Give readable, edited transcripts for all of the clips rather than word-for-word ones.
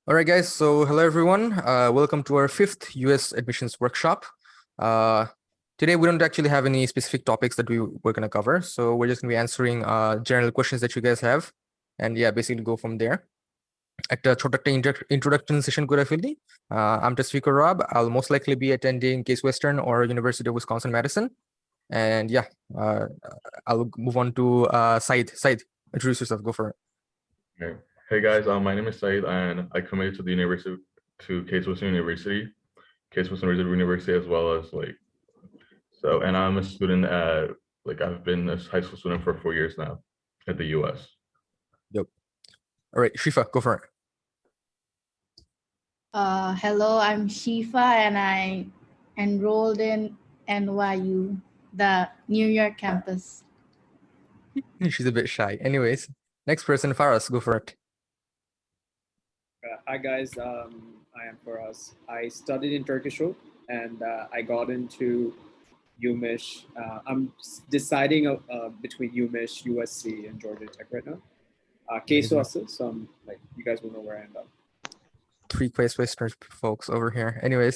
All right, guys. So hello, everyone. Welcome to our fifth US admissions workshop. Today, we don't actually have any specific topics that we're going to cover. So we're just going to be answering general questions that you guys have. And yeah, basically go from there. একটা ছোট একটা introduction session করে ফেলি। I'm Tasfiqur. I'll most likely be attending Case Western or University of Wisconsin-Madison. And yeah, I'll move on to Syed. Syed, introduce yourself. Go for it. Hey guys, my name is Syed and I committed to the university, to Case Western University, Case Western University, as well as and I'm a student at, I've been a high school student for 4 years now at the US. Yep. All right, Shefa, go for it. Hello, I'm Shefa and I enrolled in NYU, the New York campus. She's a bit shy. Anyways, next person, Faraz, go for it. Hi guys, I am Faraz. I studied in Turkish Road and I got into UMich. I'm deciding between UMich, USC, and Georgia Tech right now. Case Western, so you guys will know where I end up. Three Case Western folks over here. Anyways,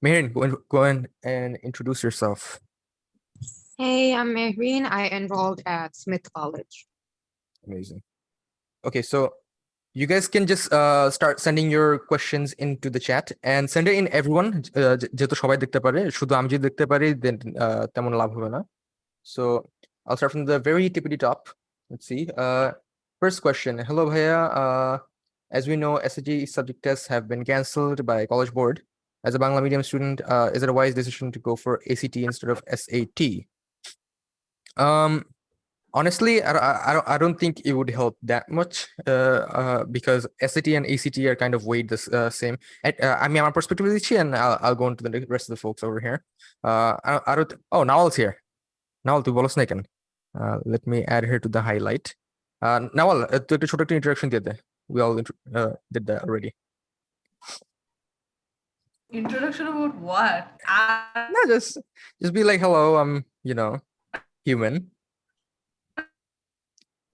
Mehreen, go in and introduce yourself. Hey, I'm Mehreen. I enrolled at Smith College. Amazing. Okay, so you guys can just start sending your questions into the chat and send it in everyone. যেহেতু সবাই দেখতে পারে, শুধু আমি যদি দেখতে পারি then তেমন লাভ হবে না. So I'll start from the very tippity top. Let's see. First question. Hello, Bhaiya. As we know, SAT subject tests have been cancelled by College Board. As a Bangla medium student, is it a wise decision to go for ACT instead of SAT? Honestly, I don't think it would help that much because SAT and ACT are kind of weighed the same. I mean, my perspective is and I'll go into the rest of the folks over here. I don't. Oh, Nawal's here. Nawal, tu bolos na ken? Let me add her to the highlight. Nawal, tu ekta choto ekta introduction diye de. We all did that already. Introduction about what? No, just be like, hello, I'm human.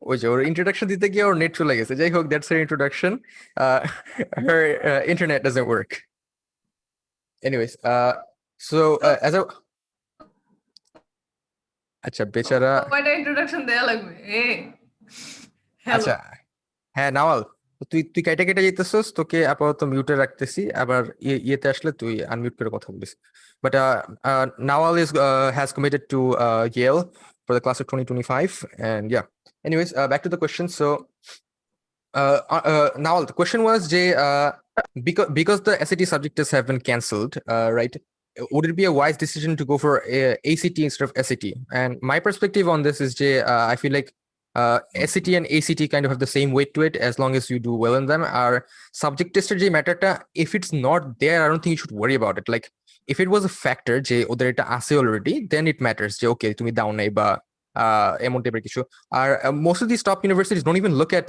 Or introduction dite giye or net chole geche. Jai hok, that's her introduction. Her internet doesn't work. Anyways, so as a acha bechara what introduction দেয়া লাগবে আচ্ছা হ্যাঁ Nawal তুই কেটে কেটে যেতেছস তোকে আপাতত মিউটে রাখতেছি আবার ইয়েতে আসলে তুই আনমিউট করে কথা বলিস but Nawal has committed to Yale for the class of 2025 and yeah. Anyways, back to the question. So Nawal, the question was because the SAT subject tests have been cancelled, right? Would it be a wise decision to go for ACT instead of SAT? And my perspective on this is I feel like SAT and ACT kind of have the same weight to it as long as you do well in them. Our subject test matter, if it's not there, I don't think you should worry about it. Like if it was a factor ওদের এটা আছে already, then it matters okay তুমি দাও নাই বা এমন টাইপের কিছু আর most of these top universities don't even look at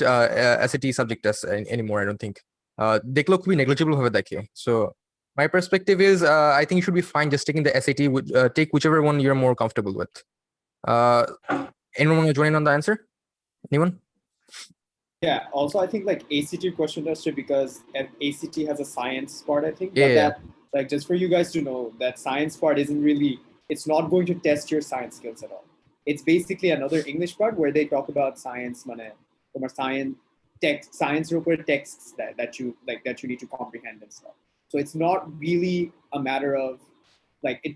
SAT subject tests anymore. I don't think দেখলেও খুবই negligible ভাবে দেখে. So my perspective is I think you should be fine just taking the SAT. Take whichever one you're more comfortable with. Anyone want to join in on the answer? Anyone? Yeah, also I think ACT question tester because ACT has a science part, I think. Yeah. That, just for you guys to know, that science part isn't really, it's not going to test your science skills at all. It's basically another English part where they talk about science, science texts that you need to comprehend and stuff. So it's not really a matter of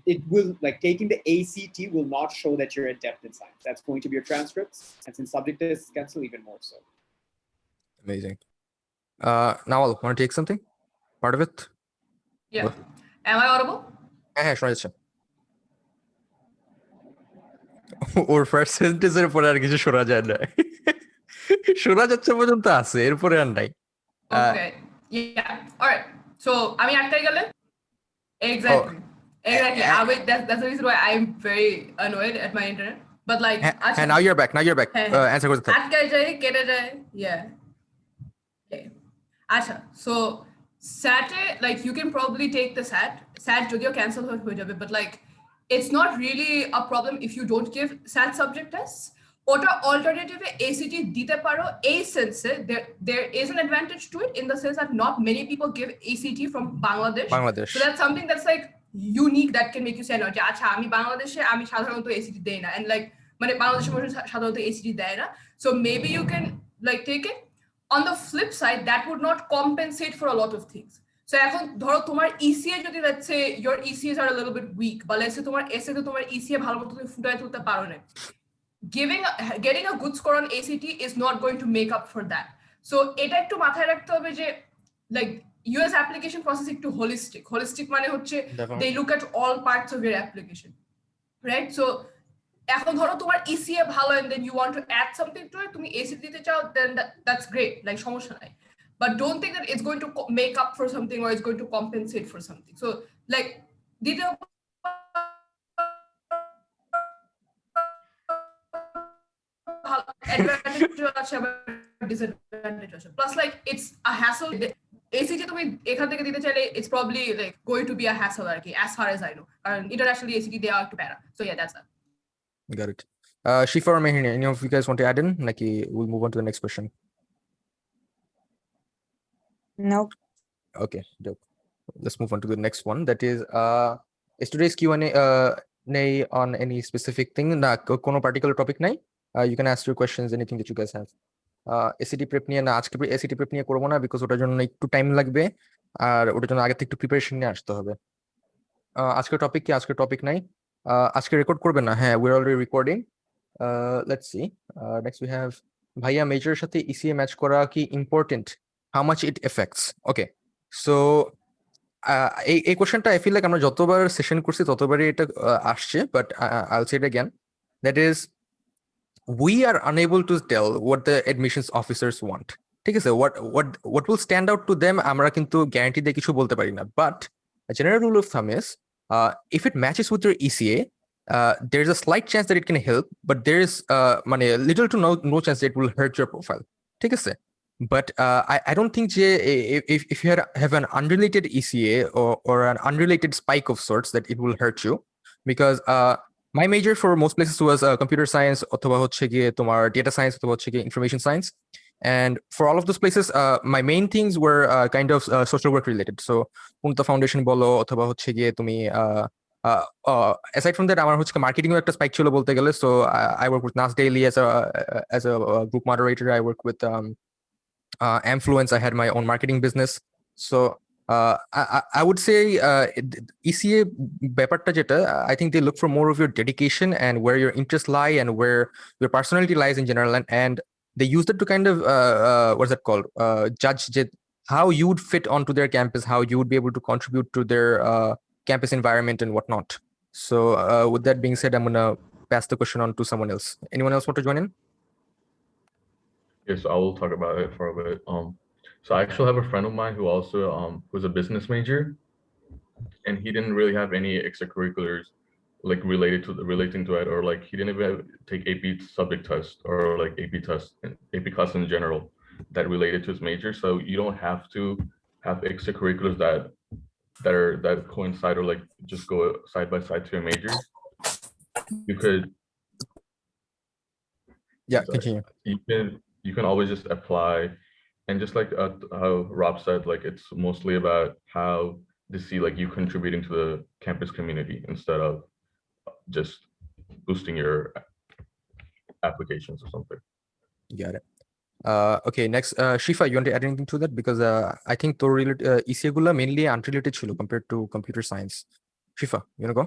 it will taking the ACT will not show that you're adept in science. That's going to be your transcripts, and since subject is cancelled, even more so. Amazing. Nawal, want to take something? Part of it? Yeah. Am I audible? হ্যাঁ শোনা যাচ্ছে ওর first সেন্টেন্সের পরে আর কিছু শোনা যায় না শোনা যাচ্ছে পর্যন্ত আছে এরপরে আর নাই Okay. Yeah. All right. So আমি একটাই গেলে exactly. That's the reason why I'm very annoyed at my internet. But now you're back. Answer করতে থাক আটকায় যায় কেটে যায়. Yeah. Okay. আচ্ছা. So SAT you can probably take the SAT যদিও cancel হয়ে যাবে but it's not really a problem if you don't give SAT subject tests. ওটা অল্টারনেটিভে ACT দিতে পারো এই সেন্সে there is an advantage to it in the sense that not many people give ACT from Bangladesh. So that's something that's like unique that can make you say no যে আচ্ছা আমি বাংলাদেশে আমি সাধারণত ACT দেই না and like মানে বাংলাদেশের মানুষ সাধারণত ACT দেয় না, so maybe you can like take it. On the flip side, that would not compensate for a lot of things. So এখন ধরো তোমার ECA যদি let's say your ECAs are a little bit weak, বা let's say তোমার essay তে তোমার ECA ভালো মতো তুমি ফুটায় তুলতে পারো না, getting a good score on ACT is not going to make up for that. So এটা একটু মাথায় রাখতে হবে যে like US application process একটু holistic মানে হচ্ছে they look at all parts of your application, right? So এখন ধরো তোমার ECA ভালো and then you want to add something to it, তুমি ACT দিতে চাও, then that's great, like সমস্যা নাই, but don't think that it's going to make up for something or it's going to compensate for something. So like দ্বিতীয় advantage আছে আবার disadvantage আছে, plus like it's a hassle. ACT তুমি এখান থেকে দিতে চাইলে it's probably like going to be a hassle আর কি, as far as I know, and internationally ACT they are to para. So yeah, that's that. Got it. Shefa or Mehreen, any of you guys want to add in? Like, we'll move on to the next question. Nope. Okay, dope. Let's move on to the next one. That is today's Q&A on any specific thing? Na kono particular topic নাই. You can ask your questions, anything that you guys have. ACT prep নিয়ে না, আজকে ACT prep নিয়ে করবো না, because ওটার জন্য একটু টাইম লাগবে আর ওটার জন্য আগে থেকে একটু প্রিপারেশন নিয়ে আসতে হবে। আজকের টপিক কি? আজকের টপিক নাই, আজকে রেকর্ড করবে না? হ্যাঁ, we're already recording. Let's see. Next we have ভাইয়া মেজরের সাথে ECA ম্যাচ করা কি important? How much it affects? Okay, so এই কোশ্চেনটা I feel like আমরা যতবার সেশন করছি ততবারই এটা আসছে, but I'll say it again. That is, we are unable to tell what the admissions officers want. ঠিক আছে, what will stand out to them আমরা কিন্তু গ্যারান্টি দিয়ে কিছু বলতে পারি না, but a general rule of thumb is if it matches with your ECA, there's a slight chance that it can help, but there is মানে little to no chance that it will hurt your profile. ঠিক আছে, but I don't think যে if you have an unrelated ECA or an unrelated spike of sorts that it will hurt you, because my major for most places was computer science অথবা হচ্ছে গিয়ে তোমার data science অথবা হচ্ছে গিয়ে information science, and for all of those places my main things were kind of social work related. So Punta Foundation বলো অথবা হচ্ছে গিয়ে তুমি aside from that আমার হচ্ছে marketing এর একটা spike ছিল বলতে গেলে, so I work with Nas Daily as a group moderator. I work with Influence. I had my own marketing business. So I would say ECA ব্যাপারটা যেটা, I think they look for more of your dedication and where your interests lie and where your personality lies in general, and they use that to kind of what's that called, judge how you would fit onto their campus, how you would be able to contribute to their campus environment and whatnot. So with that being said, I'm gonna pass the question on to someone else. Anyone else want to join in? Yes, I will talk about it for a bit. So I actually have a friend of mine who also who's a business major, and he didn't really have any extracurriculars like relating to it, or like he didn't even take AP subject test or like AP class in general that related to his major. So you don't have to have extracurriculars that coincide or like just go side by side to your major. You could, Yeah, continue. You can always just apply, and just like how Rob said, like it's mostly about how to see like you contributing to the campus community instead of just boosting your applications or something. Got it. Okay, next, Shefa, you want to add anything to that? Because I think তোর ECA গুলা mainly unrelated ছিল compared to computer science. Shefa, you wanna go?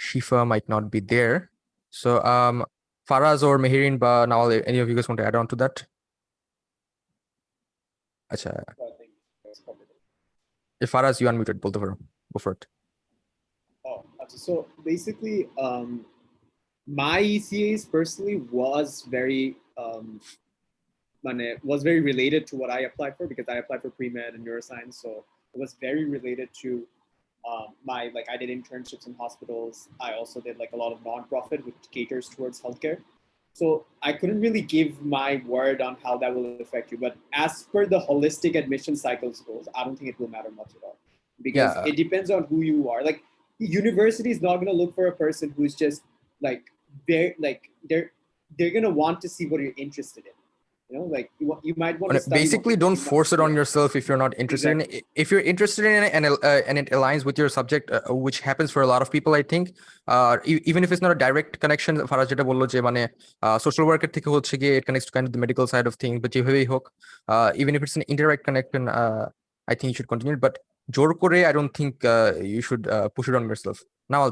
Shefa might not be there. So Faraz or Mehreen ba Nawal, any of you guys want to add on to that? Acha, if Faraz, you unmuted, both of her. Go for it. Oh, so basically, my ECAs personally was very related to what I applied for, because I applied for pre-med and neuroscience, so it was very related to I did internships in hospitals. I also did like a lot of non-profit, which caters towards healthcare. So I couldn't really give my word on how that will affect you. But as per the holistic admission cycles goes, I don't think it will matter much at all, because it depends on who you are. Like university is not going to look for a person who's just like they're going to want to see what you're interested in. You know, like you might want to study basically don't force it on yourself if you're not interested in it. If you're interested in it and it aligns with your subject, which happens for a lot of people, I think, even if it's not a direct connection, Faraz jeta bollo je mane social worker theke hocche giye it connects to kind of the medical side of things, but যেভাবেই হোক, even if it's an indirect connection, I think you should continue, but জোর করে I don't think you should push it on yourself. Nawal,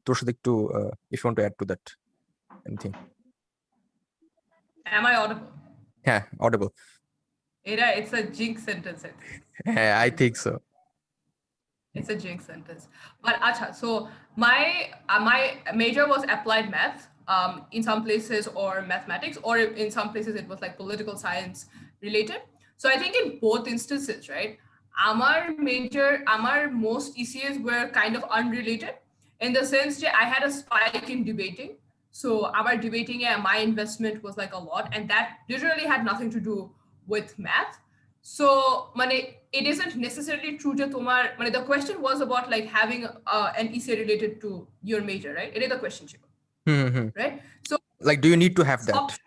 তোর সাথে একটু if you want to add to that anything. Am I audible? Yeah, audible. It's a jinx sentence, I think. I think so. It's a jinx sentence. But acha, so my major was applied math in some places, or mathematics, or in some places it was like political science related. So I think in both instances, right, our most ECAs were kind of unrelated in the sense that I had a spike in debating. So our debating, my investment was like a lot, and that literally had nothing to do with math. So it isn't necessarily true to tomar, the question was about like having an ECA related to your major, right? It is the question, right? So like, do you need to have that?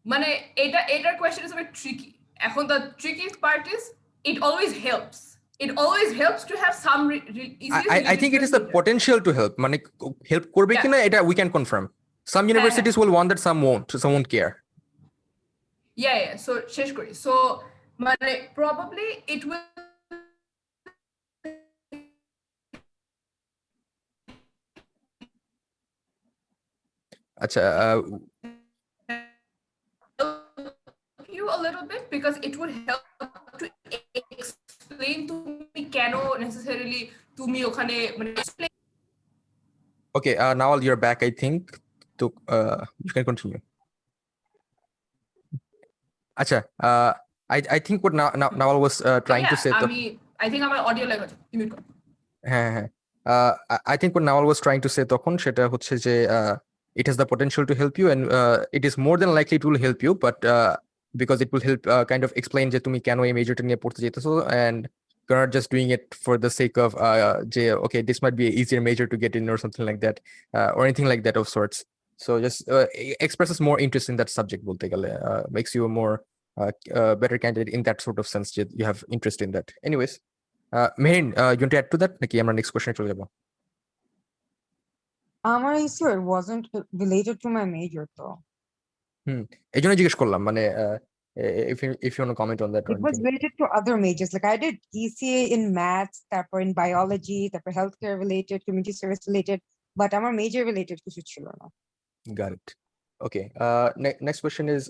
Etar question is a bit tricky. Ekhon the tricky part is it always helps. It always helps to have some I think it is the potential to help. Help korbe kina eta we can confirm. Some universities will want that, some won't care. Yeah. So shesh kori. So probably it will Acha you a little bit, because it would help to explain to me keno necessarily to me okhane explain. Okay, Nawal, you're back, I think. You can continue. Acha, I think what Nawal was trying to say. I think আমার audio lag আছে. I think what Nawal was trying to say তখন সেটা হচ্ছে যে it has the potential to help you, and it is more than likely it will help you, but because it will help kind of explain যে তুমি কেন এই মেজরটা নিয়ে পড়তে যেতেছো, and you're not just doing it for the sake of okay, this might be an easier major to get in or something like that, or anything like that of sorts. So just expresses more interest in that subject, bolte gele, makes you a more better candidate in that sort of sense that you have interest in that. Anyways, Mehreen, you want to add to that? Naki amra next question chole jabo. আমার ECA wasn't related to my major though. এজন্য জিজ্ঞেস করলাম, মানে if you want to comment on that. It was related to other majors. Like I did ECA in maths, তারপর in biology, তারপর healthcare related, community service related, but আমার major related কিছু ছিল না. Got it. Okay. Next question is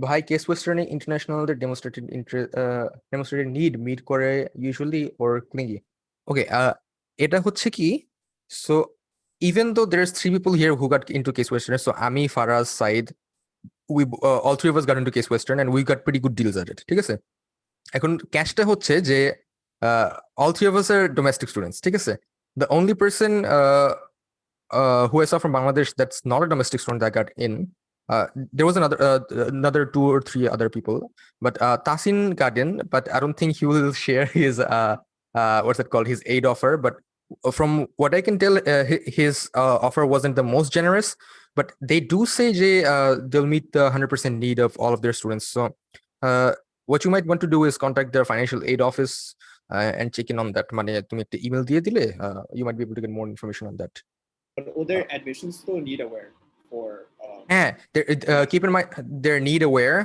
ভাই case ওয়েস্টার্নে international demonstrated need meet করে usually or clingy? Okay, এটা হচ্ছে কি, so even though there's 3 people here who got into case western, so Ami, Faraz, Syed, we all 3 of us got into case western and we got pretty good deals at it. ঠিক আছে, এখন ক্যাশটা হচ্ছে যে all 3 of us are domestic students. ঠিক আছে, the only person who I saw from Bangladesh that's not a domestic student that got in, there was another 2 or 3 other people, but Tasin got in, but I don't think he will share his what's it called, his aid offer, but from what I can tell, his offer wasn't the most generous, but they do say they'll meet the 100% need of all of their students. So what you might want to do is contact their financial aid office and check in on that. Email you might be able to get more information on that. But other admissions still need aware for keep in mind they're need aware,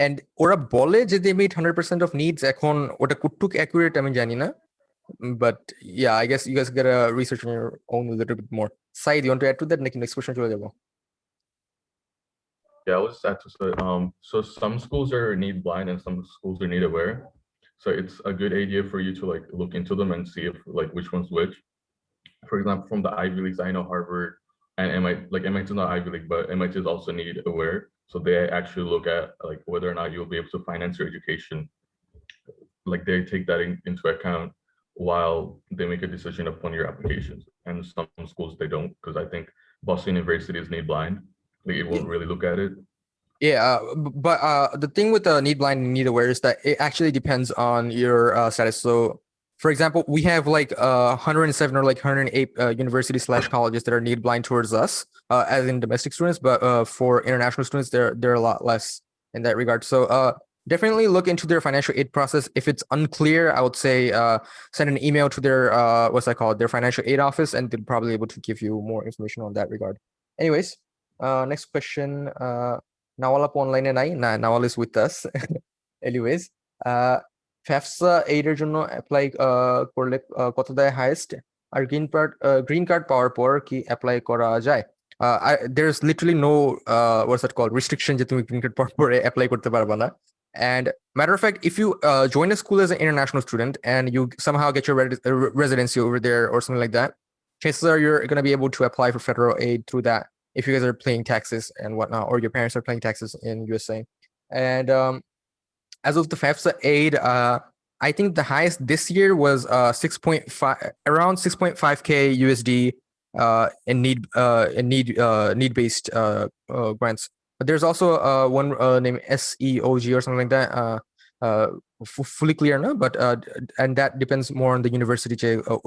and ওরা বলে যে they meet 100% of needs. এখন ওটা কতটুকু accurate আমি জানি না, but yeah, I guess you guys gotta research on your own a little bit more. Syed, you want to add to that? Next question চলে যাব. Yeah, I was sad to say, so some schools are need blind and some schools are need aware. So it's a good idea for you to like look into them and see if like which one's which. For example, from the Ivy Leagues, I know Harvard and MIT is not Ivy League, but MIT is also need aware. So they actually look at like whether or not you'll be able to finance your education. Like they take that into account while they make a decision upon your applications. And some schools they don't, because I think Boston University is need blind. Like it won't really look at it. Yeah, but the thing with need blind and need aware is that it actually depends on your status. So for example, we have like 107 or like 108 university/colleges that are need blind towards us, as in domestic students, but for international students, they're a lot less in that regard. So definitely look into their financial aid process. If it's unclear, I would say send an email to their their financial aid office, and they'll probably able to give you more information on that regard. Anyways, next question. Nawal up online and Nawal is with us. Anyways, FAFSA এইডের জন্য apply করলে কত দেয় highest, আর green card পাওয়ার পর কি apply করা যায়? There's literally no what's that called restriction যে তুমি গ্রিন কার্ড পাওয়ার পরে অ্যাপ্লাই করতে পারবা না. And matter of fact, if you join a school as an international student and you somehow get your residency over there or something like that, chances are you're going to be able to apply for federal aid through that if you guys are paying taxes and whatnot, or your parents are paying taxes in USA. And as of the FAFSA aid, I think the highest this year was 6.5, around 6.5K USD in need-based grants. But there's also one named SEOG or something like that. Fully clear now, but and that depends more on the university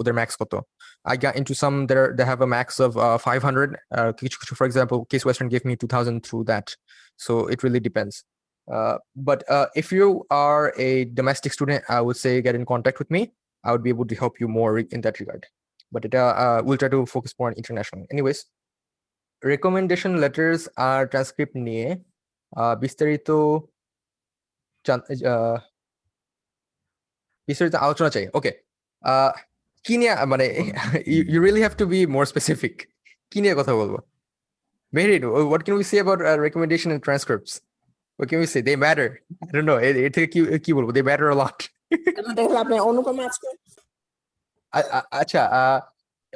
their max koto. I got into some that have a max of 500. For example, Case Western gave me 2,000 through that, so it really depends. But if you are a domestic student, I would say get in contact with me. I would be able to help you more in that regard. But we'll try to focus more on international. Anyways, recommendation letters are transcript নিয়ে বিস্তারিত আলোচনা চাই। ওকে, কি নিয়ে মানে you really have to be more specific. কি নিয়ে কথা বলবো? Mehreen, what can we say about recommendation and transcripts? What can we say? They matter. I don't know. এর থেকে কি বলবো? They matter a lot. আচ্ছা,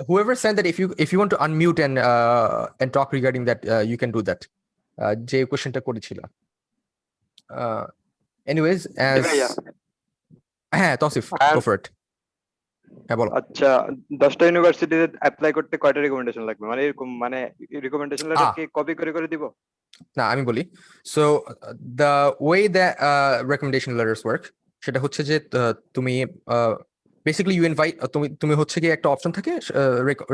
whoever said that if you want to unmute and talk regarding that, you can do that. যে কোশ্চেনটা করেছিল। Anyways, as হ্যাঁ Tausif, go for it. হ্যাঁ বলো। আচ্ছা, 10টা ইউনিভার্সিটিতে অ্যাপ্লাই করতে কয়টা রিকমেন্ডেশন লাগবে? মানে এরকম মানে রিকমেন্ডেশন লেটার কি কপি করে দিব? না, আমি বলি। So the way that recommendation letters work সেটা হচ্ছে যে তুমি basically you invite, তুমি হচ্ছে কি একটা অপশন থাকে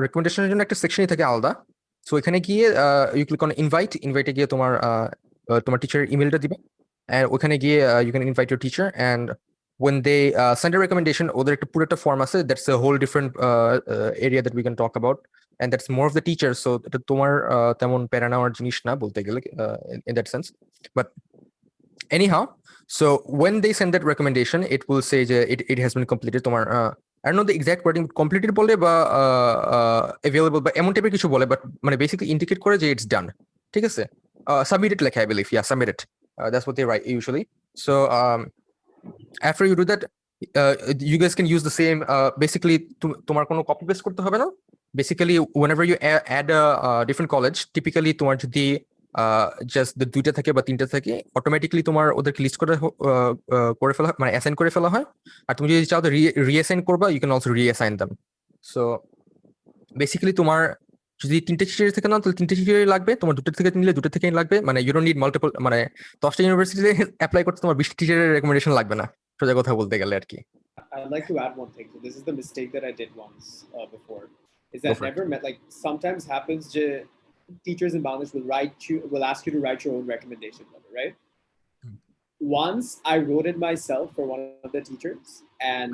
রেকমেন্ডেশনের জন্য, একটা সেকশনই থাকে আলাদা। সো এখানে গিয়ে you click on invite গিয়ে তোমার টিচারের ইমেলটা দিবে, and ওখানে গিয়ে you can invite your teacher, and when they send a recommendation, ওদের একটা পুরো একটা ফর্ম আছে, that's a whole different area that we can talk about, and that's more of the teacher. So এটা তোমার তেমন প্যারা নেওয়ার জিনিস না বলতে গেলে in that sense. But anyhow, so when they send that recommendation, it will say যে it has been completed. তোমার I don't know the exact wording, completed বলে বা available বা এমন টাইপের কিছু বলে, but মানে basically indicate করে যে it's done. ঠিক আছে? Submitted লেখা, I believe. Yeah, submitted. That's what they write usually. So after you do that, you guys can use the same, basically তোমার কোনো copy paste করতে হবে না. Basically whenever you add a different college, typically তোমার যদি just the দুইটা থাকে বা তিনটা থাকে, automatically তোমার ওদেরকে লিস্ট করে ফেলা, মানে অ্যাসাইন করে ফেলা হয়। আর তুমি যদি চাও তো রিঅ্যাসাইন করবা, you can also reassign them. So basically তোমার যদি তিনটে টিচার থেকে না, তাহলে তিনটে টিচারই লাগবে। তোমার দুটো থেকে নিলে দুটো থেকেই লাগবে। মানে you don't need multiple, মানে 10টা ইউনিভার্সিটিতে অ্যাপ্লাই করতে তোমার 20 টিচারের রেকমেন্ডেশন লাগবে না, সোজা কথা বলতে গেলে আর কি। I'd like to add one thing. So this is the mistake that I did once before. Is that never met, like sometimes happens teachers in Bangladesh will ask you to write your own recommendation letter, right? Once I wrote it myself for one of the teachers, and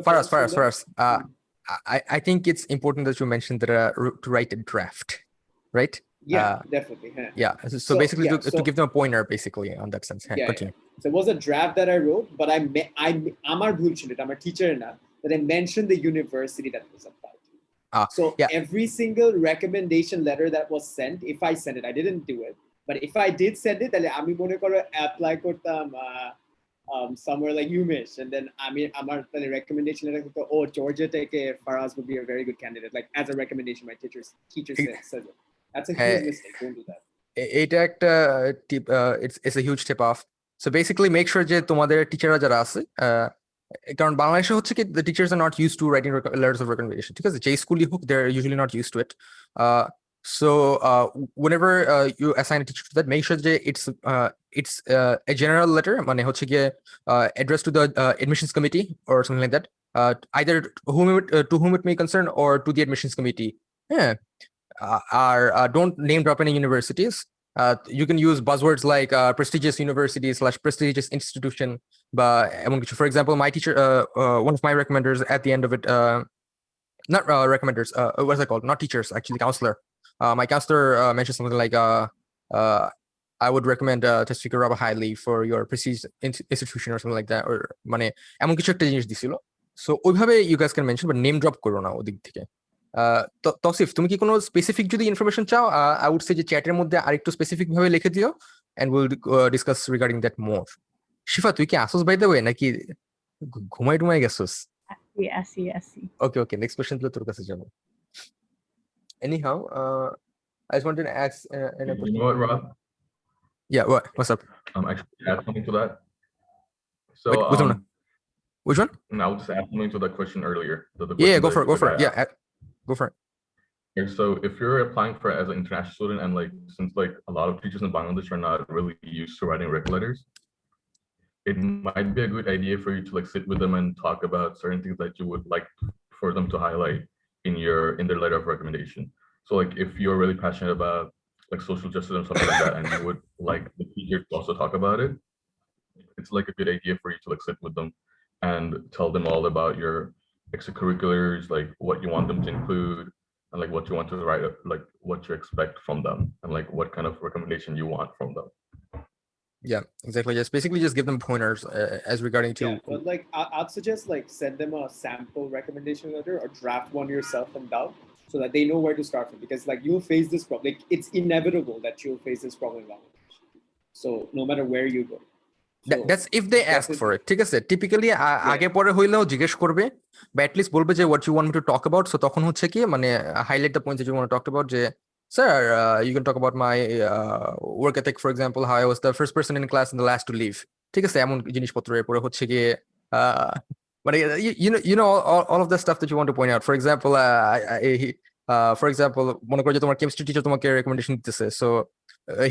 Faraz, I think it's important that you mentioned that to write a draft, right? Yeah, definitely. Yeah. So basically, to give them a pointer, basically, on that sense. Continue. So it was a draft that I wrote, but আমার ভুল ছিল, আমার teacher না, that I mentioned the university that was applied to. So every single recommendation letter that was sent, if I sent it, I didn't do it, but if I did send it, তাহলে আমি মনে করো apply করতাম somewhere like UMich, and then আমার তাহলে recommendation letter করতো, oh, Georgia থেকে Faraz would be a very good candidate, like as a recommendation my teacher says it. That's a huge mistake. Don't do that. এটা একটা tip, it's a huge tip off. So basically make sure যে তোমাদের টিচাররা যারা আছে, কারণ বাংলাদেশে হচ্ছে কি the teachers are not used to writing letters of recommendation. ঠিক আছে, যে স্কুলই হোক, they're usually not used to it. So whenever you assign a teacher to that, make sure that it's a general letter, মানে হচ্ছে গিয়ে addressed to the admissions committee or something like that. either to whom it may concern or to the admissions committee. Yeah, don't name drop any universities. You can use buzzwords like prestigious university / prestigious institution. But for example, my teacher, one of my recommenders at the end of it, not recommenders, what's it called? Not teachers, actually, counselor. My counselor mentioned something like, I would recommend Tasfiqur highly for your prestigious institution or something like that, or মানে এমন কিছু একটা জিনিস দিছিল। So ওইভাবে you guys can mention, but name drop করো না ওদিক থেকে। তৌসিফ, তুমি কি কোনো স্পেসিফিক যদি ইনফরমেশন চাও, আই উড সে যে চ্যাটের মধ্যে আরেকটু স্পেসিফিক ভাবে লিখে দিও, and we'll discuss regarding that more. শিফা, তুই কি আসোস বাই দ্য ওয়ে, নাকি ঘুমাই গেছোস? আসি। Okay, next question তো তোর কাছে যাবো। Anyhow, I just wanted to ask You know what, Rob? Yeah, what's up? Actually add something to that. So Wait, which one? I'll just add something to that question earlier. Yeah, go for it. Yeah, go for it. Okay, so if you're applying for it as an international student, and like since like a lot of teachers in Bangladesh are not really used to writing rec letters, it might be a good idea for you to like sit with them and talk about certain things that you would like for them to highlight in their letter of recommendation. So like if you're really passionate about like social justice and something like that, and you would like the teacher to also talk about it, it's like a good idea for you to like sit with them and tell them all about your extracurriculars, like what you want them to include, and like what you want to write, like what you expect from them, and like what kind of recommendation you want from them. Yeah, exactly. Just give them pointers as regarding to. Yeah, but like I'd suggest like send them a sample recommendation letter or draft one yourself from doubt, so that they know where to start from, because like you'll face this problem. Like it's inevitable that you'll face this problem in Bangladesh. So no matter where you go. That's if they ask for it. ঠিক আছে, typically আগে পরে হইলেও জিজ্ঞেস করবে, বা at least বলবে যে what you want me to talk about. So তখন হচ্ছে কি মানে highlight the points that you want to talk about. যে sir, you can talk about my work ethic, for example, how I was the first person in class and the last to leave. ঠিক আছে, এমন জিনিসপত্রের পরে হচ্ছে গিয়ে মানে you know all of the stuff that you want to point out. For example, মনে করো যে তোমার কেমিস্ট্রি টিচার তোমাকে রেকমেন্ডেশন দিতেছে, so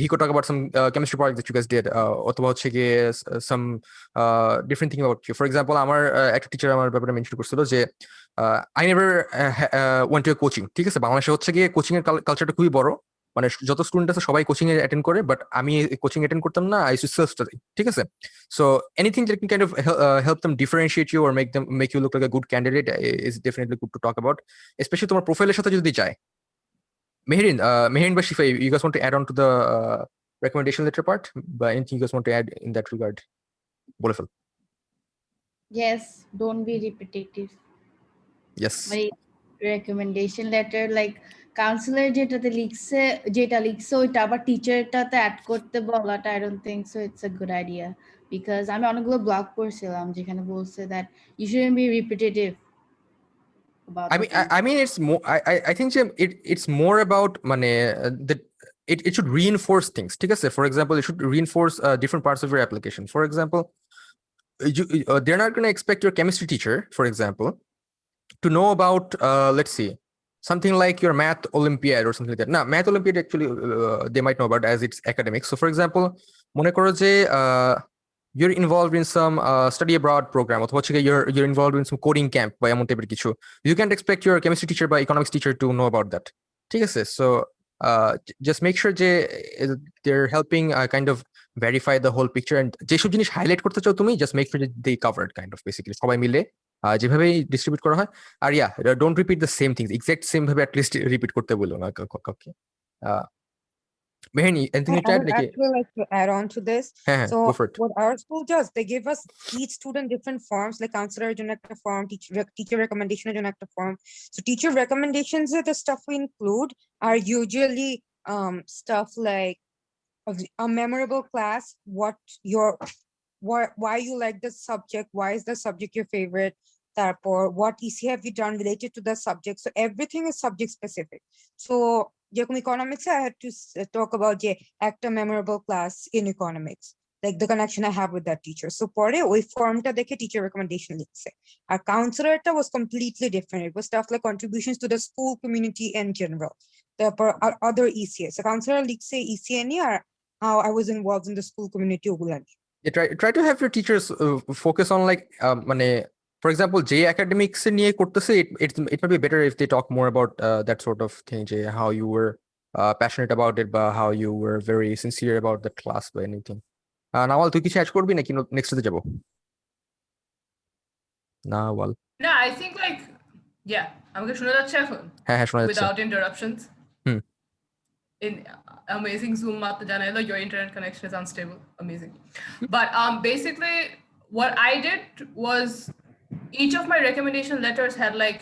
he could talk about some chemistry project that you guys did, অথবা হচ্ছে গিয়ে some different thing about you. For example, আমার একটা টিচার আমার ব্যাপারে মেনশন করছিল যে I never went to a coaching. ঠিক আছে, বাংলাদেশে হচ্ছে গিয়ে কোচিং এর কালচারটা খুবই বড়, মানে যত স্টুডেন্ট আছে সবাই কোচিং এ অ্যাটেন্ড করে, বাট আমি কোচিং অ্যাটেন্ড করতাম না, I used to self study. ঠিক আছে, so anything that can kind of help them differentiate you or make you look like a good candidate is definitely good to talk about, especially তোমার প্রোফাইলের সাথে যদি যায়। Mehreen বা Shefa, you guys want to add on to the recommendation letter part? But anything you guys want to add in that regard? বলে fail. Yes, don't be repetitive. Yes. My recommendation letter, like counselor যেটা লিখছে ওইটা আবার টিচারটাতে add করতে বলাটা, I don't think so it's a good idea, because আমি অনেকগুলো blog পড়ছিলাম যেখানে বলছে that you shouldn't be repetitive about I mean it's more, I think it's more about মানে that it should reinforce things. ঠিক আছে, for example, it should reinforce different parts of your application. For example, they're not going to expect your chemistry teacher, for example, to know about let's see, something like your math Olympiad or something like that. Now, math Olympiad actually they might know about as it's academics. So for example, মনে করো যে you're involved in some study abroad program, or you're involved in some coding camp by এমন টাইপের কিছু, you can't expect your chemistry teacher বা economics teacher to know about that. ঠিক আছে, so just make sure যে they're helping kind of verify the whole picture, and যেসব জিনিস highlight করতে চাও তুমি, just make sure that they covered kind of basically সবাই মিলে যেভাবে ডিস্ট্রিবিউট করা হয়। আর don't repeat the same things, exact same ভাবে at least repeat করতে বলো না কাউকে। Mehreen, anything to add? I would actually like to add on to this. So go for it. what our school does, they give us each student different forms, like counselor জন্য একটা form, teacher recommendation জন্য একটা form. So teacher recommendations, the stuff we include are usually stuff like a memorable class, why you like the subject, why is the subject your favorite, তারপর what EC have you done related to the subject. So everything is subject specific. So যেরকম economics, I had to talk about যে একটা memorable class in economics, like the connection I have with that teacher. So পরে ওই ফর্মটা দেখে teacher recommendation লিখছে। আর counselorটা was completely different. It was stuff like contributions to the school community in general. তারপর other ECA. So counselor লিখছে ECA নিয়ে আর how I was involved in the school community ওগুলা নিয়ে। Try to have your teachers focus on like মানে For example, যে academics নিয়ে করতেছে, it might be better if they talk more about that sort of thing, যে how you were passionate about it, বা how you were very sincere about the class বা anything. Nawal, তুই কিছু add করবি নাকি next তে যাব? Nawal. No, I think like, yeah, আমাকে শোনা যাচ্ছে এখন? হ্যাঁ শোনা যাচ্ছে। Without interruptions. Hmm. In amazing Zoom মাত্র জানাইলো your internet connection is unstable. Amazing. But basically what I did was each of my recommendation letters had like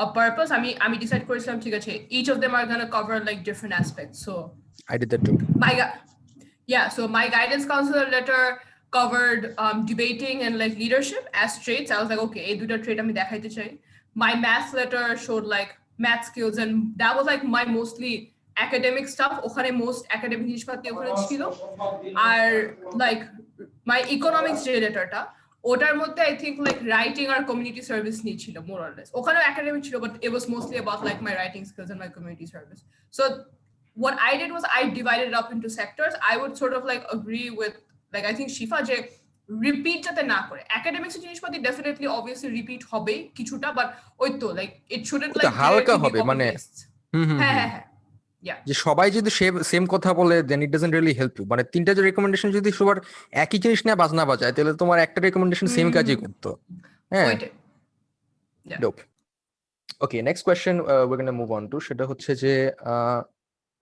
a purpose. আমি decide করেছিলাম ঠিক আছে, each of them are going to cover like different aspects. So I did that too. So my guidance counselor letter covered debating and like leadership as traits. I was like, okay, এই দুটো trait আমি দেখাইতে চাই. My math letter showed like math skills, and that was like my mostly academic stuff. ওখানে most academic জিনিসপাতি ওখানে ছিল। আর like my economics যে letterটা, ওটার মধ্যে I think like writing or community service নিয়ে ছিল more or less. ওখানেও academic ছিল, but it was mostly about like my writing skills and my community service. So what I did was I divided it up into sectors. I would sort of like agree with like I think Shefa যে repeat যাতে না করে, academics এর জিনিসপাতি definitely obviously repeat হবে কিছুটা, but ওই তো like it shouldn't like হালকা হবে মানে হ্যাঁ যে সবাই যদি সেম কথা বলে then it doesn't really help you. মানে তিনটা যে রেকমেন্ডেশন যদি সবার একই জিনিস নিয়ে বাজনা বাজায়, তাহলে তোমার একটা রেকমেন্ডেশন সেম কাজই করতো। হ্যাঁ, dope. Okay, next question we're going to move on to, সেটা হচ্ছে যে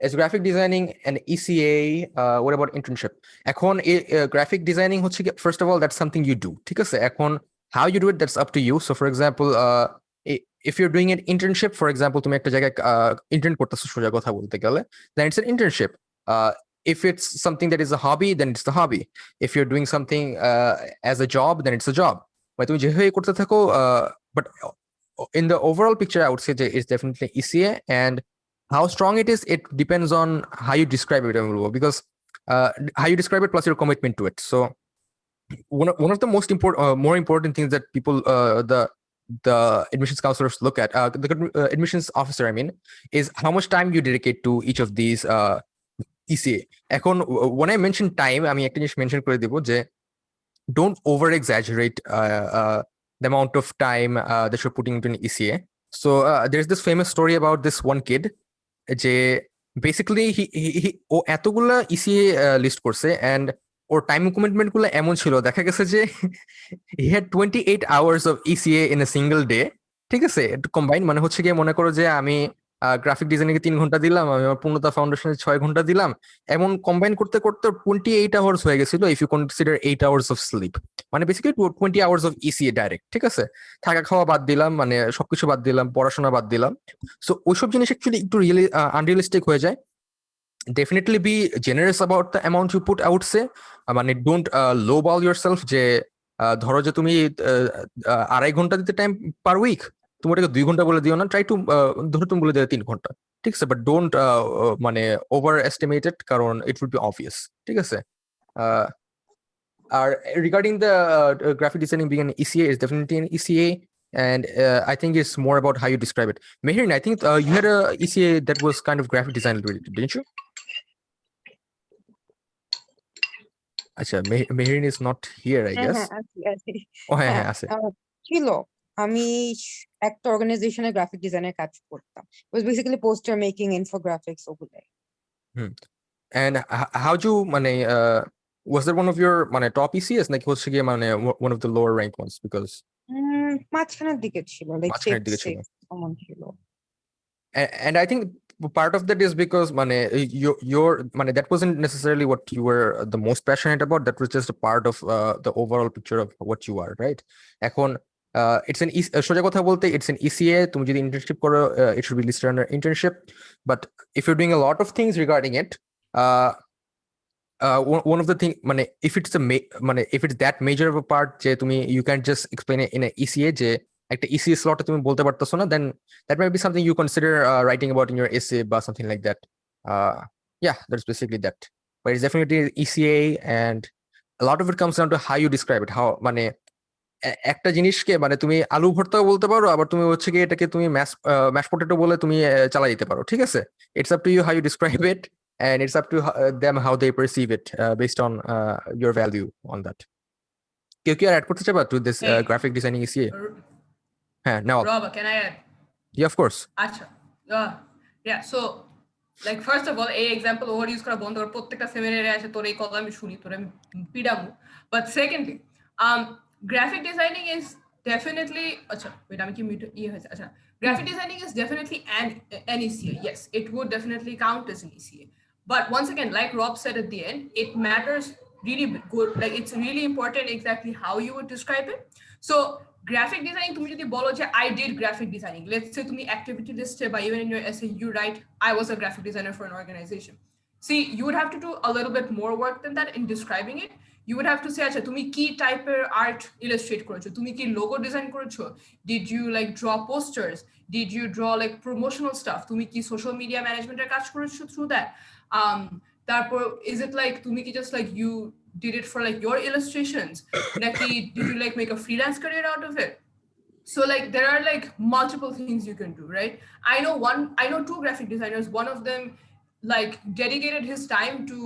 as graphic designing and ECA, what about internship? এখন graphic designing হচ্ছে first of all that's something you do, ঠিক আছে? এখন how you do it, that's up to you. So for example, if you're doing an internship, for example, তুমি একটা জায়গায় intern করতেছো, সোজা কথা বলতে গেলে, then it's an internship. If it's something that is a hobby, then it's the hobby. If you're doing something as a job, then it's a job. মানে তুমি যেভাবে করতে থাকো, but in the overall picture, I would say that it's definitely ECA, and how strong it is, it depends on how you describe it, because how you describe it plus your commitment to it. So one of the most important, more important things that people, the admissions counselors look at, the admissions officer, I mean, is how much time you dedicate to each of these ECA. এখন when I mention time, আমি একটা জিনিস mention করে দেব যে don't over exaggerate the amount of time that you're putting into an ECA. So there's this famous story about this one kid যে basically ও এতগুলা ECA list করছে, and or time commitment গুলো এমন ছিল, দেখা গেছে যে he had 28 hours of ECA in a single day, ঠিক আছে? কম্বাইন মানে হচ্ছে গিয়ে মনে করো যে আমি গ্রাফিক ডিজাইনিং এ 3 ঘন্টা দিলাম, আমি আমার পূর্ণতা ফাউন্ডেশনে 6 ঘন্টা দিলাম, এমন কম্বাইন করতে করতে 28 আওয়ার্স হয়ে গেছিল if you consider 8 hours of sleep. মানে basically 20 hours of ECA direct, ঠিক আছে? থাকা খাওয়া বাদ দিলাম, মানে সবকিছু বাদ দিলাম, পড়াশোনা বাদ দিলাম। সো ওইসব জিনিস অ্যাকচুয়ালি একটু রিয়েলি আনরিয়েলিস্টিক হয়ে যায়। Definitely be generous about the amount you put, I would say. মানে don't lowball yourself, যে ধরো যে তুমি 2.5 ঘন্টা দিতে টাইম পার উইক, তুমি ওটাকে 2 ঘন্টা বলে দিও না, ট্রাই টু ধরো তুমি বলে দিও 3 ঘন্টা, ঠিক আছে? বাট ডোন্ট মানে ওভার এস্টিমেট ইট, কারণ ইট উইল বি অবভিয়াস, ঠিক আছে? আর regarding the graphic designing being an ECA, is definitely an ECA, and I think it's more about how you describe it. Mehreen, I think you had a ECA that was kind of graphic design related, didn't you? আচ্ছা, Mehreen is not here, I guess. ও হ্যাঁ হ্যাঁ আছে। ছিল, আমি একটা অর্গানাইজেশনে graphic ডিজাইনের কাজ করতাম। It was basically poster making, infographics ওগুলাই। And how do you মানে was that one of your মানে top ECS নাকি হচ্ছে গিয়ে মানে one of the lower ranked ones? Because মাঝখানের দিকে ছিল, like মাঝখানের দিকে ছিল। কমন ছিল। And I think part of that is because মানে your মানে that wasn't necessarily what you were the most passionate about, that was just a part of the overall picture of what you are, right? এখন it's an সোজা কথা বলতে it's an ECA, তুমি যদি internship করো, it should be listed under internship, but if you're doing a lot of things regarding it, one of the thing মানে if it's মানে if it's that major of a part যে তুমি you can't just explain it in a ECA, যে একটা ECA slot তুমি বলতে পারতেছো না, then that might be something you consider writing about in your essay or something like that. Yeah, that's basically that. But it's definitely ECA, and a lot of it comes down to how you describe it. How মানে একটা জিনিসকে মানে তুমি আলু ভর্তাও বলতে পারো, আবার তুমি হচ্ছে কি এটাকে তুমি ম্যাশ পটেটো বলে তুমি চালাই দিতে পারো, ঠিক আছে? It's up to you how you describe it, and it's up to them how they perceive it based on your value on that. কেউ কি অ্যাড করতে চাবা to this Hey. graphic designing ECA? হ্যাঁ, Nawal. Rob, can I add? Yeah, of course. Acha. Yeah, so like first of all, a example overuse করা বন্ধ কর, প্রত্যেকটা সেমিনারে আসে তোর এই কথা আমি শুনি, তোর আমি পিডামু। But secondly, graphic designing is definitely acha wait আমি কি মিউট হয়েছে acha graphic designing is definitely an ECA. Yes, it would definitely count as an ECA. But once again, like Rob said at the end, it matters really good, like it's really important exactly how you would describe it. So graphic designing, তুমি যদি বলো যে I did graphic designing, let's say তুমি activity list বা even in your essay you write I was a graphic designer for an organization. See, you would have to do a little bit more work than that in describing it. You would have to say acha তুমি কি টাইপের art illustrate করেছো, তুমি কি logo design করেছো, did you like draw posters, did you draw like promotional stuff, তুমি কি social media management এর কাজ করেছো through that, তারপর is it like তুমি কি just like you did it for like your illustrations naki did you like make a freelance career out of it? So like there are like multiple things you can do, right? I know two graphic designers. One of them like dedicated his time to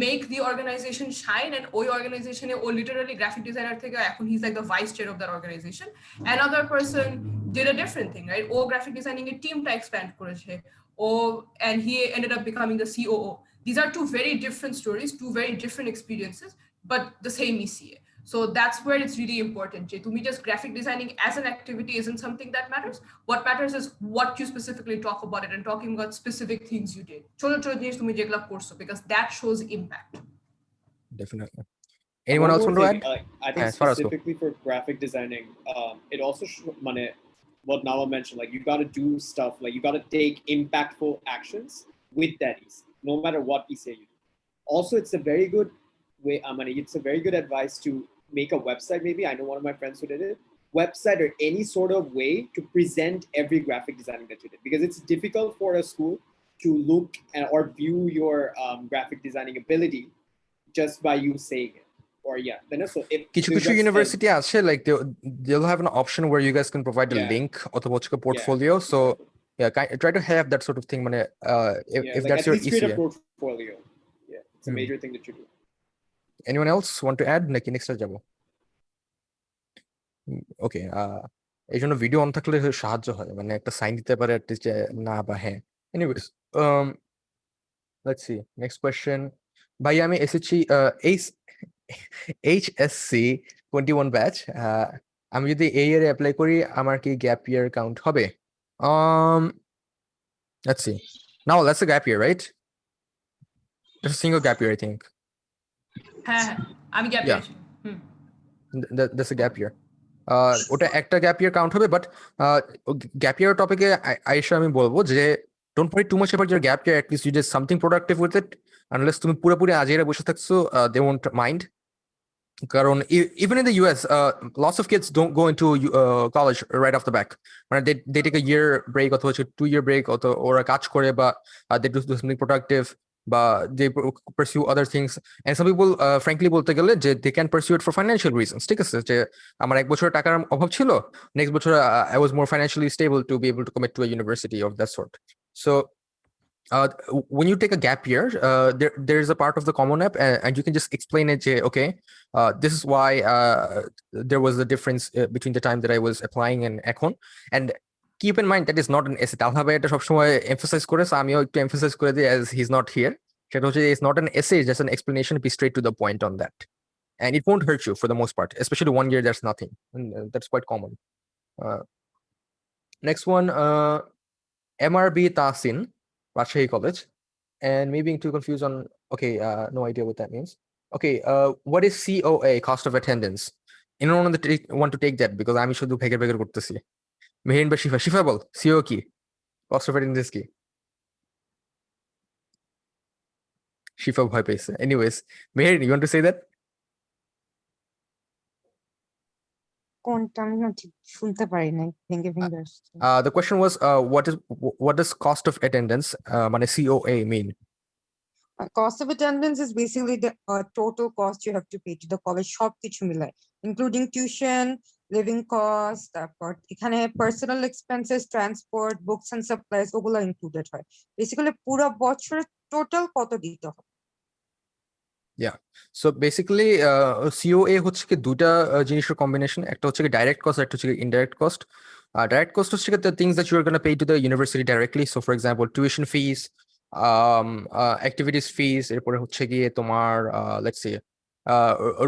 make the organization shine, and oy organization or literally graphic designer theke ekhon he's like the vice chair of that organization. Another person did a different thing, right? Or graphic designing a team ta expand koreche, and he ended up becoming the COO. These are two very different stories, two very different experiences, but the same ECA. So that's where it's really important. To me, just graphic designing as an activity isn't something that matters. What matters is what you specifically talk about it and talking about specific things you did. Because that shows impact. Definitely. Anyone One else more want to thing, add? I think As far as go. specifically for graphic designing, it also what Nawal mentioned, like you got to do stuff, like you got to take impactful actions with that ECA, no matter what ECA you do. Also, it's a very good way, it's a very good advice to make a website. Maybe I know one of my friends who did it. Website or any sort of way to present every graphic designing that you did, because it's difficult for a school to look or view your graphic designing ability just by you saying it. Or yeah, then also if কিছু university আছে like they'll have an option where you guys can provide a link অথবা হচ্ছে portfolio. So yeah, try to have that sort of thing. If like that's at your least create ECA. a portfolio. Yeah, it's a major thing that you do. Anyone else want to add? নাকি next যাবো? Okay, এই জন্য video on থাকলে সাহায্য হয়, মানে একটা sign দিতে পারে at least যে না বা হ্যাঁ. Anyways, let's see. Next question. ভাই আমি এসেছি HSC 21 ব্যাচ, আমি যদি এই ইয়ারে অ্যাপ্লাই করি আমার কি গ্যাপ ইয়ার কাউন্ট হবে? Let's see. Now that's a gap year, right? It's a single gap year, I think. হ্যাঁ আমি gap Yeah. That's a gap year. ওটা একটা গ্যাপ ইয়ার কাউন্ট হবে, বাট গ্যাপ ইয়ার টপিকে আয়েশা আমি বলবো যে don't worry too much about your gap year, at least you did something productive with it, unless তুমি পুরোপুরি আজেরা বসে থাকছো, দে ওয়ন্ট মাইন্ড। কারণ even in the US, lots of kids don't go into college right off the back. মানে they take a year break অথবা 2-year break, অথবা ওরা কাজ করে বা they do something productive, বা they pursue other things. And some people frankly বলতে গেলে যে they can pursue it for financial reasons. ঠিক আছে, যে আমার এক বছর টাকার অভাব ছিল, next বছর I was more financially stable to be able to commit to a university of that sort. So when you take a gap year, there's a part of the Common App, and you can just explain it. Okay, this is why there was a difference between the time that I was applying and এখন. And keep in mind that is not an essay. Talha bhai eta sob shomoy emphasize kore, so amio ekটু emphasize kore di as he's not here. Seta hocche it's not an essay, it's just an explanation. Be straight to the point on that, and it won't hurt you for the most part, especially 1 year. There's nothing, and that's quite common. Next one, MRB Tasin, Rajshahi College, and me being too confused on, okay, no idea what that means. Okay, what is COA, cost of attendance? Anyone want to take that, because I'm শুধু ভেগের করতেছি। Mehreen বা Shefa বল, CO কি, cost of attendance কি? Shefa ভয় পেয়েছে। Anyways, Mehreen, you want to say that? কোনটা আমি না ঠিক শুনতে পারি নাই, ভেঙে ভেঙে আসছে। The question was, what does cost of attendance, মানে COA mean? Cost of attendance is basically the total cost you have to pay to the college, সব কিছু মিলায়, including tuition, living cost, তারপর এখানে personal expenses, transport, books and supplies, ওগুলো included হয়। Basically পুরো বছরের টোটাল কত দিতে হবে। Yeah. So basically, COA হচ্ছে কি দুটা জিনিসের কম্বিনেশন, একটা হচ্ছে কি ডাইরেক্ট কস্ট, একটা হচ্ছে কি ইনডাইরেক্ট কস্ট। Direct cost হচ্ছে কি the things that you are going to pay to the university directly. So for example, tuition fees, activities fees, এরপরে হচ্ছে গিয়ে তোমার let's say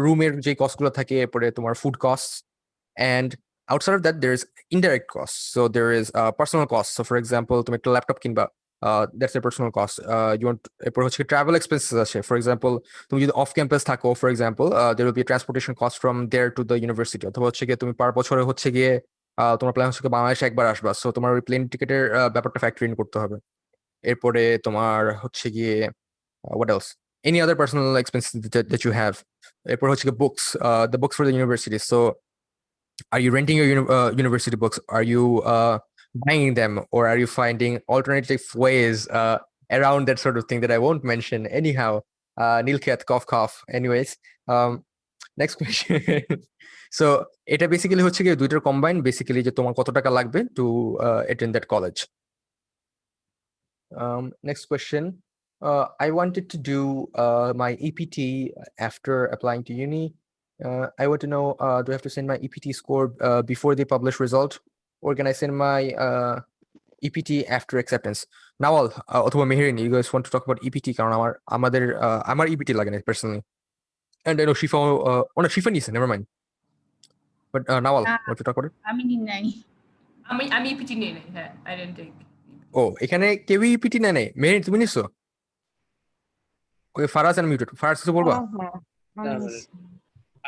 রুমের যে কস্টগুলো থাকে, এরপরে তোমার food cost, and outside of that there is indirect costs. So there is personal costs. So for example, তুমি একটা ল্যাপটপ কিনবা, that's a personal cost. You want এরপর হচ্ছে travel expenses আছে. For example, তুমি যদি অফ ক্যাম্পাস থাকো, for example, there will be a transportation cost from there to the university. অথবা হচ্ছে গিয়ে তুমি পার বছরে হচ্ছে গিয়ে তোমার প্ল্যান হচ্ছে বাংলাদেশে একবার আসবা, সো তোমার ওই প্লেন টিকেটের ব্যাপারটা ফ্যাক্টরি ইন করতে হবে। এরপরে তোমার হচ্ছে গিয়ে what else, any other personal expenses that you have. এরপর হচ্ছে গিয়ে books, the books for the university. So are you renting your university books? Are you buying them, or are you finding alternative ways around that sort of thing that I won't mention anyhow? Nilkhet, cough, cough. Anyways, next question. So এটা basically হচ্ছে কি দুইটার combine, basically যে তোমার কত টাকা লাগবে two attend that college. Next question. I wanted to do my EPT after applying to uni. I want to know, do I have to send my EPT score before they publish result, or can I send my EPT after acceptance? Nawal, অথবা Mehreen, you guys want to talk about EPT? কারণ আমার EPT লাগে না personally. And I know Shefa, no, Shefa needs it, never mind. But Nawal, want to talk about it? আমি নি নাই। আমি EPT নেই নাই, হ্যাঁ, I didn't take. ও, এখানে কেউই EPT নেয় নাই। মেহের, তুমি নিছো? ওকে, ফারাজ আনমিউটেড। ফারাজ কিছু বলবা?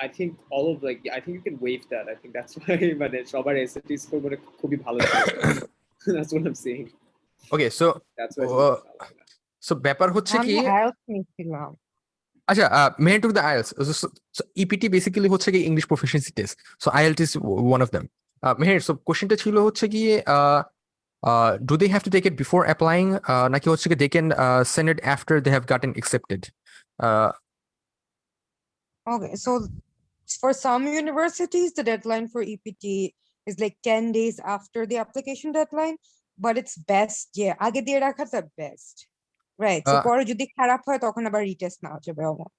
I think all of I think you can waive that. I think that's why মানে সবার SAT score মানে খুবই ভালো ছিল। That's what I'm saying. Okay, so that's why so ব্যাপার হচ্ছে কি, আচ্ছা, Meher took the IELTS. So EPT basically হচ্ছে কি English proficiency test. So IELTS is one of them. Meher, so কোশ্চেনটা ছিল হচ্ছে কি do they have to take it before applying? Naki hocche ki they can send it after they have gotten accepted. Okay, so for some universities, the deadline for EPT is like 10 days after the application deadline, but it's best, yeah, age diye rakha the best. Right, so pore jodi kharap hoy tokhon abar retest na jabe আমার।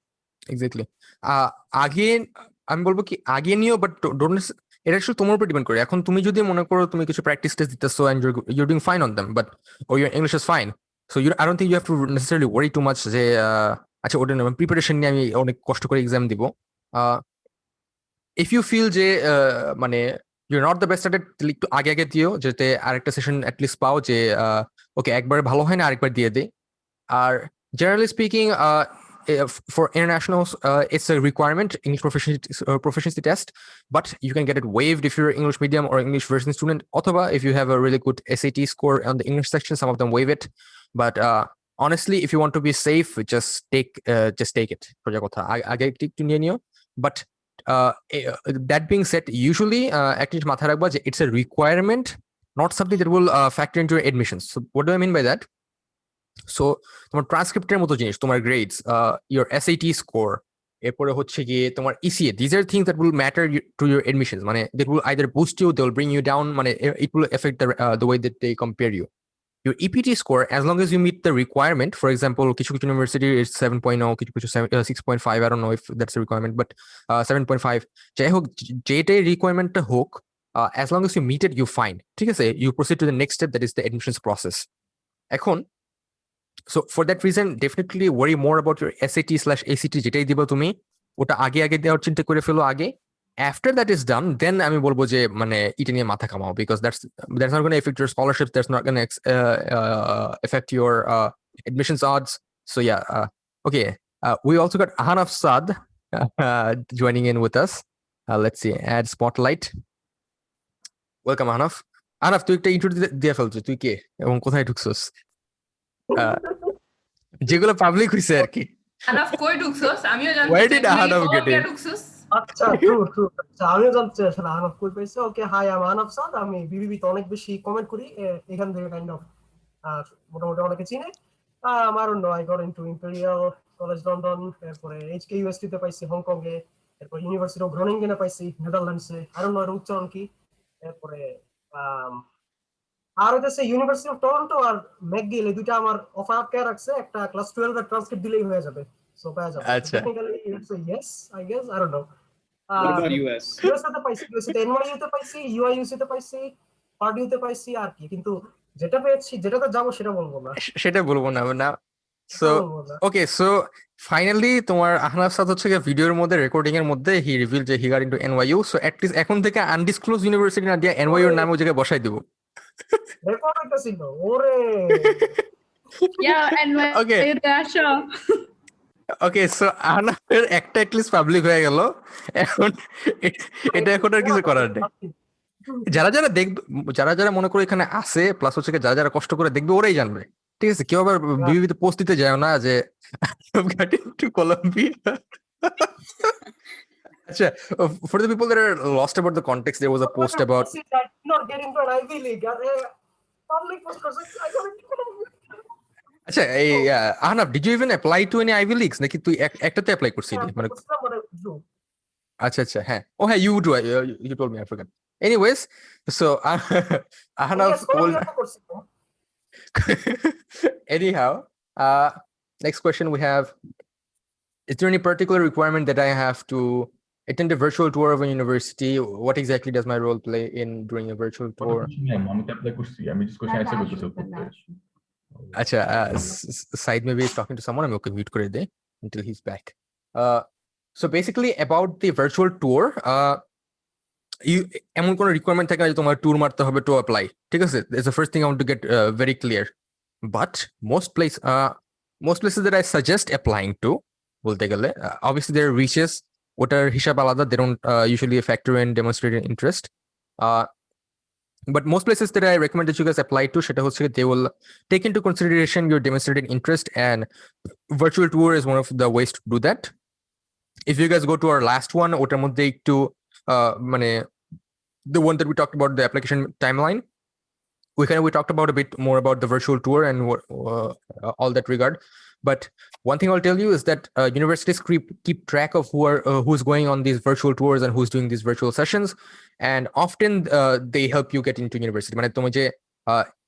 Exactly. আগে আমি বলবো কি আগে নিও, but don't, এটা আসলে তোমার উপর ডিপেন্ড করে। এখন তুমি যদি মনে করো তুমি কিছু প্র্যাকটিস টেস্ট দিতেছো and you're doing fine on them, but or your English is fine, so you I don't think you have to necessarily worry too much যে আচ্ছা ওটা প্রিপারেশন নিয়ে আমি অনেক কষ্ট করে এক্সাম দিব। ইফ ইউ ফিল যে মানে ইউ নট দ্য বেস্ট এট ইট, তাহলে একটু আগে আগে দিও, যাতে আরেকটা সেশন অ্যাটলিস্ট পাও যে ওকে একবার ভালো হয় না আরেকবার দিয়ে দেই। আর generally speaking, for internationals, it's a requirement, English proficiency test, but you can get it waived if you're English medium or English version student. Othoba, if you have a really good SAT score on the English section, some of them waive it. But honestly, if you want to be safe, just take it. But that being said, usually it's a requirement, not something that will factor into your admissions. So what do I mean by that? So তোমার ট্রান্সক্রিপ্টের মতো জিনিস, তোমার grades, your SAT score, এরপরে হচ্ছে গিয়ে তোমার ECA, these are things that will matter to your admissions. মানে they will either boost you, they will bring you down, মানে it will affect the way that they compare you. Your EPT score, as long as you meet the requirement, for example, কিছু কিছু university is 7.0, কিছু কিছু 6.5, I don't know if that's a requirement, but 7.5, যাই হোক যেটাই রিকোয়ারমেন্টটা হোক, as long as you meet it, you fine, ঠিক আছে, you proceed to the next step, that is the admissions process. এখন so for that reason, definitely worry more about your SAT/ACT যেটাই দিবা তুমি, ওটা আগে আগে দেওয়ার চিন্তা করে ফেলো আগে। After that is done, then আমি বলবো যে মানে এটা নিয়ে মাথা কামাও, because that's not going to affect your scholarships, that's not going to affect your admissions odds. So yeah, okay. We also got Ahnaf Saad joining in with us. Let's see, add spotlight. Welcome Ahnaf. Ahnaf, তুই একটা intro দিয়ে ফেলছো, তুই কে এবং কোথায় ঢুকছস? যেগুলো public হইছে আর কি। আহনাফ কই ঢুকছস? আমিও জানতে চাই। Where did Ahnaf get in? আচ্ছা, ট্রু। আচ্ছা, আমিও জানতে চাই আসলে আহনাফ কই পাইছে। ওকে, হাই, আমি আহনাফ সাদ। আমি বিবিবিতে অনেক বেশি কমেন্ট করি, এখান থেকে কাইন্ড অফ মোটামুটি অনেকে চিনে। আমার অন্য I got into imperial college London, তারপরে HKUST তে পাইছি হংকং এ, তারপর ইউনিভার্সিটি অফ গ্রোনিংগেনে পাইছি নেদারল্যান্ডসে, আই ডোন্ট নো এর উচ্চারণ কি। তারপরে আর হচ্ছে ইউনিভার্সিটি অফ টরন্টো আর ম্যাকগিল, এই দুইটা আমার অফার আটকে রাখছে, একটা ক্লাস 12 এর ট্রান্সক্রিপ্ট দিলেই হয়ে যাবে। সো পাওয়া যাবে আচ্ছা। Technically it's a yes I guess I don't know What about US? USA তে পাইছি ইউএসএ তে এনওয়াইইউ তে পাইছি ইউআইইউসি তে পাইছি পার্ডিউ তে পাইছি আর কি কিন্তু যেটা পেয়েছি যেটাতে যাবো সেটা বলবো না সেটা বলবো না না সো ওকে সো ফাইনালি তোমার আহনাফ সাদ হচ্ছে ভিডিওর মধ্যে রেকর্ডিং এর মধ্যে হি রিভিল যে he got into NYU so at least এখন থেকে আনডিসক্লোজ ইউনিভার্সিটি না দিয়ে এনওয়াইইউ এর নাম ওই জায়গায় বসাই দিব রেকর্ড হইতাছিল ওরে and Okay. ওকে সো আহনাফের একটা এট লিস্ট পাবলিক হয়ে গেল এখন এটা এখন আর কিছু করার নেই যারা যারা দেখবে যারা মনে করে এখানে আসে প্লাস হচ্ছে যারা কষ্ট করে দেখবে ওরাই জানবে ঠিক আছে কেউ আবার বিবিতে পোস্ট দিতে যায় না যে টু কলম্বিয়া আচ্ছা for the people that are lost about the context there was a post about not getting to an Ivy League public post I got it আচ্ছা এই Ahnaf did you even apply to any Ivy Leagues নাকি তুই একটাতে apply করছিলি মানে আচ্ছা হ্যাঁ ও হ্যাঁ you do you told me I forgot anyways so Ahnaf anyhow next question we have is there any particular requirement that I have to attend a virtual tour of a university what exactly does my role play in during a virtual tour আমি তো apply করছি আমি just question answer করতেছি আচ্ছা Syed maybe is talking to someone I'm okay mute করে দেই until he's back so basically about the virtual tour এমন কোনো রিকোয়ারমেন্ট থাকে না যে তোমার ট্যুর মারতে হবে টু অ্যাপ্লাই ঠিক আছে it's the first thing I want to get very clear but most places that I suggest applying to বলতে গেলে অবভিয়াসলি দেয়ার রিচেস ওটার হিসাব আলাদা they don't usually factor in demonstrated interest but most places that I recommend that you guys apply to সেটা হচ্ছে they will take into consideration your demonstrated interest and virtual tour is one of the ways to do that if you guys go to our last one ওটার মধ্যে একটু মানে the one that we talked about the application timeline we talked about a bit more about the virtual tour and all that regard but one thing I'll tell you is that universities keep track of who's going on these virtual tours and who's doing these virtual sessions and often they help you get into university মানে তুমি যে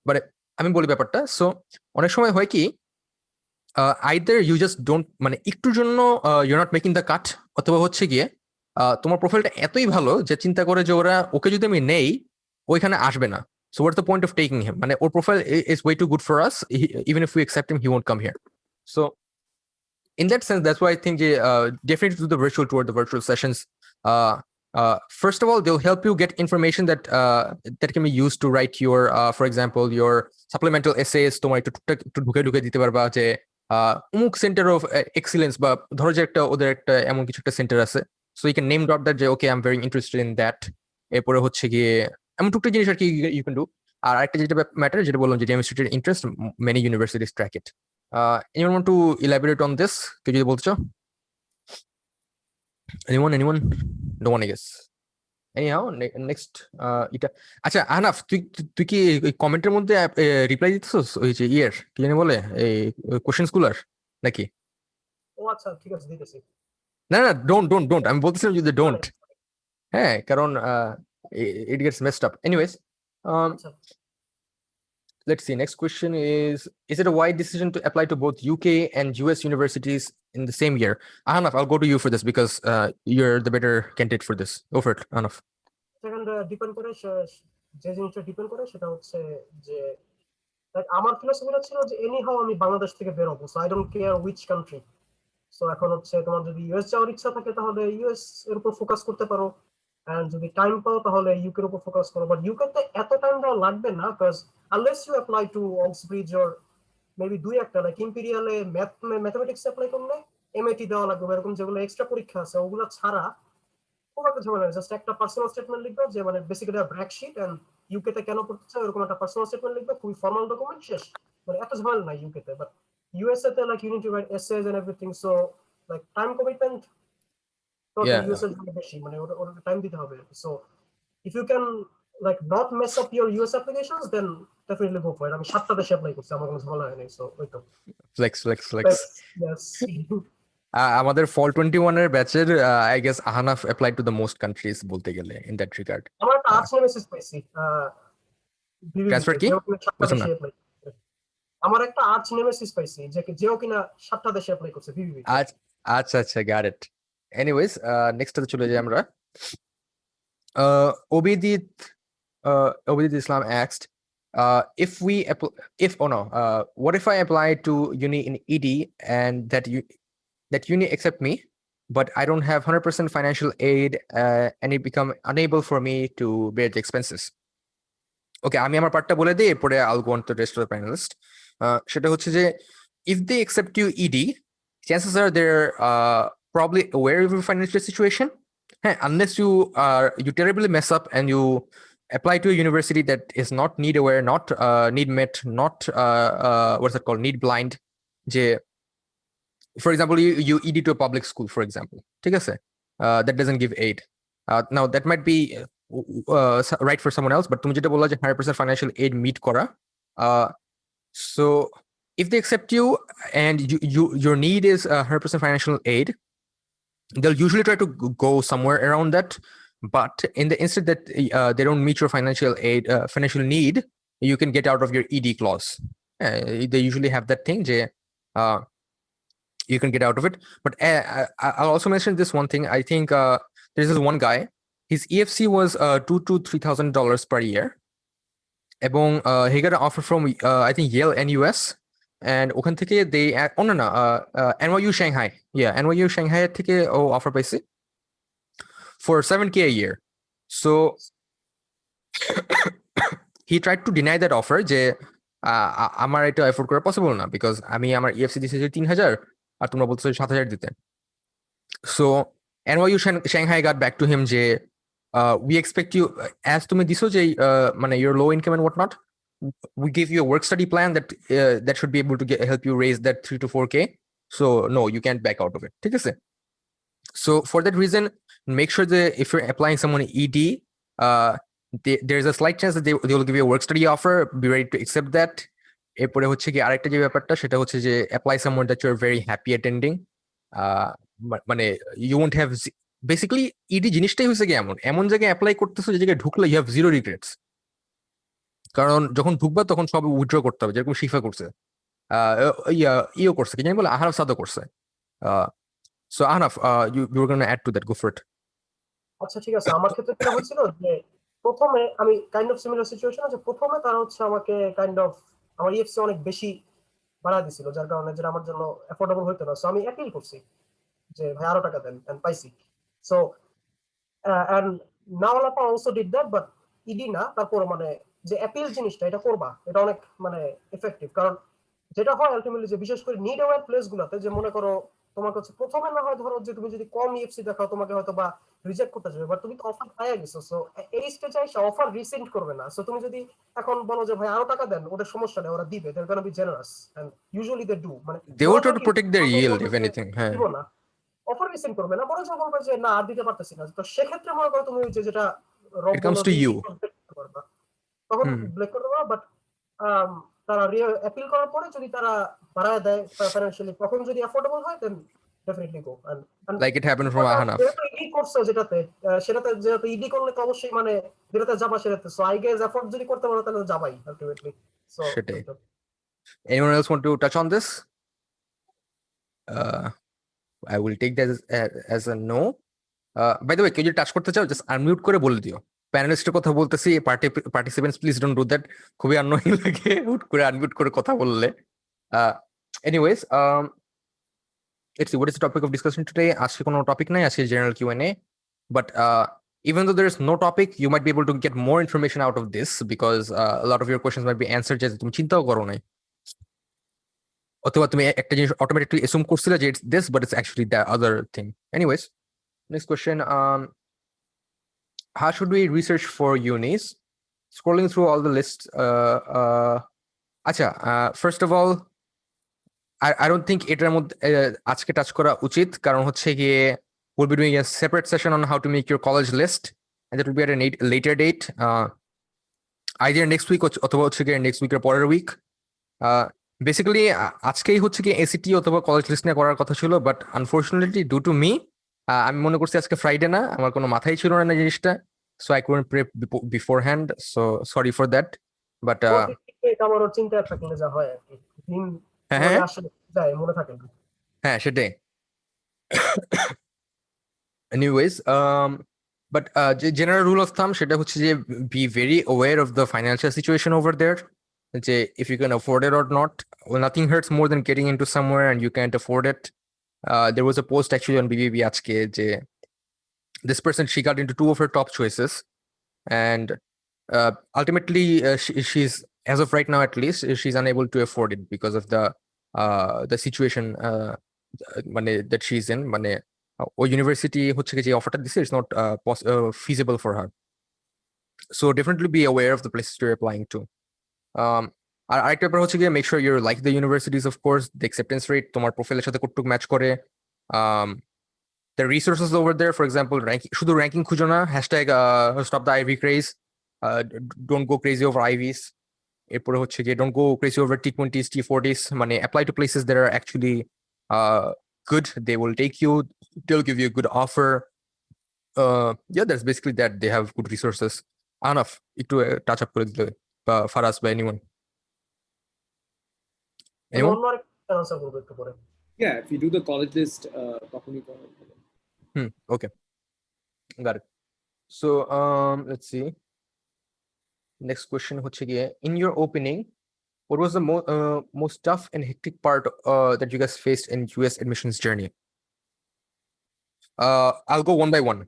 মানে আমি বলি ব্যাপারটা so অনেক সময় হয় কি either you just don't মানে একটুর জন্য you're not making the cut অথবা হচ্ছে গিয়ে তোমার প্রোফাইলটা এতই ভালো যে চিন্তা করে যে ওকে যদি আমি নেই ওইখানে আসবে না so what's the point of taking him মানে ওর profile is way too good for us even if we accept him he won't come here so in that sense that's why I think definitely do the virtual tour the virtual sessions first of all they'll help you get information that can be used to write your for example your supplemental essays তোমার একটু ঢুকে দিতে পারবা যে অমুক centre of excellence বা ধরো যে ওদের একটা এমন কিছু একটা সেন্টার আছে so you can name drop that okay I'm very interested in that এরপরে হচ্ছে গিয়ে এমন টুকটাক জিনিস আর কি you can do আর আরেকটা যেটা ম্যাটার যেটা বললাম যে demonstrated interest many universities track it anyone want to elaborate on this কেউ যদি বলতে চাও anyone no one I guess anyhow next এটা আচ্ছা আহনাফ তুই কি কমেন্টের মধ্যে রিপ্লাই দিতেছস ওই যে কি জানি বলে এই কোশ্চেন স্কুলার নাকি ও আচ্ছা ঠিক আছে দিতেছি না don't আমি বলতেছিলাম যদি don't হ্যাঁ কারণ it gets messed up anyways let's see next question is it a wide decision to apply to both UK and US universities in the same year Ahnaf I'll go to you for this because you're the better candidate for this go for it Ahnaf second depend করে যে জিনিসটা depend করে সেটা হচ্ছে যে আমার ফিলোসফিটা ছিল যে এনিহাউ আমি বাংলাদেশ থেকে বের হবো so I don't care which country so এখন হচ্ছে তোমার যদি ইউএস যাওয়ার ইচ্ছা থাকে তাহলে ইউএস এর উপর ফোকাস করতে পারো এন্ড যদি টাইম পাও তাহলে ইউকে এর উপর ফোকাস করো বাট ইউকে তে এত টাইম দেওয়া লাগবে না because unless you apply to Oxbridge or maybe দুই একটা লাইক ইম্পেরিয়ালে ম্যাথমেটিক্স অ্যাপ্লাই করলে এমএটি দেওয়া লাগবে এরকম যেগুলো এক্সট্রা পরীক্ষা আছে ওগুলো ছাড়া খুব একটা ঝামেলা জাস্ট একটা পার্সোনাল স্টেটমেন্ট লিখবে যে মানে basically brag sheet and UK তে কেন পড়তে চাও এরকম একটা পার্সোনাল স্টেটমেন্ট লিখবে খুবই ফর্মাল ডকুমেন্ট শেষ মানে এত ঝামেলা নাই ইউকে তে বাট ইউএসএ তে like you need to write essays and everything so like time commitment USA বেশি মানে ওর টাইম দিতে হবে so if you can like not mess up your US applications then definitely go for it আমি 7টা দেশে apply করছি আমার কোনো ঝামেলা হয় নাই সো ওই তো flex yes আমাদের fall 21 এর ব্যাচের I guess Ahnaf applied to the most countries বলতে গেলে in that regard আমার একটা আর্টস নেমেসিস পাইছি ট্রান্সফার কি আমার একটা আর্টস নেমেসিস পাইছি যে যেও কিনা 7টা দেশে অ্যাপ্লাই করছে বিবিবি আচ্ছা আচ্ছা, got it. Anyways, next টাতে চলে যাই আমরা। Obidit Islam asked, what if I apply to uni in ED and that uni accept me, but I don't have 100% financial aid and it become unable for me to bear the expenses? Okay, আমি আমার পার্টটা বলে দিই, এরপরে I'll go on to the rest of the panelists. সেটা হচ্ছে যে if they accept you ED, chances are they're probably aware of your financial situation. Unless you terribly mess up and you apply to a university that is not need aware, not need met, not what's that called, need blind. For example, you ED to a public school, for example, that doesn't give aid. Now that might be right for someone else, but তুমি যেটা বললা যে 100% financial aid meet করা, so if they accept you and your need is 100% financial aid, they'll usually try to go somewhere around that. But in the instant that they don't meet your financial need, you can get out of your ED clause. They usually have that thing, you can get out of it. But I'll also mention this one thing. I think there's this one guy, his EFC was $2,000 to $3,000 per year. এবং he got an offer from I think Yale and US. And ওখান থেকে they NYU Shanghai. Yeah, NYU Shanghai থেকে offer পাইছে for $7,000 a year. So he tried to deny that offer যে আমার এটা afford করা possible না, বিকজ আমি আমার EFC দিয়েছি 3,000 আর তোমরা বলছো 7,000 দিতে। So NYU Shanghai got back to him যে we expect you, as তুমি দিছো যে মানে you're low income and whatnot, we give you a work study plan that should be able to help you raise that 3 to 4K. So no, you can't back out of it. ঠিক আছে? So for that reason, make sure that if you're applying someone ED, there's a slight chance that they will give you a work study offer. Be ready to accept that. এরপরে হচ্ছে কি আরেকটা যে ব্যাপারটা সেটা হচ্ছে যে apply someone that you're very happy attending. মানে you won't have basically ED জিনিসটাই হচ্ছে কি এমন জায়গায় অ্যাপ্লাই করতেছো যে জায়গায় ঢুকলে you have zero regrets. কারণ যখন ঢুকবা তখন সব উইথড্র করতে হবে, যেরকম শিফা করছে, ইও করছে, কি জানি বলে আহনাফ সাদও করছে। So Ahnaf, you were going to add to that. Go for it. আচ্ছা ঠিক আছে, আমার ক্ষেত্রে যেটা হয়েছিল যে প্রথমে আমি কাইন্ড অফ সিমিলার সিচুয়েশন আছে, প্রথমে তারা হচ্ছে আমাকে কাইন্ড অফ আমার ইএফসি অনেক বেশি বাড়া দিছিল, যার কারণে যেটা আমার জন্য অ্যাফোর্ডেবল হইতো না। সো আমি অ্যাপিল করছি যে ভাই আরো টাকা দেন, এন্ড পাইছি। সো এন্ড নাওয়াল আপা also did that, but ED না। তারপর মানে যে অ্যাপিল জিনিসটা এটা করবা, এটা অনেক মানে এফেক্টিভ। কারণ যেটা হয় আলটিমেটলি যে বিশেষ করে নিড অ্যাওয়ার প্লেস গুলাতে, যে মনে করো তোমাকে হচ্ছে প্রথমে না হয় ধরো যে তুমি যদি কম ইএফসি দেখাও তোমাকে হয়তো বা রিজেক্ট করতে যাবে, বাট তুমি তো অফার পাইয়া গেছো। সো এই স্টেজে এসে অফার রিসেন্ড করবে না। সো তুমি যদি এখন বলো যে ভাই আরো টাকা দেন, ওদের সমস্যা নেই, ওরা দিবে, they're gonna be generous and usually they do। মানে they will try to protect their yield if anything. হ্যাঁ, দিব না, অফার রিসেন্ড করবে না, বরং বলবে যে না আর দিতে পারতেছি না। তো সেক্ষেত্রে মনে করো তুমি যেটা it comes to you, তখন ব্লেক করতে পারো। বাট তারা অ্যাপিল করার পরে যদি তারা বাড়ায় দেয় ফাইনান্সিয়ালি, তখন যদি অ্যাফোর্ডেবল হয় then definitely go. like it happened from Ahnaf. ED course যেটাতে যেটাতে ইডি করলে তো অবশ্যই মানে যেটাতে যাবা সেটাতে। সো আই গেস এফোর্ট যদি করতে পারো তাহলে যাবাই আলটিমেটলি। সো সেটাই। Anyone else want to touch on this? I will take that as a no. By the way, কেউ যদি টাচ করতে চাও জাস্ট আনমিউট করে বলে দিও। প্যানেলিস্টের কথা বলতেছি, participants please don't do that, খুবই আননোয়িং লাগে হুট করে আনমিউট করে কথা বললে। Anyways, let's see, what is the topic of discussion today? আজকে কোনো টপিক নাই, আজকে general Q and A. But even though there is no topic, you might be able to get more information out of this because a lot of your questions might be answered যে তুমি চিন্তাও করো নাই, অথবা তুমি একটা জিনিস অটোমেটিকলি অ্যাসুম করছিলে যে it's this but it's actually the other thing. Anyways, next question. How should we research for unis? Scrolling through all the lists. First of all, I don't think এটার মধ্যে আজকে টাচ করা উচিত, কারণ হচ্ছে গিয়ে we'll be doing a separate session on how to make your college list, and that will be at a later date, either next week অথবা হচ্ছে গিয়ে next week or পরের week. Basically আজকেই হচ্ছে গিয়ে ACT অথবা কলেজ লিস্ট নিয়ে করার কথা ছিল, but unfortunately due to me আমি মনে করছি আজকে ফ্রাইডে না, আমার কোনো মাথায় ছিল না জিনিসটা, so I couldn't prep beforehand, so sorry for that. But আমারও চিন্তা থাকলে যা হয় আর কি, দিন আসলে যায় মনে থাকে না। হ্যাঁ সেটাই। Anyways, but general rule of thumb সেটা হচ্ছে যে be very aware of the financial situation over there. যে if you can afford it or not, well, nothing hurts more than getting into somewhere and you can't afford it. There was a post actually on BBB আজকে যে this person, she got into two of her top choices, and ultimately she's, as of right now at least, she's unable to afford it because of the situation মানে that she's in. মানে ওই university হচ্ছে কি যে অফারটা দিছে, it's not feasible for her. So definitely be aware of the places you're applying to. আর আরেকটা ব্যাপার হচ্ছে গিয়ে make sure you're like the universities, of course, the acceptance rate তোমার প্রোফাইলের সাথে কতটুকু ম্যাচ করে. The resources over there, for example, শুধু ranking খুঁজো না, hashtag stop the IV craze, don't go crazy over IVs. এরপরে হচ্ছে গিয়ে don't go crazy over T20s, T40s, মানে apply to places that are actually good. They will take you, they'll give you a good offer. Yeah, that's basically that. They have good resources. Ahnaf, একটু touch up করে দিলে, বা Faraz, বা anyone? Anyone? Yeah, if you do the college list, Okay, got it. So let's see. Next question হচ্ছে গিয়ে, in your opening, what was the most tough and hectic part that you guys faced in US admissions journey? I'll go one by one.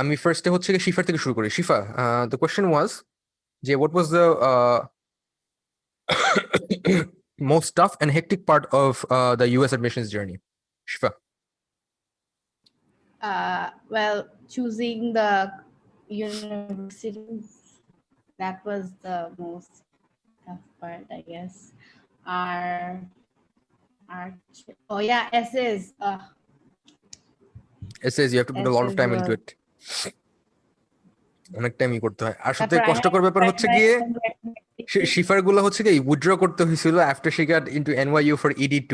আমি ফার্স্টে হচ্ছে গিয়ে cipher থেকে শুরু করি. শিফা, the question was যে what was the most tough and hectic part of the US admissions journey? Shifa. Well, choosing the universities, that was the most tough part, I guess. Oh yeah, essays. Essays, you have to put a lot of time into it. অনেক টাইমই করতে হয়। আর সবথেকে কষ্টকর ব্যাপার হচ্ছে গিয়ে cipher গুলো হচ্ছে কি উইথড্র করতে হয়েছিল after she got into NYU for ED2,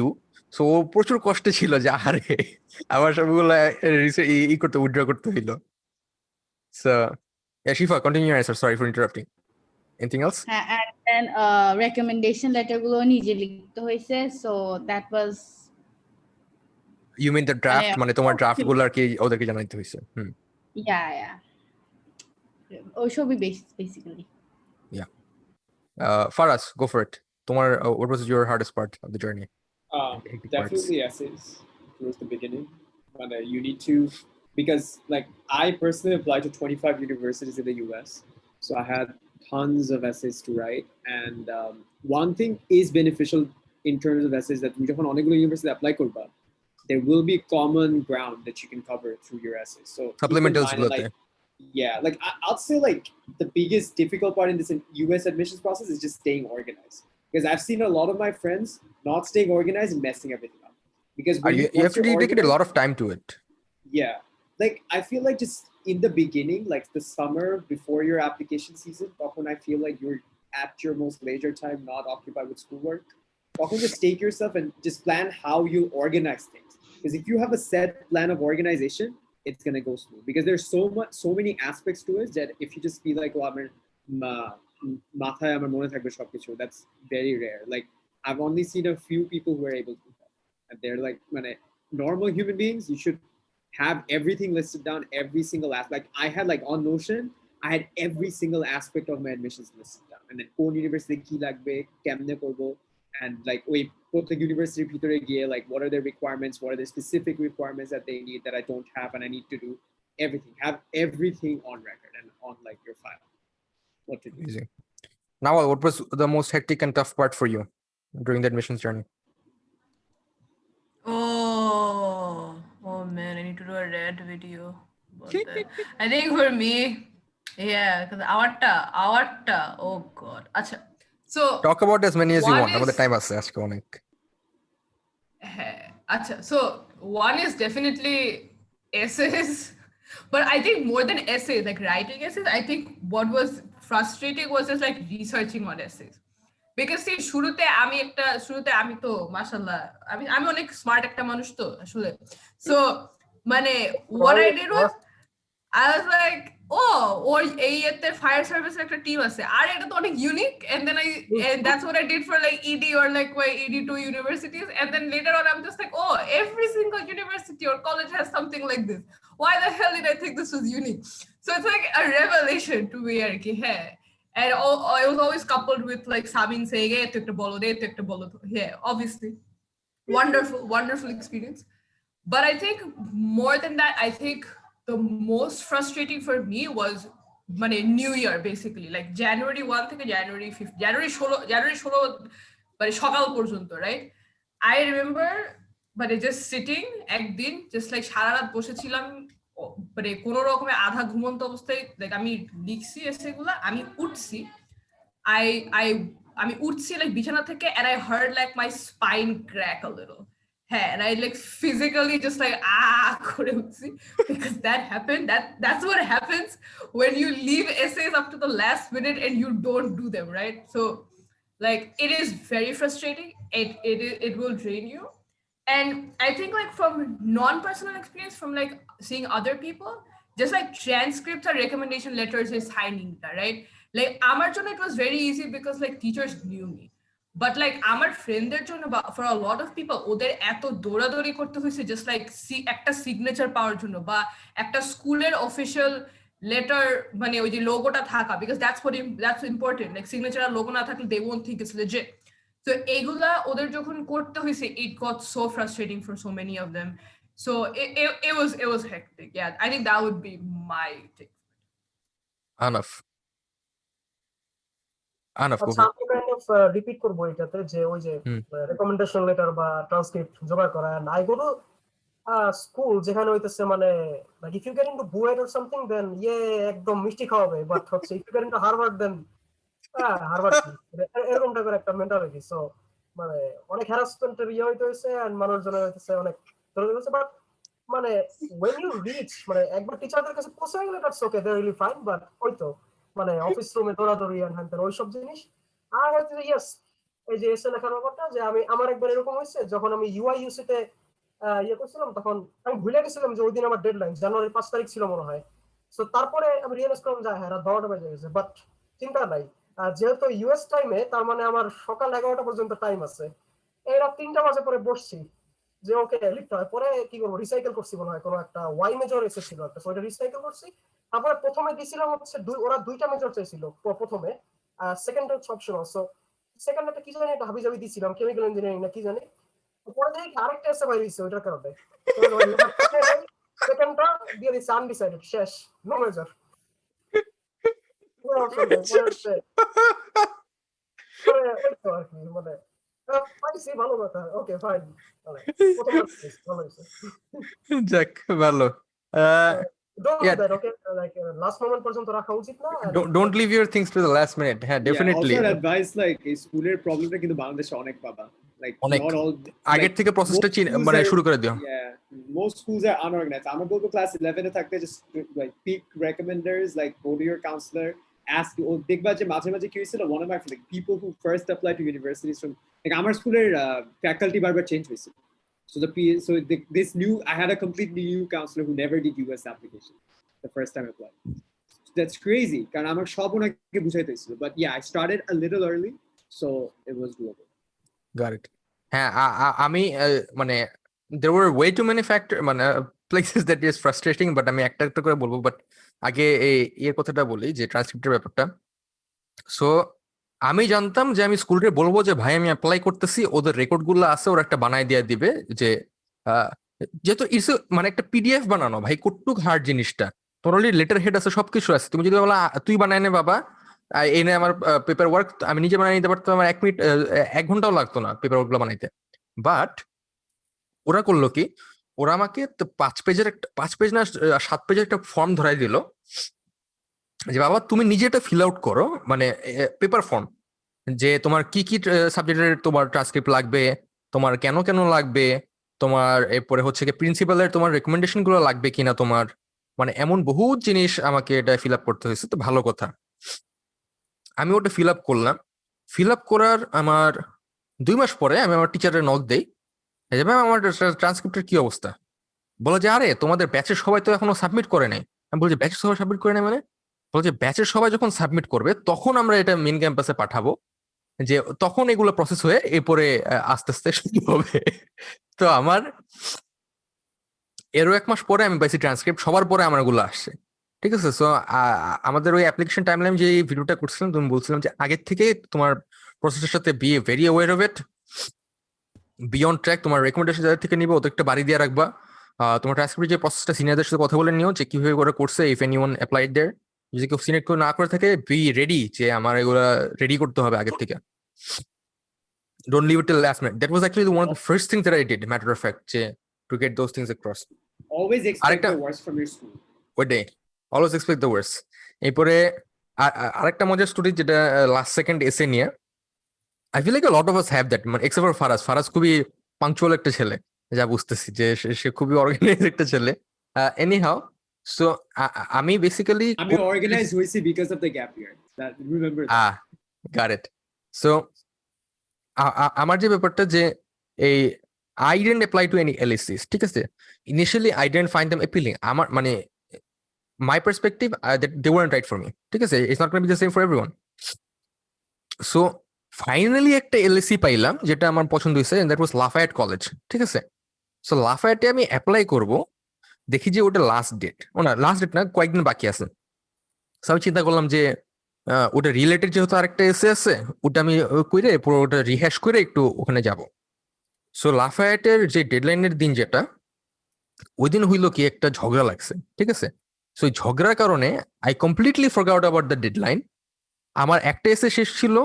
so প্রচুর কষ্ট ছিল যে আরে আবার সবগুলো ই করতে উইথড্র করতে হইলো। So Shifa, continue your answer, sorry for interrupting. Anything else? And then recommendation letter গুলো নিজে লিখতে হয়েছে, so that was. You mean the draft, মানে তোমার ড্রাফট গুলো আর কি ওদেরকে জানাইতে হয়েছে? Yeah. Oh, should be basically. Yeah. Faraz, go for it. Tomar, what was your hardest part of the journey? Definitely essays towards the beginning. But you need to, because like I personally applied to 25 universities in the US, so I had tons of essays to write. And one thing is beneficial in terms of essays that we যখন অনেকগুলো university apply করবা, there will be common ground that you can cover through your essays. So supplementals, yeah, like I'll say like the biggest difficult part in this US admissions process is just staying organized, because I've seen a lot of my friends not staying organized and messing everything up. Because you have to dedicate a lot of time to it. Yeah, like I feel like just in the beginning, like the summer before your application season, when I feel like you're at your most leisure time, not occupied with schoolwork, just take yourself and just plan how you organize things. Because if you have a set plan of organization, it's gonna go smooth, because there's so many aspects to it that if you just be like, oh, that's very rare. Like I've only seen a few people who are able to do that, and they're like, when normal human beings, you should have everything listed down, every single aspect. Like I had like on Notion, I had every single aspect of my admissions listed down, and then কোন university কি লাগবে, কেমনে করবো, and like ওই প্রত্যেক university ভিতরে গিয়ে like what are their requirements, what are the specific requirements that they need that I don't have and I need to do. Everything, have everything on record and on like your file. What to do. Amazing. Nawal, what was the most hectic and tough part for you during the admissions journey? Oh man, I need to do a rant video about that. I think for me, yeah, because awarta, oh god. Acha. So talk about as many as you want. About the time আছে আজকে অনেক. Acha. So one is definitely essays, but I think more than essays, like writing essays, I think what was frustrating was just like researching on essays. Because see, শুরুতে আমি তো মাশাআল্লাহ আমি অনেক smart একটা মানুষ তো আসলে, so মানে what I did was I was like, oh, or AEতে fire service একটা team আছে, আর এটা তো অনেক unique, and then that's what I did for like ED or like my ED2 universities, and then later on I'm just like, oh, every single university or college has something like this. Why the hell did I think this was unique? So it's like a revelation to me, hey. And it was always coupled with like Samin saying, hey, to ekta bolo, to ekta bolo. Yeah, obviously. Wonderful experience. But I think more than that, I think the most frustrating for me was New Year, basically. Like January 1 to January 5th. January 16, but সকাল পর্যন্ত, right? I remember, but just sitting একদিন, just like সারা রাত বসেছিলাম, মানে কোনো রকমে আধা ঘুমন্ত অবস্থায়, like আমি লিখছি এসেগুলা, আমি উঠছি, আমি উঠছি like বিছানা থেকে, and I heard like my spine crack a little. And I like physically just like করে উঠছি, because that happened. That's what happens when you leave essays up to the last minute and you don't do them, right? So like it is very frustrating. It will drain you. And I think like from non-personal experience, from like seeing other people, just like transcripts or recommendation letters is signing that, right? Like আমার জন্য it was very easy because like teachers knew me. But like আমার ফ্রেন্ডদের জন্য, for a lot of people, ওদের এত দৌড়াদৌড়ি করতে হয়েছে just like একটা সিগনেচার পাওয়ার জন্য, বা একটা স্কুলের অফিসিয়াল লেটার, মানে ওই যে লোগোটা থাকা, because that's important. Like signature আর লোগো না থাকলে they won't think it's legit. So এগুলা ওদের যখন করতে হয়েছে, it got so frustrating for so many of them. So it was hectic. Yeah, I think that would be my take. Ahnaf, আচ্ছা, আমি কাইন্ড অফ রিপিট করব এটাতে, যে ওই যে রেকমেন্ডেশন লেটার বা ট্রান্সক্রিপ্ট জোগাড় করা, and I go to school যেখানে হইতেছে মানে like if you get into BUET or something then একদম মিষ্টি খাওয়াবে, বাট হচ্ছে if you get into Harvard then Harvard এরকম টাইপের একটা মেন্টালিটি। সো মানে অনেক হ্যারাসমেন্টের হইতে হয়েছে, and মানুষজনের হইতেছে অনেক ধরে হয়েছে, বাট মানে when you reach মানে একবার টিচারদের কাছে পৌঁছে গেলে that's okay, they're really fine, but হয়তো মানে অফিস রুমে দৌড়াদৌড়ি and ওইসব জিনিস। আর হচ্ছে ইয়েস, এই যে এসে লেখার ব্যাপারটা, যে আমার একবার এরকম হয়েছে যখন আমি UIUC তে করছিলাম, তখন আমি ভুলে গেছিলাম যে ওই দিন আমার ডেডলাইন জানুয়ারি 5 তারিখ ছিল মনে হয়। সো তারপরে আমি রিয়েলাইজ করলাম যে হ্যাঁ, রাত 12টা বেজে গেছে, বাট চিন্তা নাই, যেহেতু US টাইমে, তার মানে আমার সকাল 11টা পর্যন্ত টাইম আছে। এই রাত 3টা বাজে পরে বসছি যে ওকে লিখতে হয়, পরে কি করবো, রিসাইকেল করছি মনে হয়, কোনো একটা ওয়াই মেজর এসেছিল একটা, ওইটা রিসাইকেল করছি। তারপরে প্রথমে দিছিলাম হচ্ছে ওরা 2টা মেজর চাইছিল প্রথমে, সেকেন্ড হচ্ছে অপশনাল। সো সেকেন্ডটা কি জানি, একটা হাবিজাবি দিছিলাম, কেমিক্যাল ইঞ্জিনিয়ারিং না কি জানি, পরে দেখি আরেকটা এসে বাইরে দিচ্ছে ওইটার কারণে, সেকেন্ডটা দিয়ে দিচ্ছে আনডিসাইডেড, শেষ, নো মেজর। মানে পাইছি, ভালো কথা, ওকে ফাইন, যাক ভালো। Don't leave your things to the last minute. Definitely. Also advice like এই স্কুলের প্রবলেমটা কিন্তু বাংলাদেশে অনেক পাবা, like not all আগের থেকে প্রসেসটা মানে শুরু করে দিও। Yeah, most schools are unorganized. I'm going to class 11 এ থাকতে just like pick recommenders, like go to your counselor, ask, দেখবা যে মাঝে মাঝে কি হয়েছিল, one of my like people who first applied to universities from like আমার স্কুলের faculty বারবার চেঞ্জ হয়েছে, this new, I had a completely new counselor who never did US application the first time I applied. That's crazy, কারণ আমার সব ওনাকে বুঝাইতে হয়েছিল, but yeah, I started a little early, so it was doable. Got it. হ্যাঁ, আমি মানে there were way too many factors, মানে places that is frustrating, but আমি একটা একটা করে বলবো, বাট আগে এর কথাটা বলি যে ট্রান্সক্রিপ্টের ব্যাপারটা। সো আমি জানতাম যে আমি স্কুলকে বলবো যে ভাই আমি অ্যাপ্লাই করতেছি, ওদের রেকর্ড গুলো আছে, ওরা একটা বানাই দিয়ে দিবে, যে যেহেতু ইটস মানে একটা PDF বানানো, ভাই কতটুক হার্ড জিনিসটা, তোমার অলরেডি লেটার হেড আছে, সবকিছু আছে, তুমি যদি বলা তুই বানাই নে বাবা, এই নে আমার পেপার ওয়ার্ক, আমি নিজে বানাই নিতে পারতাম, আমার 1 ঘন্টাও লাগতো না পেপার ওয়ার্ক গুলো বানাইতে। বাট ওরা করলো কি, ওরা আমাকে 5 পেজ না 7 পেজের একটা ফর্ম ধরাই দিল, যে বাবা তুমি নিজে এটা ফিল আউট করো, মানে পেপার ফর্ম, যে তোমার কি কি সাবজেক্টের তোমার ট্রান্সক্রিপ্ট লাগবে, তোমার কেন কেন লাগবে, তোমার এরপরে হচ্ছে কি প্রিন্সিপালের তোমার রেকমেন্ডেশন গুলো লাগবে কিনা তোমার, মানে এমন বহু জিনিস আমাকে এটা ফিল আপ করতে হয়েছে। তো ভালো কথা, আমি ওটা ফিল আপ করলাম। ফিল আপ করার আমার 2 মাস পরে আমি আমার টিচারের নক দেই, যে ম্যাম আমার ট্রান্সক্রিপ্টের কি অবস্থা, বলে যে আরে তোমাদের ব্যাচের সবাই তো এখনো সাবমিট করে নাই। আমি বলছি ব্যাচের সবাই সাবমিট করে নেয় মানে, বলছে ব্যাচের সবাই যখন সাবমিট করবে তখন আমরা এটা মেন ক্যাম্পাসে পাঠাবো, যে তখন এগুলো প্রসেস হয়ে এরপরে আস্তে আস্তে শুরু হবে। তো আমার এরও 1 মাস পরে আমি পাইছি ট্রান্সক্রিপ্ট, সবার পরে আমার এগুলো আসছে। ঠিক আছে, সো আমাদের ওই অ্যাপ্লিকেশন টাইমলাইন যে ভিডিওটা করছিলাম, তুমি বলছিলাম যে আগের থেকে তোমার প্রসেসের সাথে be very aware of it, beyond track, তোমার রেকমেন্ডেশন যাদের থেকে নিবে ওদের একটা বাড়ি দিয়ে রাখবা। তোমার ট্রান্সক্রিপ্ট যে প্রসেসটা সিনিয়রদের সাথে কথা বলে নিও যে কিভাবে করে করছে, ইফ এনিওয়ান অ্যাপ্লাইড দেয়ার, যদি কেউ সিনিয়র কেউ না করে থাকে, বি রেডি যে আমার এগুলা রেডি করতে হবে আগের থেকে। Don't leave it till last minute. That was actually one of the first things that I did, matter of fact, to get those things across. Always expect the worst from your school. ওইটাই, always expect the worst. এরপরে আরেকটা মজার story যেটা last second এসে নিয়ে, I feel like a lot of us have that, মানে except for Faraz. Faraz খুবই punctual একটা ছেলে, যা বুঝতেছি যে সে খুবই অর্গানাইজ একটা ছেলে। এনি হাউ, সো আমি বেসিক্যালি আমি অর্গানাইজ হইছি because of the gap year, that remember that. Got it. So আমার যে ব্যাপারটা যে এই I didn't apply to any LSCs, ঠিক আছে? Initially I didn't find them appealing. আমার মানে my perspective that they weren't right for me, ঠিক আছে? It's not going to be the same for everyone. So finally একটা LSC পাইলাম যেটা আমার পছন্দ হয়েছে, and that was Lafayette College, ঠিক আছে? So Lafayette আমি অ্যাপ্লাই করব, দেখি যে ওটা লাস্ট ডেট, না লাস্ট ডেট না, কয়েকদিন বাকি আছে। So আমি চিন্তা করলাম যে ওটা রিলেটেড যেহেতু আরেকটা এসে আছে, ওটা আমি করে পুরো ওটা রিহ্যাশ করে একটু ওখানে যাব। সো লাফায়েটের যে ডেডলাইনের দিন যেটা, ওই দিন হইলো কি একটা ঝগড়া লাগছে, ঠিক আছে? সো ওই ঝগড়ার কারণে I completely forgot about the deadline. আমার একটা এসে শেষ ছিল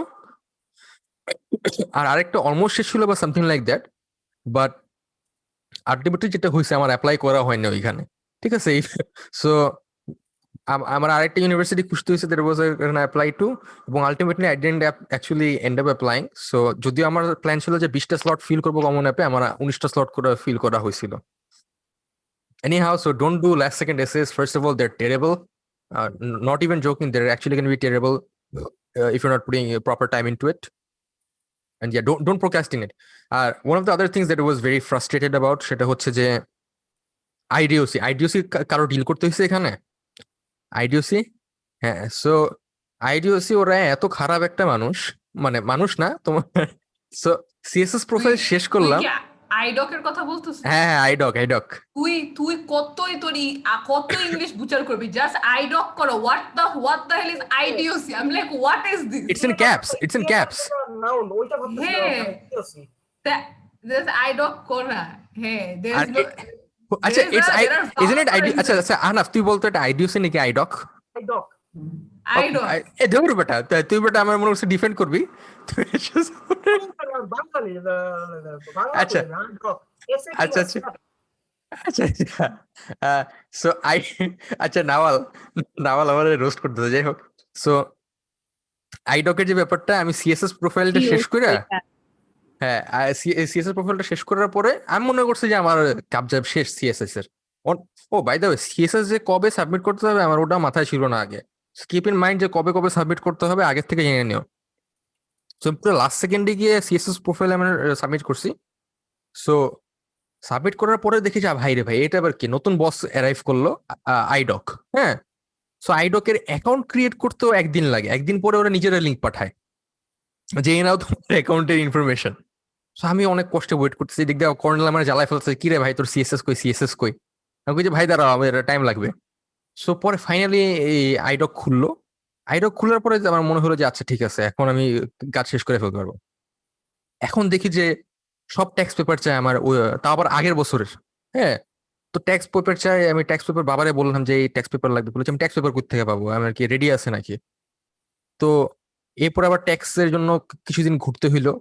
আর আরেকটা অলমোস্ট শেষ ছিল বা something like that, but ultimately যেটা হয়েছে আমার অ্যাপ্লাই করা হয়নি ওইখানে, ঠিক আছে? সো আমার আরেকটা ইউনিভার্সিটি খুঁজতে হয়েছে, দ্যাট ওয়াজ অ্যাপ্লাই টু, এবং ultimately I didn't actually end up applying. So যদিও আমার প্ল্যান ছিল যে 20টা স্লট ফিল করবো কমন অ্যাপে, আমার 19টা স্লট করে ফিল করা হয়েছিল। Anyhow, so don't do last second essays. First of all, they're terrible. Not even joking, they're actually going to be terrible if you're not putting proper time into it. And yeah, don't procrastinate. One of the other things that I was very frustrated about, সেটা হচ্ছে যে IDOC কারো deal করতে হয়েছে এখানে। IDOC, হ্যাঁ, so IDOC ওরা এত খারাপ একটা মানুষ, মানে মানুষ না তোমার। সো CSS প্রোফাইল শেষ করলাম। আইডক এর কথা বলতেছিস? হ্যাঁ, আইডক। তুই কত ইংলিশ বুচার করবি? জাস্ট আইডক করো। What the hell is IDOC? I am like what is this? It's in caps. Noun ওইটা ভাবতেছি। There's আইডক করা। হ্যাঁ, there's no, আচ্ছা, isn't it ID? আচ্ছা আহনাফ, তুই বলতো এটা IDOC নাকি আইডক? আইডক। এ ধর বেটা, তুই বেটা আমার মনে হচ্ছে ডিফেন্ড করবি। আচ্ছা নাওয়াল আমাদের রোস্ট করতে, যাই হোক। সো আইডকের যে ব্যাপারটা, আমি সিএসএস প্রোফাইলটা শেষ করে, হ্যাঁ সিএসএস প্রোফাইলটা শেষ করার পরে আমি মনে করছি যে আমার কাবজাব শেষ সিএসএস এর। ও বাই দ্য ওয়ে, সিএসএস যে কবে সাবমিট করতে হবে আমার ওটা মাথায় ছিল না আগে। কিপ ইন মাইন্ড যে কবে সাবমিট করতে হবে আগের থেকে জেনে নিও। সো পুরো লাস্ট সেকেন্ডে গিয়ে সিএসএস প্রোফাইল আমি সাবমিট করছি। সো সাবমিট করার পরে দেখি যে ভাই রে ভাই, এটা আবার কি নতুন বস অ্যারাইভ করলো, আইডক। হ্যাঁ, সো আইডকের অ্যাকাউন্ট ক্রিয়েট করতেও একদিন লাগে, একদিন পরে ওরা নিজেরা লিঙ্ক পাঠায় যে নাও তোমার অ্যাকাউন্টের ইনফরমেশন। সো আমি অনেক কষ্টে ওয়েট করতেছি, দিক দিয়ে কর্নেল আমার জ্বালায় ফেলছে, কি রে ভাই তোর সিএসএস কই? আমি কই যে ভাই দাঁড়াও, আমার টাইম লাগবে। সো পরে ফাইনালি এই আইডক খোলার পরে আমার মনে হলো যে আচ্ছা ঠিক আছে, এখন আমি কাজ শেষ করে ফেলতে পারবো। এখন দেখি যে সব ট্যাক্স পেপার চাই আমার, তা আবার আগের বছরের। হ্যাঁ, তো ট্যাক্স পেপার চাই, আমি ট্যাক্স পেপার বাবারে বললাম যে এই ট্যাক্স পেপার লাগবে, বলেছি আমি ট্যাক্স পেপার কোথা থেকে পাবো, আমার কি রেডি আছে নাকি? তো এরপর আবার ট্যাক্সের জন্য কিছুদিন ঘুরতে হইলো,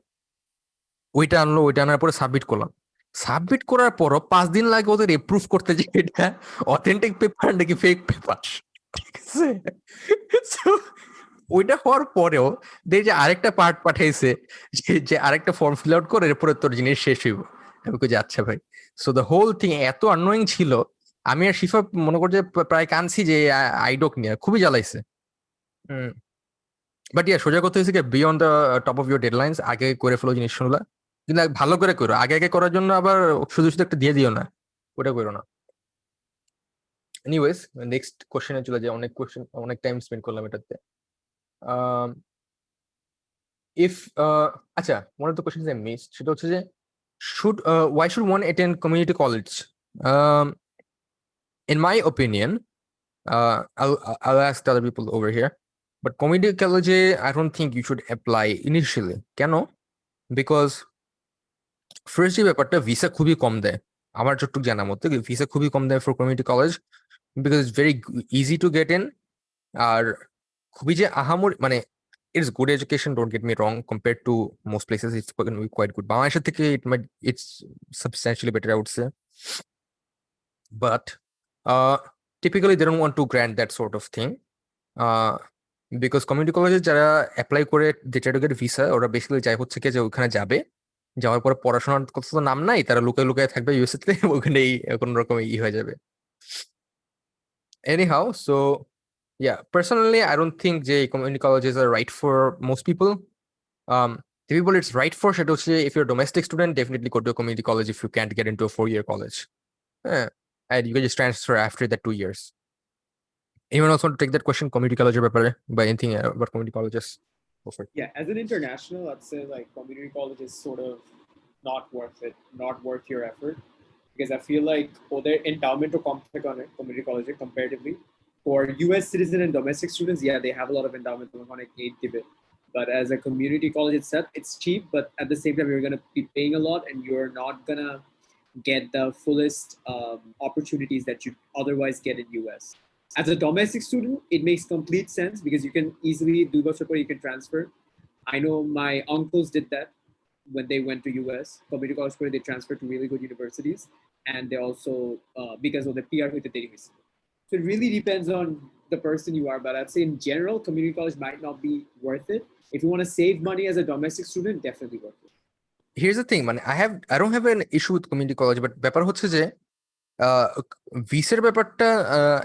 ওইটা আনার পরে সাবমিট করলাম। সাবমিট করার পরও 5 দিন লাগে ওদের এপ্রুভ করতে যে এটা অথেন্টিক পেপার নাকি ফেক পেপার, ঠিক আছে? ওইটা হওয়ার পরেও দেখি যে আরেকটা পার্ট পাঠাইছে যে আরেকটা ফর্ম ফিল আউট করে এরপরে তোর জিনিস শেষ হইব। আমি কই যে আচ্ছা ভাই। সো দ্য হোল থিং এত অ্যানোয়িং ছিল, আমি আর শিফা মনে করছি প্রায় কাঁদছি যে আইডক নিয়ে, খুবই জ্বালাইছে। বাট ইয়া সোজা কথা হয়েছে কি, beyond the top of your deadlines, আগে করে ফেলো জিনিসগুলো, কিন্তু ভালো করে করো। আগে করার জন্য আবার শুধু একটা দিয়ে দিও না, ওটা করো না। Anyways, next question এ চলে যায়, অনেক টাইম স্পেন্ড করলাম এটাতে। If আচ্ছা, one of the questions I missed সেটা হচ্ছে যে why should one attend community college? In my opinion, I'll ask the other people over here, but community college I don't think you should apply initially. কেন? Because first যে ব্যাপারটা visa খুবই কম দেয়, আমার যতটুকু জানা মতে ভিসা খুবই কম দেয় for community college, because it's very easy to get in, আর খুবই যে আহামরি মানে it's good education, don't get me wrong, compared to most places it's going to be quite good. বাংলাদেশের থেকে it's substantially better, I would say, but typically they don't want to grant that sort of thing, because community colleges যারা apply করে they try to get visa, ওরা basically চাই হচ্ছে কি যে ওখানে যাওয়ার পরে পড়াশোনার কথা তো নাম নাই, তারা লুকায় লুকায় থাকবে ইউএসএ তে, ওখানেই কোনো রকম হয়ে যাবে। Anyhow, so yeah, personally I don't think যে community colleges are right for most people. The people it's right for সেটা হচ্ছে if you're a domestic student, definitely go to a community college if you can't get into a 4-year college, and you can just transfer after that 2 years. Anyone else want to take that question, community college ব্যাপারে by anything about community colleges? Go for it. Yeah, as an international, I'd say like community college is sort of not worth it, not worth your effort, because I feel like their endowment to community college comparatively for US citizen and domestic students, yeah, they have a lot of endowment on a gate debit. But as a community college itself, it's cheap, but at the same time, you're going to be paying a lot and you're not going to get the fullest opportunities that you otherwise get in US. As a domestic student, it makes complete sense because you can easily do you can transfer. I know my uncles did that when they went to US community college, where they transferred to really good universities, and they also because of the PR with the dating. So it really depends on the person you are, but I'd say in general, community college might not be worth it. If you want to save money as a domestic student, definitely worth it. Here's the thing, man. I don't have an issue with community college, but ব্যাপার হচ্ছে যে ভিসার ব্যাপারটা,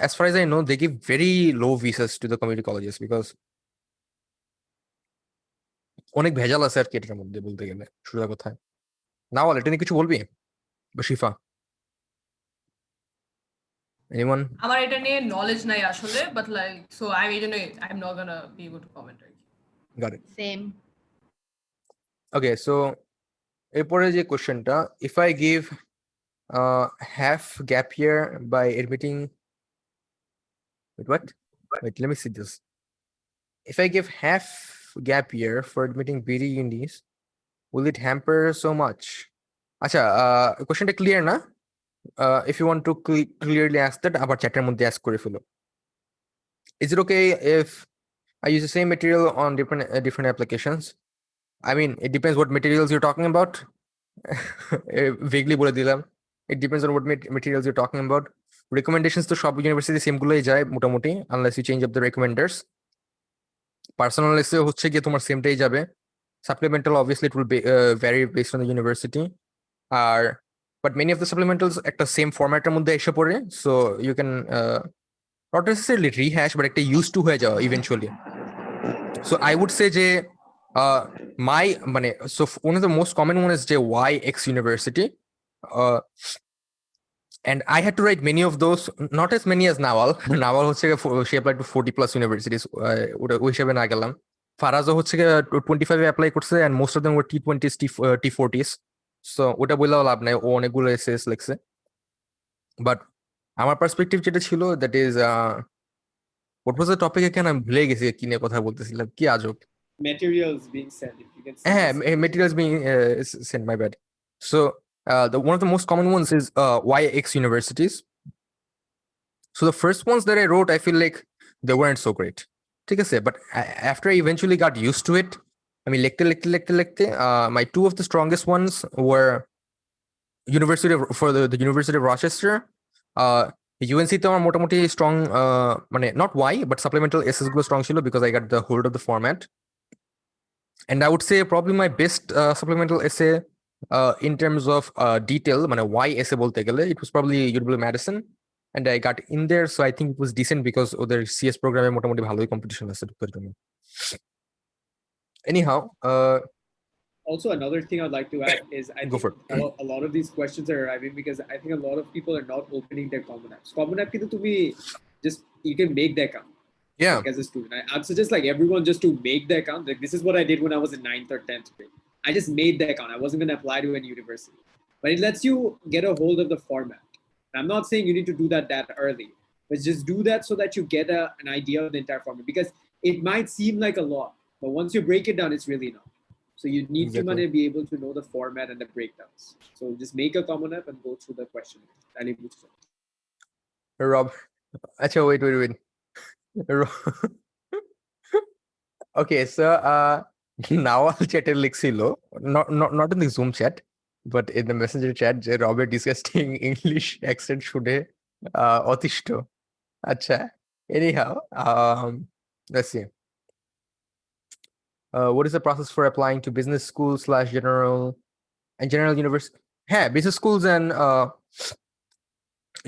as far as I know, they give very low visas to the community colleges because অনেক ভেজাল আছে আর কি এটার মধ্যে, বলতে গেলে সোজা কথায়। নাওয়াল, এটা নিয়ে কিছু বলবি বা শিফা? Anyone? আমার এটা নিয়ে নলেজ নাই আসলে, but like so I'm not gonna be able to comment. Got it. Same. Okay, so এরপরে যে কোশ্চেনটা, if I give half gap year by admitting, wait, let me see this. If I give half gap year for admitting BD Indies, will it hamper so much? Acha, কোশ্চেনটা clear না? If you want to clearly ask that, আবার চ্যাটের মধ্যে ask করে ফেলো। Is it okay if I use the same material on different applications? I mean, it depends what materials you're talking about. Vaguely বলে দিলাম, it depends on what materials you're talking about. Recommendations to সব university same গুলোই যায় মোটামুটি, unless you change up the recommenders. Personal essay হচ্ছে গিয়ে তোমার সেমটাই যাবে. Supplemental obviously it will be vary based on the university. But many of the supplementals একটা same format এর মধ্যে এসে পড়ে, so you can not necessarily rehash, but একটা used to হয়ে যাওয়া eventually. So I would say যে so one of the most common one is যে why X university, and I had to write many of those, not as many as Nawal. Nawal হচ্ছে she applied to 40+ universities, ওই হিসাবে না গেলাম। ফারাজও হচ্ছে 25 apply করছে, and most of them were T20s, T40s, so ওটা বললেও লাভ নাই, ও অনেকগুলো এসএস লিখছে। বাট আমার পার্সপেক্টিভ যেটা ছিল, that is what was the topic again? আমি ভুলে গেছি কি নিয়ে কথা বলতেছিলাম, কি আজব। Materials being sent, if you can send materials being sent, my bad. So one of the most common ones is why X universities. So the first ones that I wrote, I feel like they weren't so great, ঠিক আছে, but after I eventually got used to it, I mean লিখতে my two of the strongest ones were the University of Rochester. UNC তো আমার মোটামুটি strong, মানে not why but supplemental essays গুলো strong ছিল because I got the hold of the format. And I would say probably my best supplemental essay in terms of detail, মানে why essay বলতে গেলে, it was probably Madison, and I got in there, so I think it was decent because ওদের CS প্রোগ্রামে মোটামুটি ভালোই competition আছে ঢুকার জন্য। Anyhow, also another thing I'd like to add is I Go think for it. a lot of these questions are arriving because I think a lot of people are not opening their common apps. Common app কিন্তু তুমি just you can make the account. Yeah. Like as a student, I'd suggest like everyone just to make the account. Like this is what I did when I was in 9th or 10th grade. I just made the account. I wasn't going to apply to any university, but it lets you get a hold of the format. And I'm not saying you need to do that early, but just do that so that you get an idea of the entire format, because it might seem like a lot, but once you break it down, it's really not. So you need to be able to know the format and the breakdowns. So just make a common app and go through the question. Rob, actually, wait. Okay, so Nawal chat লিখছিল, not in the Zoom chat, but in the messenger chat, যে Robert disgusting English accent শুনে অতিষ্ঠ। আচ্ছা, anyhow, let's see. What is the process for applying to business schools / general university? Yeah, business schools and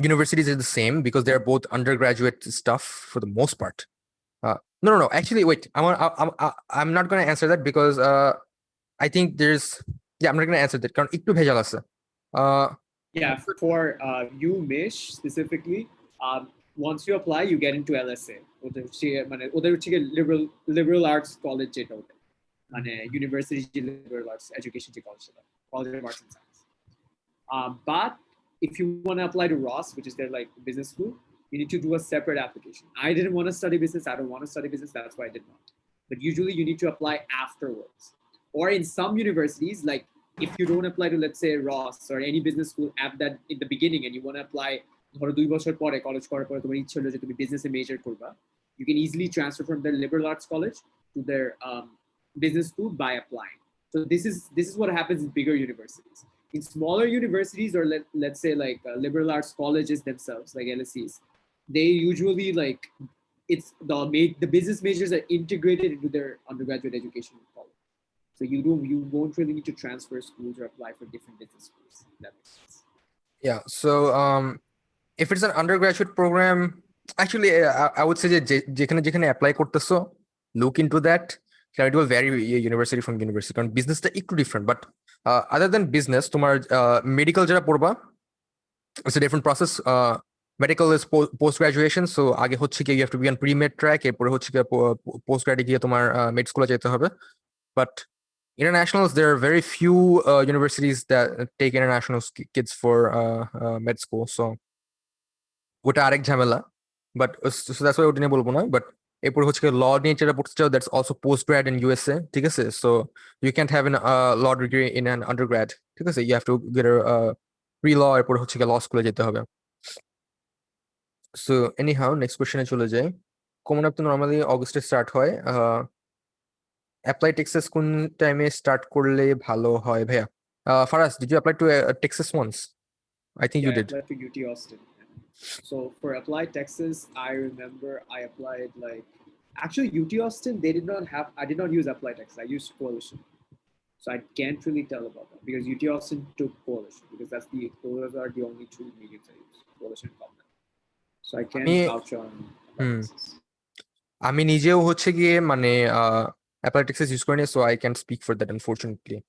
universities are the same because they're both undergraduate stuff for the most part. No. Actually, wait. I'm not going to answer that because I think I'm not going to answer that. কারণ একটু ভেজাল আছে। Yeah, for UMich specifically, once you apply, you get into LSA. ওদের হচ্ছে liberal arts college যেটা ওদের, মানে university liberal arts education college of arts and science. But if you want to apply to Ross, which is their like business school, you need to do a separate application. I didn't want to study business. I don't want to study business. That's why I did not. But usually you need to apply afterwards. Or in some universities, like if you don't apply to, let's say, Ross or any business school at that in the beginning, and you want to apply, business major kurba, you can easily transfer from their liberal arts college to their business school by applying. So this is what happens in bigger universities. In smaller universities, or let's say like liberal arts colleges themselves, like LSEs, they usually like it's the business majors are integrated into their undergraduate education college. So you won't really need to transfer schools or apply for different business schools. That makes sense. Yeah. So if it's an undergraduate program, actually I would say যেখানে apply করতেছো, look into that. It will vary university from university. কারণ businessটা একটু different, but other than business, তোমার medical যারা পড়বা, it's a different process. Medical is post graduation, so আগে হচ্ছে কি you have to be on pre-med track, এরপরে হচ্ছে কি post grad গিয়ে তোমার med school যেতে হবে. But internationals, there are very few universities that take international kids for med school, so ওটা আরেক ঝামেলা, but so that's why ওটা নিয়ে বলবো না। But এরপরে হচ্ছে law নিয়ে যেটা পড়তে চাও, that's also post grad in USA, ঠিক আছে? So you can't have a law degree in an undergrad, ঠিক আছে? You have to get a pre-law, এরপরে হচ্ছে law school যেতে হবে। So anyhow, next question এ চলে যাই। কমন আপ তো নরমালি অগস্টে স্টার্ট হয়। অ্যাপ্লাই টেক্সাস কোন টাইমে স্টার্ট করলে ভালো হয় ভাইয়া? Faraz, did you apply to Texas once? I think you did. I applied to UT Austin. So for Apply Texas, I remember I applied actually UT Austin, I did not use Apply Texas. I used Coalition. So I can't really tell about that because UT Austin took Coalition because those are the only two mediums I use, Coalition and Common. So I can't vouch on Texas. আমি নিজেও হচ্ছে গিয়ে মানে Apply Texas use করিনি, so I can't speak for that unfortunately.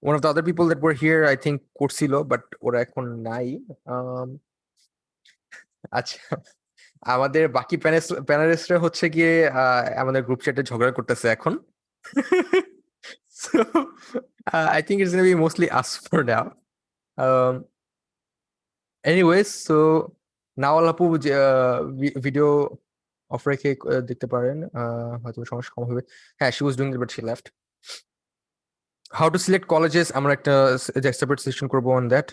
One of the other people that were here, I think, করছিল, but ওরা এখন নাই। আচ্ছা, আমাদের বাকি প্যানেলিস্টরা হচ্ছে গিয়ে আমাদের গ্রুপ চ্যাটে ঝগড়া করতেছে এখন। So I think it's gonna be mostly us for now. Anyways, so Nawal আপু ভিডিও অফ রেখে দেখতে পারেন, হয়তো সমস্যা কম হবে। হ্যাঁ, she was doing it but she left. How to select colleges, আমরা একটা separate session করব on that.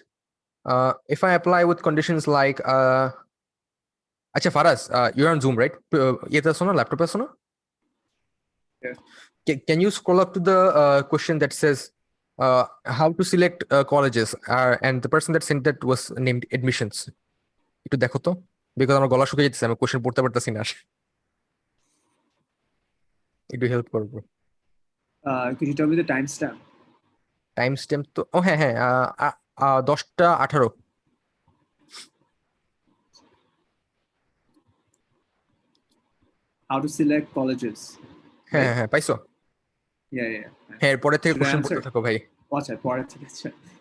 If I apply with conditions like আচ্ছা Faraz, you're on Zoom, right? ইয়েতে আসো না, ল্যাপটপে আসো না? Yeah. Can you scroll up to the question that says how to select colleges, and the person that sent that was named admissions? একটু দেখো তো, because আমার গলা শুকিয়ে যাচ্ছে, আমি কোশ্চেন পড়তে পারতেছি না। একটু হেল্প করবো। Could you tell me the timestamp? Timestamp তো হ্যাঁ 10:18। How to select colleges. হ্যাঁ পাইছো? Yeah. এরপরে থেকে Should I কোশ্চেন answer? বলতে থাকো ভাই Watch it.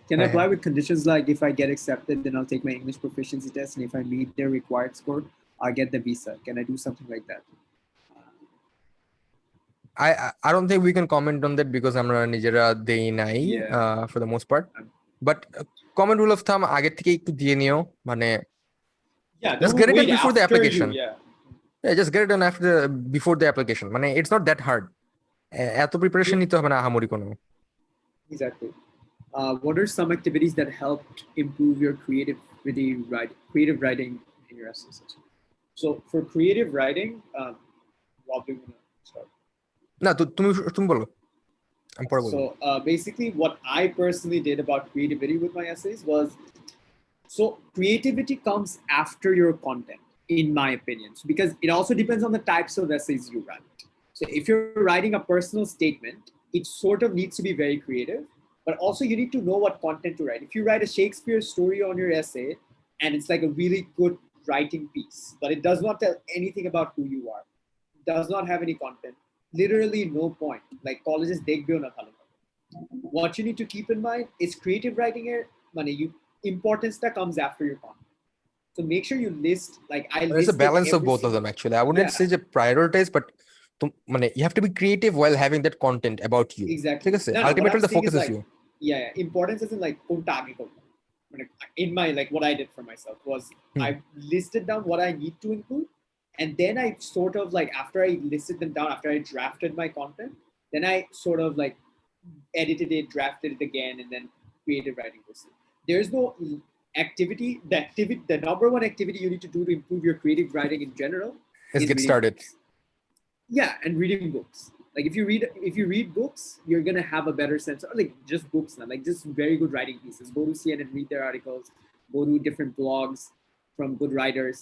Can I apply with conditions like if I get accepted, then I'll take my English proficiency test, and if I meet their required score, I'll get the visa. Can I do something like that? I don't think we can comment on that because আমরা নিজেরা দেই নাই Yeah. for the most part but common rule of thumb আগের থেকে একটু দিয়ে নিও মানে Yeah, just don't get it wait done before the after you, application yeah. just get it done after before the application মানে it's not that hard এত preparation নিতে হবে না আহামরি কোনো Exactly. What are some activities that helped improve your creative writing in your essays? So for creative writing, Rob, do you want to start? না তুমি বলো আমি পরে বলবো So basically what I personally did about creativity with my essays was, so creativity comes after your content, in my opinion, because it also depends on the types of essays you write. So if you're writing a personal statement, it sort of needs to be very creative, but also you need to know what content to write. If you write a Shakespeare story on your essay and it's like a really good writing piece, but it does not tell anything about who you are, does not have any content, literally no point. Like colleges, what you need to keep in mind is creative writing here, importance that comes after your content. So make sure you list, like there's a balance of both of them actually. I wouldn't say to prioritize, but you have to be creative while having that content about you. Exactly. Ultimately the focus is you. Yeah, importance isn't like in my, like what I did for myself was I listed down what I need to include, and then I sort of like, after I listed them down, after I drafted my content, then I sort of like edited it, drafted it again, and then creative writing this. There's no activity. The number one activity you need to do to improve your creative writing in general is get started. Books. Yeah, and reading books. Like if you read books, you're gonna have a better sense of, like, just books now, like just very good writing pieces. Go to CNN, read their articles, go to different blogs from good writers.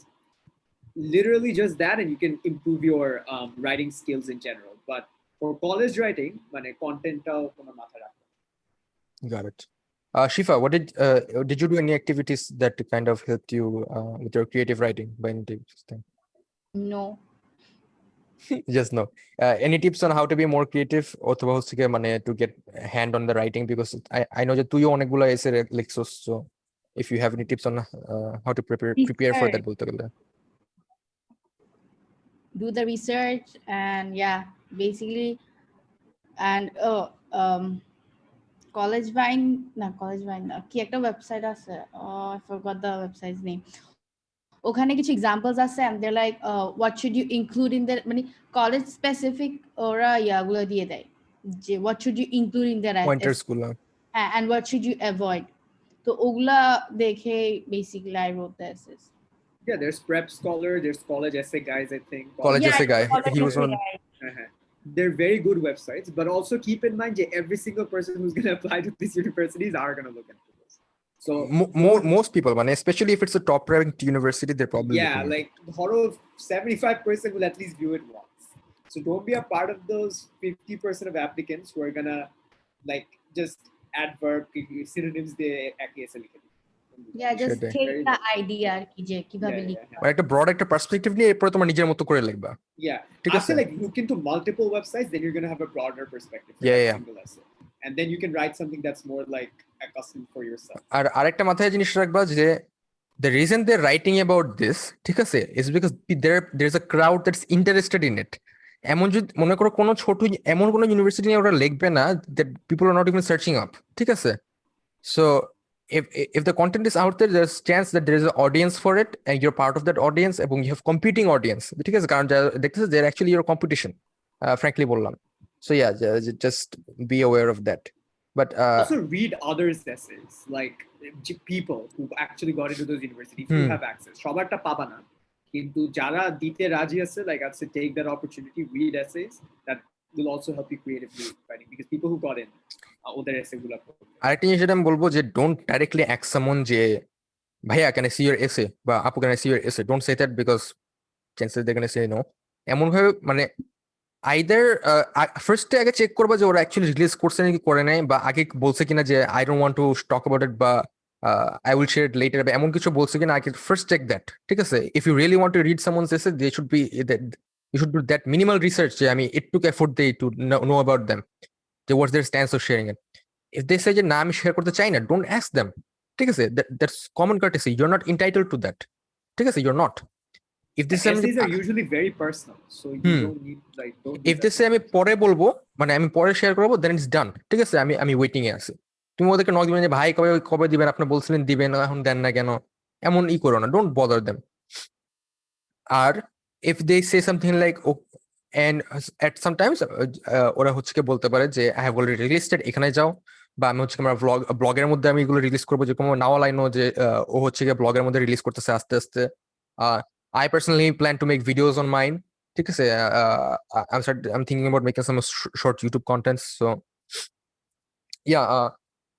Literally just that, and you can improve your writing skills in general. But for college writing, content got it. Shefa, what did you do any activities that kind of helped you with your creative writing by any tips? No. Just no. Any tips on how to be more creative or to get a hand on the writing, because I know that you onekgula essay likhsos, so if you have any tips on how to prepare for that bolte gele. Do the research, and yeah, basically, and college vine কি একটা website আছে, I forgot the website's name. ওখানে কিছু examples আছে, and they're like what should you include in the college specific ওরা ইয়াগুলো দিয়ে দেয় যে what should you include in their pointer school and what should you avoid. তো ওগুলা দেখে basically I wrote the essays. Yeah, there's Prep Scholar, there's College Essay Guys, I think. College Essay Guy, he was on. They're very good websites, but also keep in mind that every single person who's going to apply to these universities are going to look into this. So most people, especially if it's a top ranked university, they're probably like the whole of 75% will at least view it once. So don't be a part of those 50% of applicants who are gonna like just adverb synonyms they actually. Yeah, just take the idea কি যে কিভাবে লিখবা, একটা broad একটা perspective নিয়ে এরপর তোমার নিজের মতো করে লিখবা. Yeah, after like look into multiple websites, then you're gonna have a broader perspective for single essay, and then you can write something that's more like accustomed for yourself. আর আরেকটা মাথায় জিনিস রাখবা যে the reason they're writing about this ঠিক আছে is because there's a crowd that's interested in it. এমন যদি মনে করো কোনো ছোট এমন কোনো ইউনিভার্সিটি নিয়ে ওরা লিখবে না that people are not even searching up, ঠিক আছে? So if the content is out there, there's chance that there is an audience for it and you're part of that audience এবং you have competing audience, ঠিক আছে? কারণ দেখতেছে they're actually your competition, frankly বললাম. So yeah, just be aware of that. But also read others' essays, like people who actually got into those universities who have access. সবারটা পাবা না, কিন্তু যারা দিতে রাজি আছে, like I'd say take that opportunity, read essays that will also help you creatively writing, because people who got in ওদের essay গুলো আরেকটা জিনিস যেটা আমি বলবো যে don't directly ask someone যে ভাইয়া can I see your essay বা আপু can I see your essay. Don't say that because chances they're gonna say no. এমন ভাবে either first আগে চেক করবা যে ওরা অ্যাকচুয়ালি রিলিজ করছে নাকি করে নাই, বা আগে বলছে কিনা যে I don't want to talk about it বা I will share it later, বা এমন কিছু বলছে কিনা আগে first check that, ঠিক আছে? If you really want to read someone's essay, you should do that minimal research যে আমি it took effort they to know about them. যে what's their stance of sharing it. If they say যে না আমি share করতে চাই না, don't ask them. ঠিক আছে, that's common courtesy. You're not entitled to that. ঠিক আছে, you're not. If this essays are usually very personal, so you don't need like don't. If they say আমি পরে বলবো, মানে আমি পরে শেয়ার করবো, then it's done. ঠিক আছে, আমি ওয়েটিং এ আছি। তুমি ওদেরকে নক দিবেন যে ভাই কবে কবে দিবেন, আপনি বলছিলেন দিবেন, এখন দেন না কেন, এমন ই করো না, ডোন্ট বদার দেম। আর if they say something like and at sometimes ওরা হচ্ছে কি বলতে পারে যে I have already released it, এখানে যাও, বা আমি হচ্ছে আমার ব্লগের মধ্যে আমি এগুলো রিলিজ করবো, যে কোনো নাওয়াল আই নো যে ও হচ্ছে কি ব্লগের মধ্যে রিলিজ করতেছে আস্তে আস্তে। I personally plan to make videos on mine. ঠিক আছে, I'm thinking about making some short YouTube contents. So yeah,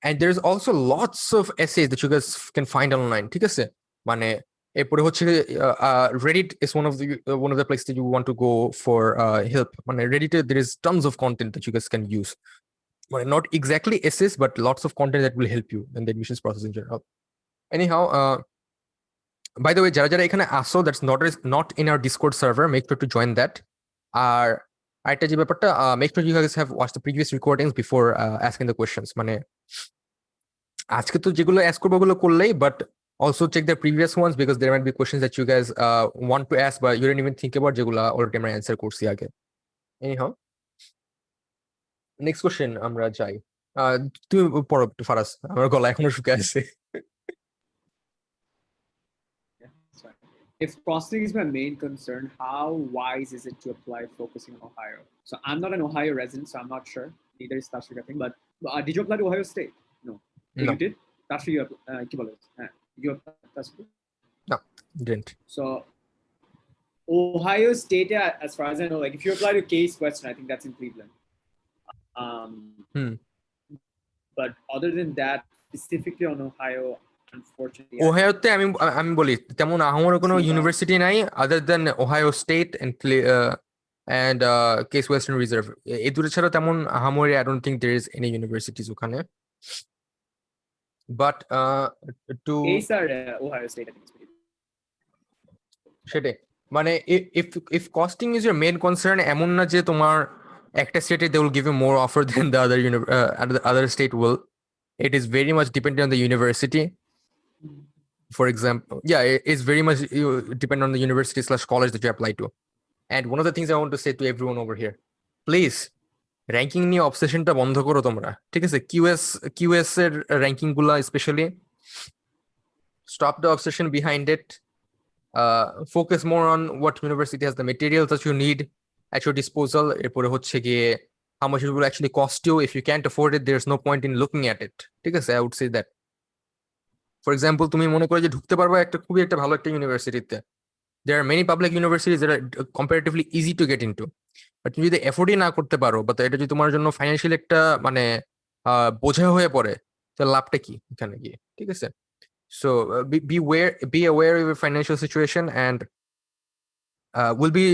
and there's also lots of essays that you guys can find online. ঠিক আছে, মানে এরপরে হচ্ছে Reddit is one of the places that you want to go for help. মানে Reddit there is tons of content that you guys can use. Well, not exactly essays, but lots of content that will help you in the admissions process in general. Anyhow, by the way, jara ekhane aso, that's not in our Discord server. Make sure to join that. Aita je byaparta, make sure you guys have watched the previous recordings before asking the questions. Mane ajke to jegulo ask korbo ogulo korlei, but also check the previous ones, because there might be questions that you guys want to ask but you didn't even think about, jegula already amra answer korsi age. Anyhow, next question আমরা যাই। তুমি পড়ো একটু ফারাজ, আমার গলা এখনো শুকে আছে। If processing is my main concern, how wise is it to apply focusing on Ohio? So I'm not an Ohio resident, so I'm not sure. Neither is Tasfiqur, I think. But did you apply to Ohio State? No. No. You did? Tasfiqur, you applied Tasfiqur? No, didn't. So Ohio State, as far as I know, like if you apply to Case Western, I think that's in Cleveland. But other than that, specifically on Ohio, unfortunately, ওহাইওতে আমি বলি তেমন আহামরি কোনো university নাই other than Ohio State and Case Western Reserve. এই দুটো ছাড়া তেমন আহামরি I don't think there is any universities ওখানে. But to Case or Ohio State, I think it's pretty. সেটাই, মানে if costing is your main concern, এমন না যে তোমার একটা স্টেটে they will give you more offer than the other state will. It is very much dependent on the university. For example, yeah, it's very much dependent on the university/college that you apply to. And one of the things I want to say to everyone over here, please, ranking নিয়ে অবসেশনটা বন্ধ করো তোমরা, ঠিক আছে? QS এর ranking গুলা especially, stop the obsession behind it. Focus more on what university has the materials that you need at your disposal. এরপরে হচ্ছে গিয়ে how much it will actually cost you. If you can't afford it, there's no point in looking at it. ঠিক আছে, I would say that. For example, তুমি মনে করো যে ঢুকতে পারবা খুবই একটা ভালো একটা ইউনিভার্সিটিতে। There are many public universities that are comparatively easy to get into. But তুমি যদি এফোর্ডই না করতে পারো, বা এটা যদি তোমার জন্য ফাইন্যান্সিয়ালি একটা মানে বোঝা হয়ে পড়ে, তাহলে লাভটা কি এখানে গিয়ে? ঠিক আছে, so be aware of your financial situation, and we'll be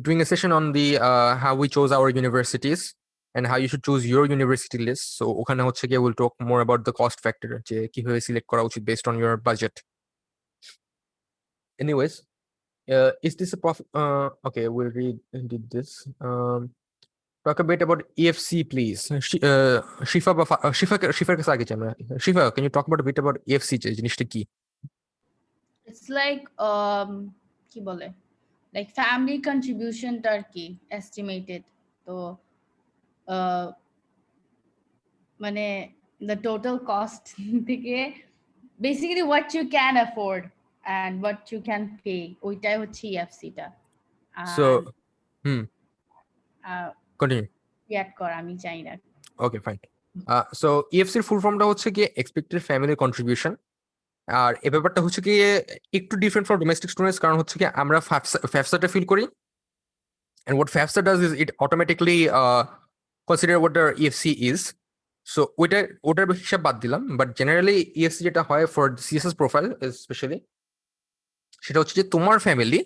doing a session on the how we chose our universities and how you should choose your university list. So ওখানে হচ্ছে গিয়ে we'll talk more about the cost factor, যে কিভাবে select করা উচিত based on your budget. Anyways, is this a profit? Okay, we'll read this. Talk a bit about EFC, please. Shefa কাছে আগে যাই আমরা। Shefa, can you talk about a bit about EFC, যে জিনিসটা কি? It's like কি বলে, like family contribution কি estimated, তো মানে the total cost থেকে basically what you can afford and what you can pay, ওইটাই হচ্ছে EFC টা। So continue. ইয়াদ কর, আমি চাই না। Okay, fine. So EFC এর ফুল ফর্মটা হচ্ছে কি expected family contribution. আর এই ব্যাপারটা হচ্ছে কি একটু ডিফারেন্ট ফর ডোমেস্টিক স্টুডেন্টস, কারণ হচ্ছে কি আমরা FAFSA ফিল করি, and what FAFSA does is it automatically consider what the EFC is. So ওটার হিসাব বাদ দিলাম, বাট জেনারেলি EFC যেটা হয় ফর CSS প্রোফাইল স্পেশালি, সেটা হচ্ছে যে তোমার ফ্যামিলি,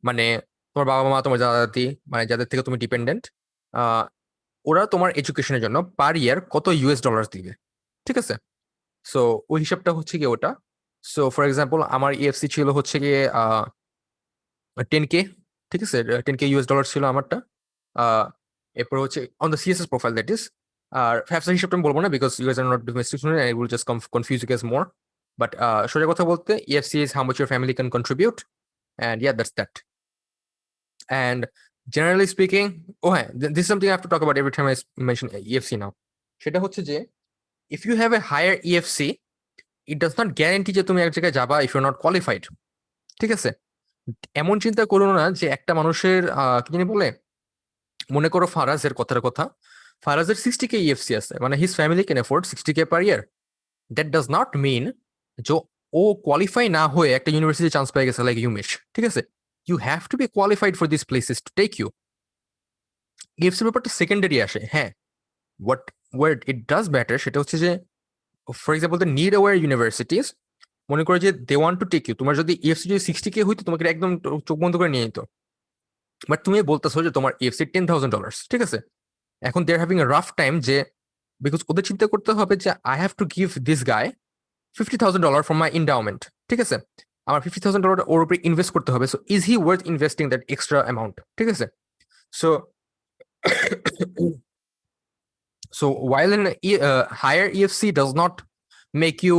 মানে তোমার বাবা মা, তোমার দাদা দাদি, মানে যাদের থেকে তুমি ডিপেন্ডেন্ট, ওরা তোমার এডুকেশনের জন্য পার ইয়ার কত $US দিবে, ঠিক আছে? সো ওই হিসাবটা হচ্ছে গিয়ে ওটা। সো ফর এক্সাম্পল আমার EFC ছিল হচ্ছে গিয়ে 10K, ঠিক আছে? $10K ছিল আমারটা। এরপর হচ্ছে on the CSS profile, that is FAFSA হিসাবটা আমি বলবো না because you guys are not domestic student and it will just confuse you guys more. But সোজা কথা বলতে EFC is how much your family can contribute, and yeah, that's that. And generally speaking, this is something I have to talk about every time I mention EFC now. সেটা হচ্ছে যে if you have a higher EFC, it does not guarantee যে তুমি এক জায়গায় যাবা if you're not qualified. ঠিক আছে, এমন চিন্তা করো না যে একটা মানুষের কি জানি বলে, মনে করো ফারাজের কথা ফারাজের 60K EFC আছে, মানে his family can afford 60K per year. That does not mean যে ও কোয়ালিফাই না হয়ে একটা ইউনিভার্সিটি চান্স পেয়ে গেছে লাইক ইউমেশ। ঠিক আছে, you have to be qualified for this places to take you. ইএফসির ব্যাপারটা সেকেন্ডারি আসে। হ্যাঁ, ওয়ার ইট ডাজ ম্যাটার সেটা হচ্ছে যে for example the need aware universities মনে করো যে they want to take you. তোমার যদি ইএফসি যদি 60K হইতো তোমাকে একদম চোখ বন্ধ করে নিয়ে নিত, বাট তুমি বলতেছো যে তোমার ইএফসি $10,000। ঠিক আছে, এখন they are having a rough time যে বিকজ ওদের চিন্তা করতে হবে যে I have to give this guy $50,000 for my endowment. ঠিক আছে, আমার $50,000 ওর উপরে ইনভেস্ট করতে হবে। So is he worth investing that extra amount? ঠিক আছে, so so while an higher EFC does not make you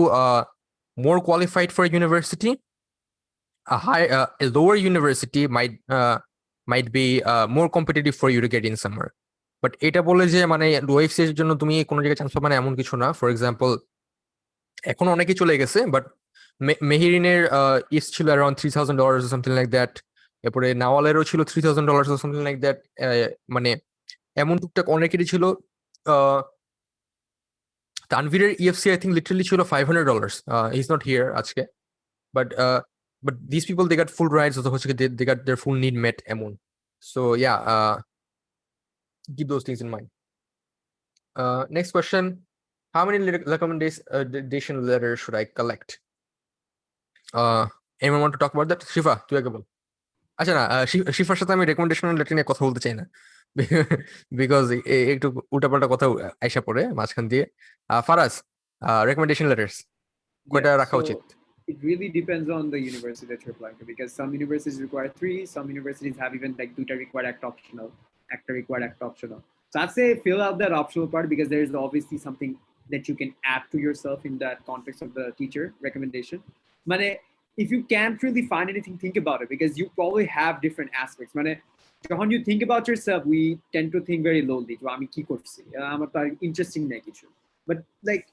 more qualified for a university, a lower university might be more competitive for you to get in somewhere. But এটা বলে যে মানে লো EFC এর জন্য তুমি কোনো জায়গায় চান্স পাবে না এমন কিছু না। ফর এক্সাম্পল এখন অনেকেই চলে গেছে, বাট মেহেরিনের ইস ছিল around $3,000 or something like that. এরপরে নাওয়ালেরও ছিল $3,000 or something like that. মানে এমন টুকটাক অনেকেরই ছিল। তানভীরের EFC I think literally ছিল $500. He's not here আজকে, but these people they got full rides, অথবা হচ্ছে they got their full need met এমন। So yeah, keep those things in mind. Next question, how many recommendation letters should I collect? Anyone want to talk about that? Shefa, তুই আগে বল। আচ্ছা না, cipher সাথে আমি recommendation letter নিয়ে কথা বলতে চাই না, বিকজ একটু উল্টাপাল্টা কথা আইসা পড়ে মাঝখান দিয়ে। ফারাজ, রেকমেন্ডেশন লেটার্স কয়টা রাখা উচিত? It really depends on the university that you're applying to, because some universities require 3, some universities have even like 2 required act optional, actor required act optional. So I'd say fill out that optional part, because there is obviously something that you can add to yourself in that context of the teacher recommendation. But if you can't really find anything, think about it, because you probably have different aspects. When you think about yourself, we tend to think very lowly. I'm interesting. But like,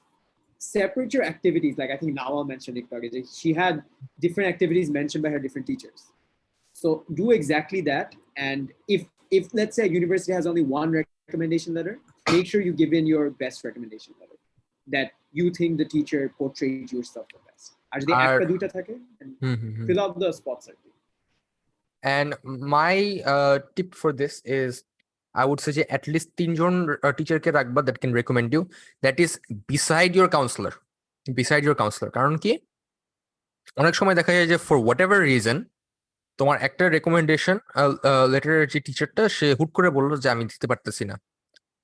separate your activities. Like I think Nawal mentioned it, she had different activities mentioned by her different teachers. So do exactly that. And if let's say a university has only one recommendation letter, make sure you give in your best recommendation letter that you think the teacher portrayed yourself the best. Fill out the spots. And my tip for this is, I would say at least 3 জন টিচারকে রাখবা that can recommend you, that is beside your counselor. কারণ কি অনেক সময় দেখা যায় যে for whatever reason তোমার একটা রেকমেন্ডেশন লেটারের যে টিচারটা সে হুট করে বললো যে আমি দিতে পারতেছি না।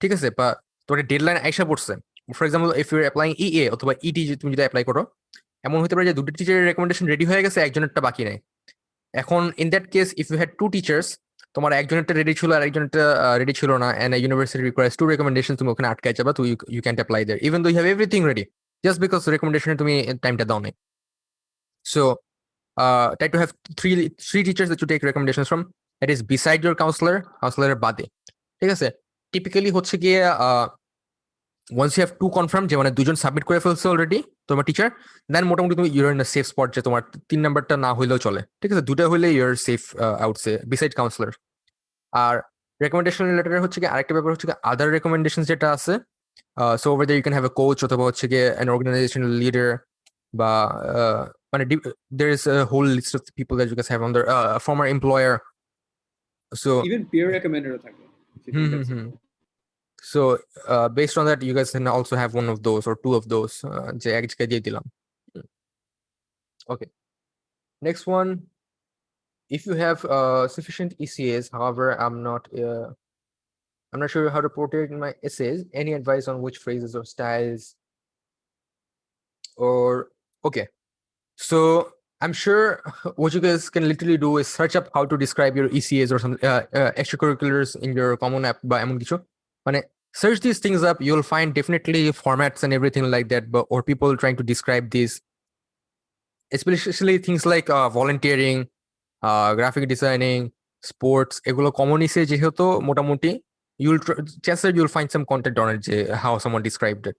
ঠিক আছে, বা তোমার ডেডলাইন আইসা পড়ছে। For example if you are applying EA অথবা ET, তুমি যদি অ্যাপ্লাই করো, এমন হতে পারে যে 2টি টিচারের রেকমেন্ডেশন রেডি হয়ে গেছে, একজনেরটা বাকি নাই। এখন in that case if you had 2 teachers, তোমার একজনেরটা রেডি ছিল আর একজনেরটা রেডি ছিল না, এন্ড ইউনিভার্সিটি রিকোয়ার্স 2 রেকমেন্ডেশন, তুমি ওখানে আটকায় যাবা, তো you can't apply there even though you have everything ready, just because রেকমেন্ডেশনে তুমি টাইমটা দাও নাই। So try to have three teachers that you take recommendations from, that is beside your counselor বাদে। ঠিক আছে, টিপিক্যালি হচ্ছে গিয়ে once you have 2 confirmed, যে মানে 2 জন সাবমিট করে ফেলছে অলরেডি তোমার টিচার, দেন মোটামুটি তুমি your in a safe spot, যে তোমার 3 নাম্বারটা না হইলেও চলে। ঠিক আছে, 2টা হইলে you're safe out say beside counsellor. আর রেকমেন্ডেশন লেটারের হচ্ছে কি আরেকটা ব্যাপার হচ্ছে কি আদার রেকমেন্ডেশন যেটা আছে, so over there you can have a coach অথবা হচ্ছে গিয়ে অ্যান অর্গানাইজেশনাল লিডার, বা মানে there is a whole list of people that you guys have on their former employer, so even peer recommender থাকে। So based on that, you guys can also have one of those or 2 of those যে এক জায়গায় দিয়ে দিলাম। Okay, next one, if you have sufficient ECAs, however I'm not sure how to portray it in my essays, any advice on which phrases or styles, or okay, so I'm sure what you guys can literally do is search up how to describe your ECAs or some extracurriculars in your common app বা এমন কিছু, মানে search these things up. You'll find definitely formats and everything like that, but or people trying to describe these, especially things like volunteering, graphic designing, sports. এগুলো common ইসে যেহেতু মোটামুটি chances are you'll find some content on it, how someone described it.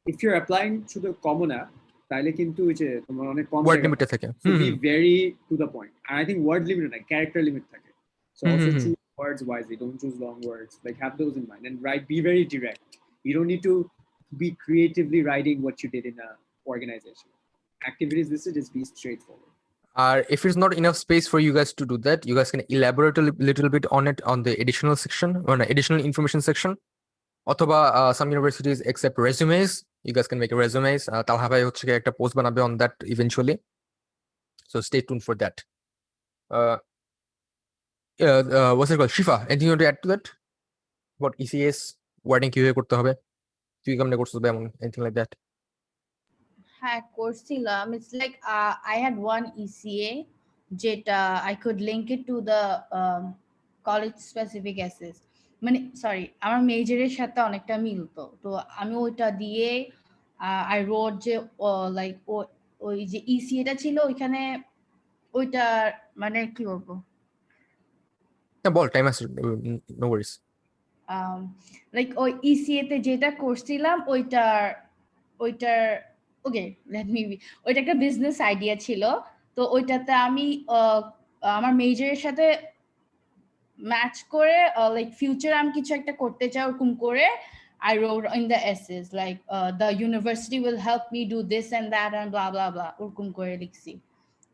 If you're applying to the common app, তাহলে কিন্তু ওই যে তোমার অনেক কম Word limit থাকে. So be very to the point. And I think word limit না, character limit থাকে. So also choose words wisely. Don't choose long words. Like have those in mind and write. Be very direct. You don't need to be creatively writing what you did in a organization. Activities listed, just be straightforward. If it's not enough space for you guys to do that, you guys can elaborate a little bit on it on the additional section, on the additional information section. Othoba some universities accept resumes. You guys can make a resumes. Talha bhai hocche ki ekta post banabe on that eventually. So stay tuned for that. What's it called? Shefa, anything you want to add to that? About ECS, wording কিভাবে করতে হবে? তুই কেমনে করছিস ভাই এমন anything like that? হ্যাঁ করছিলাম. It's like I had one ECA যেটা I could link it to the college specific essays. মানে সরি আমার মেজরের সাথে অনেকটা মিলতো, তো আমি ওইটা দিয়ে I wrote যে like ওই যে ECA-টা ছিল ওইখানে ওইটা মানে কি বলবো, বল টাইম আছে, নো ওয়ারিস। লাইক ওই ECA-তে যেটা করছিলাম ওইটার ওকে লেট মি, ওইটা একটা বিজনেস আইডিয়া ছিল, তো ওইটাতে আমি আমার মেজরের সাথে ম্যাচ করে লাইক ফিউচার আমি কিছু একটা করতে চাই ওরকম করে I wrote in the essays like the university will help me do this and that and blah blah blah ওরকম করে লিখছি,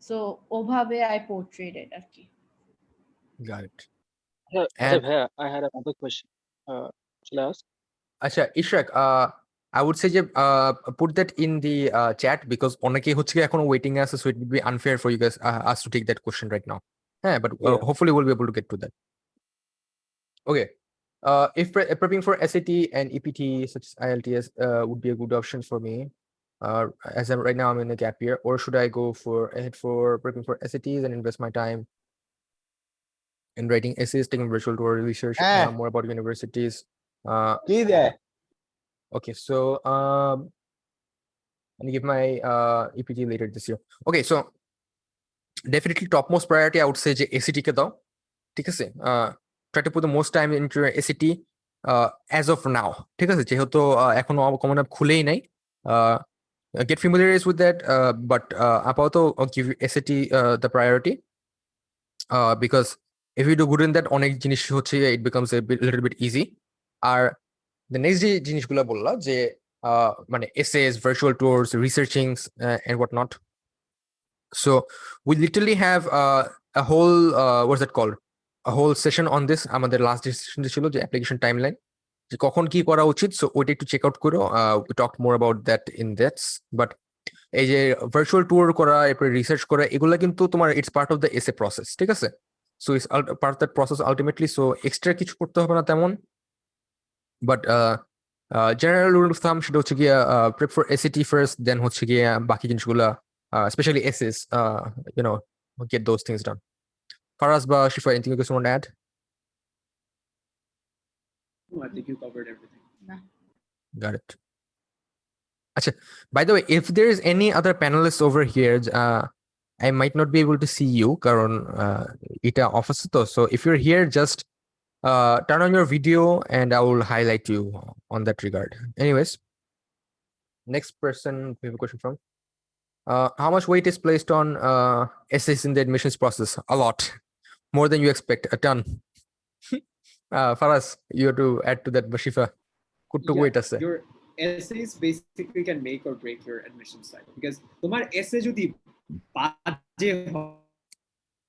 সো ওভাবে I portrayed it আর কি। Got it. And I had another question. Shall I ask? Acha, Ishrak, I would say put that in the chat because অনেকেই হচ্ছে এখনো waiting আছে, so it would be unfair for you guys us to take that question right now. Yeah, but hopefully we'll be able to get to that. Okay. If prepping for SAT and EPT such as IELTS would be a good option for me, as right now I'm in a gap year, or should I go ahead for prepping for SATs and invest my time in writing essays, taking virtual tour research more about universities? Okay, so I'm gonna give my EPT later this year. Okay, so definitely topmost priority I would say ACT ke dao. ঠিক আছে, try to put the most time into your ACT as of now. ঠিক আছে, যেহেতু এখনো common up খুলেই নাই, get familiarized with that, but আপাতত give ACT the priority, because if you do good in that অনেক জিনিস হচ্ছে it becomes a little bit easy. R the next যে জিনিসগুলো বললা যে মানে essays, virtual tours, researching and whatnot. So we literally have a whole what's that called, a whole session on this. আমাদের last decision ছিল যে application timeline, যে কখন কি করা উচিত, সো ওইটা একটু চেক আউট করো। we talked more about that in depth, but এই যে ভার্চুয়াল ট্যুর করা, এরপরে রিসার্চ করা, এগুলা কিন্তু তোমার it's part of the essay process, ঠিক আছে? So it's part of that process ultimately, so extra কিছু করতে হবে না তেমন, বাট জেনারেল রুল অফ থাম সেটা হচ্ছে গিয়া প্রেপ ফর এসএটি ফার্স্ট, দেন হচ্ছে গিয়া বাকি জিনিসগুলা, especially essays, get those things done. Faraz ba Shefa, anything you guys want to add? No, I think you covered everything. Got it. Achha, by the way, if there is any other panelists over here, I might not be able to see you, karon ita office to. So if you're here, just turn on your video and I will highlight you on that regard. Anyways, next person we have a question from. How much weight is placed on essays in the admissions process? A lot. More than you expect. A ton. Faraz, you have to add to that, Bashifa. Weight আছে. Your essays basically can make or break your admission cycle, because তোমার essay যদি বাজে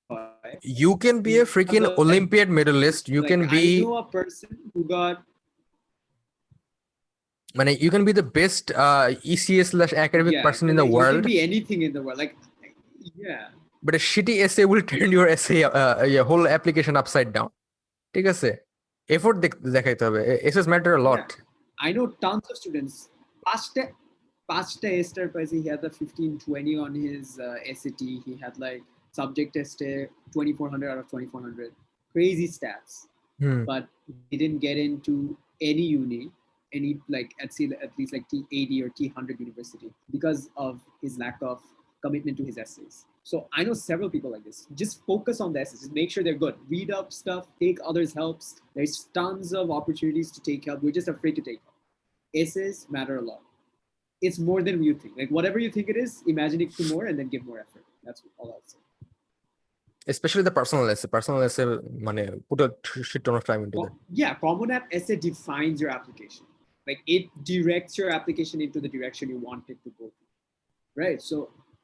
হয়, you can be a freaking Olympiad medalist. You can be. I know a person who got. You can be the best ECS/academic person in the world. You can be anything in the world. Yeah. But a shitty essay will turn your essay, your whole application upside down. ঠিক আছে? Effort দেখাইতে হবে. Essays matter a lot. Yeah. I know tons of students. Past Esther prize, he had the 1520 on his SAT. He had subject test 2400 out of 2400. Crazy stats. But he didn't get into any uni, any like at least like T80 or T100 university because of his lack of commitment to his essays. So I know several people like this. Just focus on the essays. Just make sure they're good. Read up stuff. Take others' helps. There's tons of opportunities to take help. We're just afraid to take help. Essays matter a lot. It's more than you think. Like whatever you think it is, imagine it more and then give more effort. That's all I'll say. Especially the personal essay. Personal essay, put a shit ton of time into that. Yeah, Common App essay defines your application. Like it directs your application into the direction you want it to go to, right? So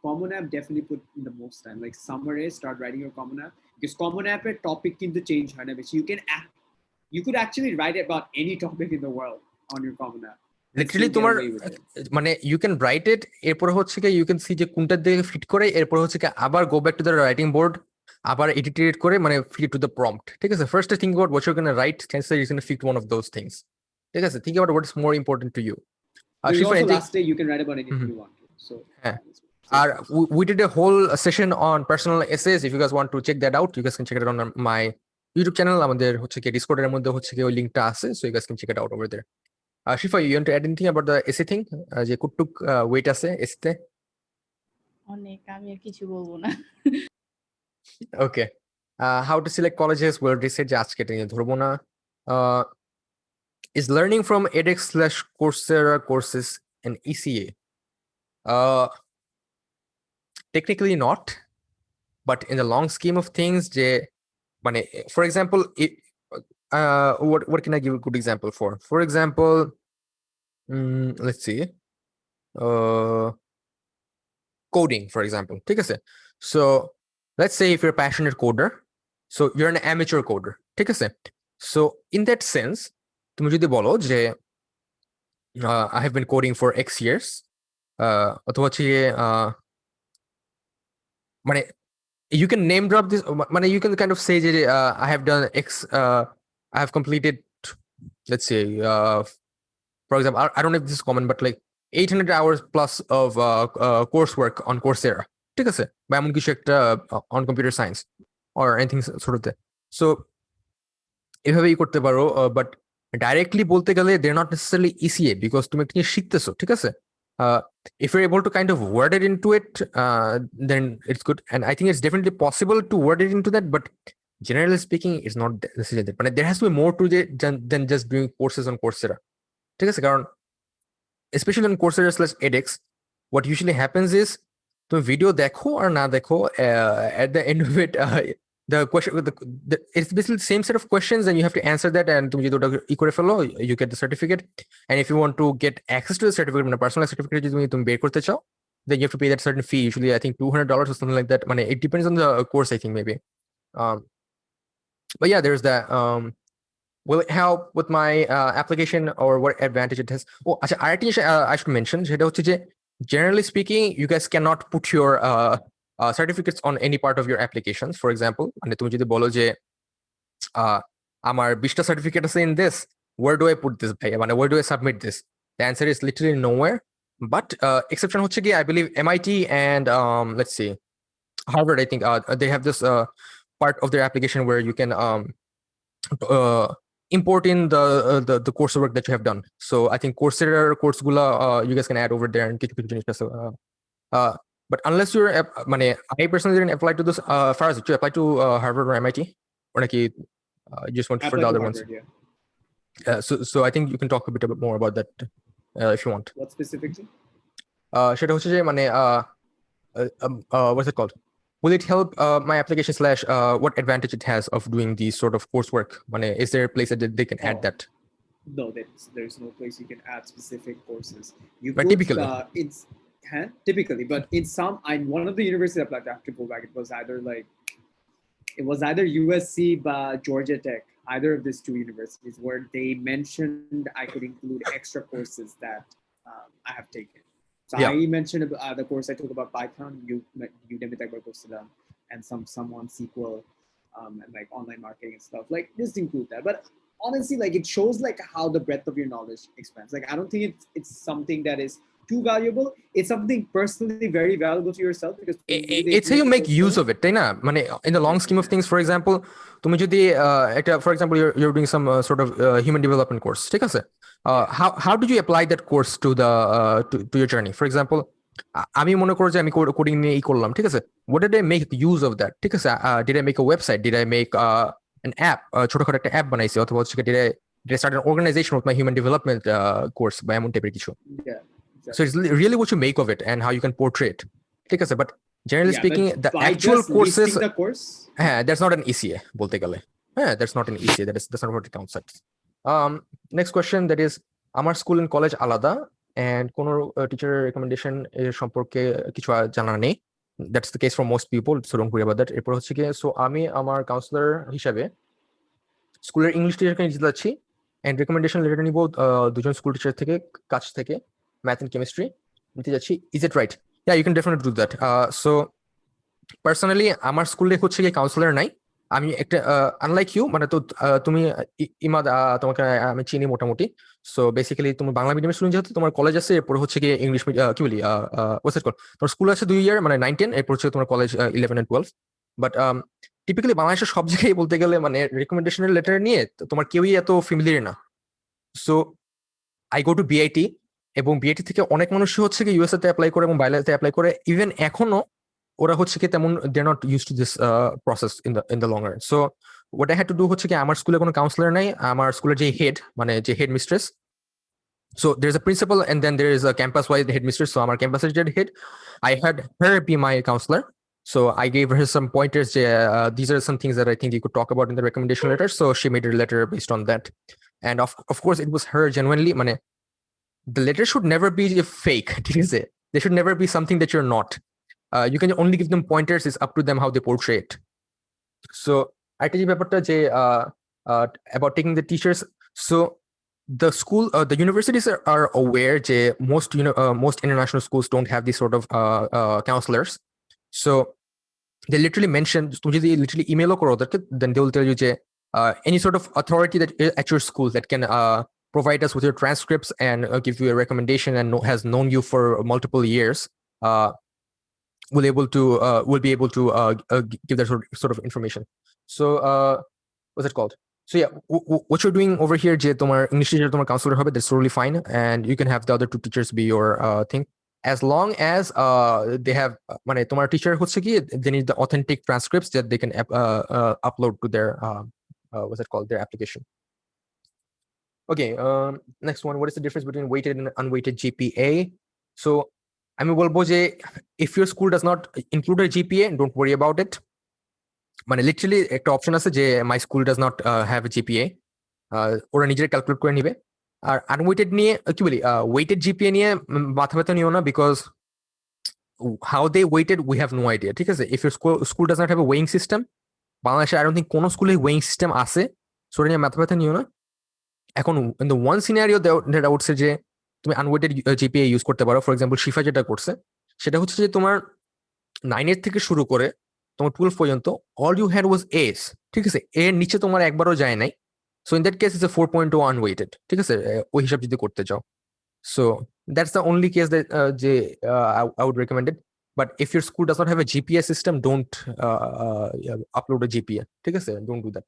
Common App definitely put in the most time. Like summer is start writing your Common App because Common App a topic in the change, which you could actually write about any topic in the world on your Common App. Literally তোমার you can write it এরপর হচ্ছে কি you can see যে কোনটা দিয়ে fit করে এরপর হচ্ছে কি আবার go back to the writing board আবার edit করে fit to the prompt ঠিক আছে first think about what you're going to write chances are you're going to fit one of those things ঠিক আছে think about what's more important to you Shifa, last day you can write about anything you want to. So we did a whole session on personal essays if you guys want to check that out you guys can check it out on my YouTube channel আমাদের হচ্ছে কি Discord এর মধ্যে হচ্ছে কি ওই লিংকটা আছে so you guys can check it out over there Shifa, you want to add anything about the essay thing? যে কতটুক weight আছে essay? অনেক আমি আর কিছু বলবো না Okay. How to select colleges? Well, research আজকে নিয়ে ধরবো না. Is learning from edX/Coursera courses an ECA? Technically not, but in the long scheme of things, for example, what can I give a good example for? For example, let's see. Coding, for example. Take a sec. So let's say if you're a passionate coder, so you're an amateur coder. Take a sec. So in that sense, তুমি যদি বলো যে I have been coding for X years, অথবা হচ্ছে you can name drop this, you can kind of say that I have done X, I have completed, let's say, for example, I don't know if this is common, but like 800 hours plus of coursework on Coursera. ঠিক আছে? বা এমন কিছু একটা on computer science or anything sort of that. So এভাবেই করতে পারো, but directly বলতে গেলে they're not necessarily ECA because তুমি একটা শিখতেছো, ঠিক আছে? If you're able to kind of word it into it, then it's good. And I think it's definitely possible to word it into that, but generally speaking, it's not necessarily that. But there has to be more to it than just doing courses on Coursera. ঠিক আছে? কারণ especially on Coursera/edX, what usually happens is তুমি video দেখো or না দেখো, at the end of it, the question, it's basically the same set of questions and you have to answer that, and তুমি যদি ওটা করে ফেলো, you get the certificate. And if you want to get access to the certificate, personal certificate যদি তুমি বের করতে চাও, then you have to pay that certain fee, usually I think $200 or something like that. It depends on the course, I think, maybe. But yeah, there's that. Will it help with my application, or what advantage it has? Oh, I should mention, generally speaking, you guys cannot put your certificates on any part of your applications. For example, তুমি যদি বলো যে আমার 20টা certificate আছে in this, where do I put this? Where do I submit this? The answer is literally nowhere. But exception হচ্ছে কি, I believe MIT and let's see, Harvard, I think they have this part of their application where you can import in the coursework that you have done. So I think Coursera course gula you guys can add over there and but unless you're I personally didn't apply to this. Faraz, did you apply to Harvard or MIT, or you just want for the other ones? Yeah. So I think you can talk a bit more about that if you want. What specifically? সেটা হচ্ছে যে what's it called? Will it help my application / what advantage it has of doing these sort of coursework? Is there a place that they can add that? No, there's no place you can add specific courses. But typically, typically, but in some, one of the universities I applied to, I have to go back. It was either USC by Georgia Tech, either of these two universities, where they mentioned I could include extra courses that I have taken. So yeah. I mentioned the course I took about Python, Udemy course, and someone SQL, and like online marketing and stuff. Like just include that. But honestly, like it shows like how the breadth of your knowledge expands. Like I don't think it's something that is too valuable. It's something personally very valuable to yourself because it's how you make use of it, তাই না? মানে in the long scheme of things, for example, তুমি যদি একটা, for example, you're doing some sort of human development course, ঠিক আছে? How did you apply that course to the to your journey? For example, আমি মনে করো যে আমি কোডিং নিয়ে করলাম, ঠিক আছে? What did I make use of that? ঠিক আছে? Did I make a website? Did I make an app? ছোটখাটো একটা অ্যাপ বানাইছি, অথবা হচ্ছে did I start an organization with my human development course বা এমন টাইপের কিছু? Yeah. So it's really what you make of it and how you can portray it. ঠিক আছে? But generally speaking, the actual courses, that's not an ECA, বলতে গেলে. That's not an ECA. That's not what it counts as. Next question, that is, আমার school and college আলাদা and কোনো teacher recommendation এর সম্পর্কে কিছু জানা নেই. That's the case for most people, so don't worry about that. এরপর হচ্ছে কি, so আমি আমার কাউন্সিলর হিসাবে স্কুলের ইংলিশ টিচারকে নিতে যাচ্ছি and recommendation letter নিব দুজন স্কুল টিচার থেকে, কাছ থেকে, math and chemistry নিতে যাচ্ছি. Is it right? Yeah, you can definitely do that. So personally, আমার স্কুলে হচ্ছে কি কাউন্সিলর নাই. আমি একটা আনলাইক ইউ, মানে তো তুমি ইমাদ, তোমাকে আমি চিনি মোটামুটি. সো বেসিক্যালি তুমি বাংলা মিডিয়ামের স্টুডেন্ট, যেহেতু তোমার কলেজ আছে, এরপরে হচ্ছে কি ইংলিশ কি বলি ওয়েস্ট কল, তোমার স্কুল আছে 2 ইয়ার, মানে 9-10, এরপর হচ্ছে তোমার কলেজ 11 and 12. বাট টিপিক্যালি বাংলাদেশের সব জায়গায় বলতে গেলে মানে রিকমেন্ডেশনের লেটার নিয়ে তোমার কেউই এত ফ্যামিলিয়ার না. So I go to BIT, এবং বিআইটি থেকে অনেক মানুষই হচ্ছে কি ইউএসএ তে অ্যাপ্লাই করে এবং বাইরেতে অ্যাপ্লাই করে. ইভেন এখনো ওরা হচ্ছে কি তেমন they are not use to this process in the long run. So what I had to do হচ্ছে কি, আমার স্কুলে কোনো কাউন্সিলর নাই, আমার স্কুলের যে হেড, মানে যে head mistress, so there is a principal and then there is a campus wise head mistress. সো আমার ক্যাম্পাসের যে head, I had her be my counsellor. So I gave her some pointers. These are some things that I think you could talk about in the recommendation letter. So she made a letter based on that. And of course, it was her genuinely. The letter should never be fake. They should never be something that you're not. You can only give them pointers. It's up to them how they portray it. So I tell you about taking the teachers. So the school, the universities are aware that most international schools don't have these sort of counselors. So they literally mention, literally email then they will tell you any sort of authority that at your school that can provide us with your transcripts and give you a recommendation and has known you for multiple years will be able to give that sort of information. So what's it called? So yeah, what you're doing over here, tomar English teacher tomar counselor hobe, that's totally fine, and you can have the other 2 teachers be your thing, as long as they have mane tomar teacher hocche ki they need the authentic transcripts that they can upload to their what's it called, their application. Okay, next one, what is the difference between weighted and unweighted GPA? So আমি বলবো যে if your school does not include a GPA, don't worry about it. মানে literally একটা option আছে যে my school does not have a GPA, ওরা নিজেরা calculate করে নিবে. আর আনওয়েটেড নিয়ে কি বলি, ওয়েটেড জিপিএ নিয়ে মাথা ব্যথা নিও না, because how they weighted we have no idea. ঠিক আছে, if your school does not have a weighing system, বাংলাদেশে I don't think কোনো স্কুলে weighing system আছে, সো এটা নিয়ে মাথা ব্যথা নিও না. এখন in the one scenario that I would say যে তুমি আনওয়েটেড জিপিএ ইউজ করতে পারো. ফর এক্সাম্পল শিফা যেটা করছে সেটা হচ্ছে যে তোমার 9 থেকে শুরু করে তোমার 12 পর্যন্ত all you had was A's. ঠিক আছে, এর নিচে তোমার একবারও যায় নাই. So in that case, it's a 4.2 unweighted. ঠিক আছে, ওই হিসাব যদি করতে চাও. So that's the only case that I would recommend it. But if your school does not have a GPA system, don't upload a GPA. ঠিক আছে, don't do that.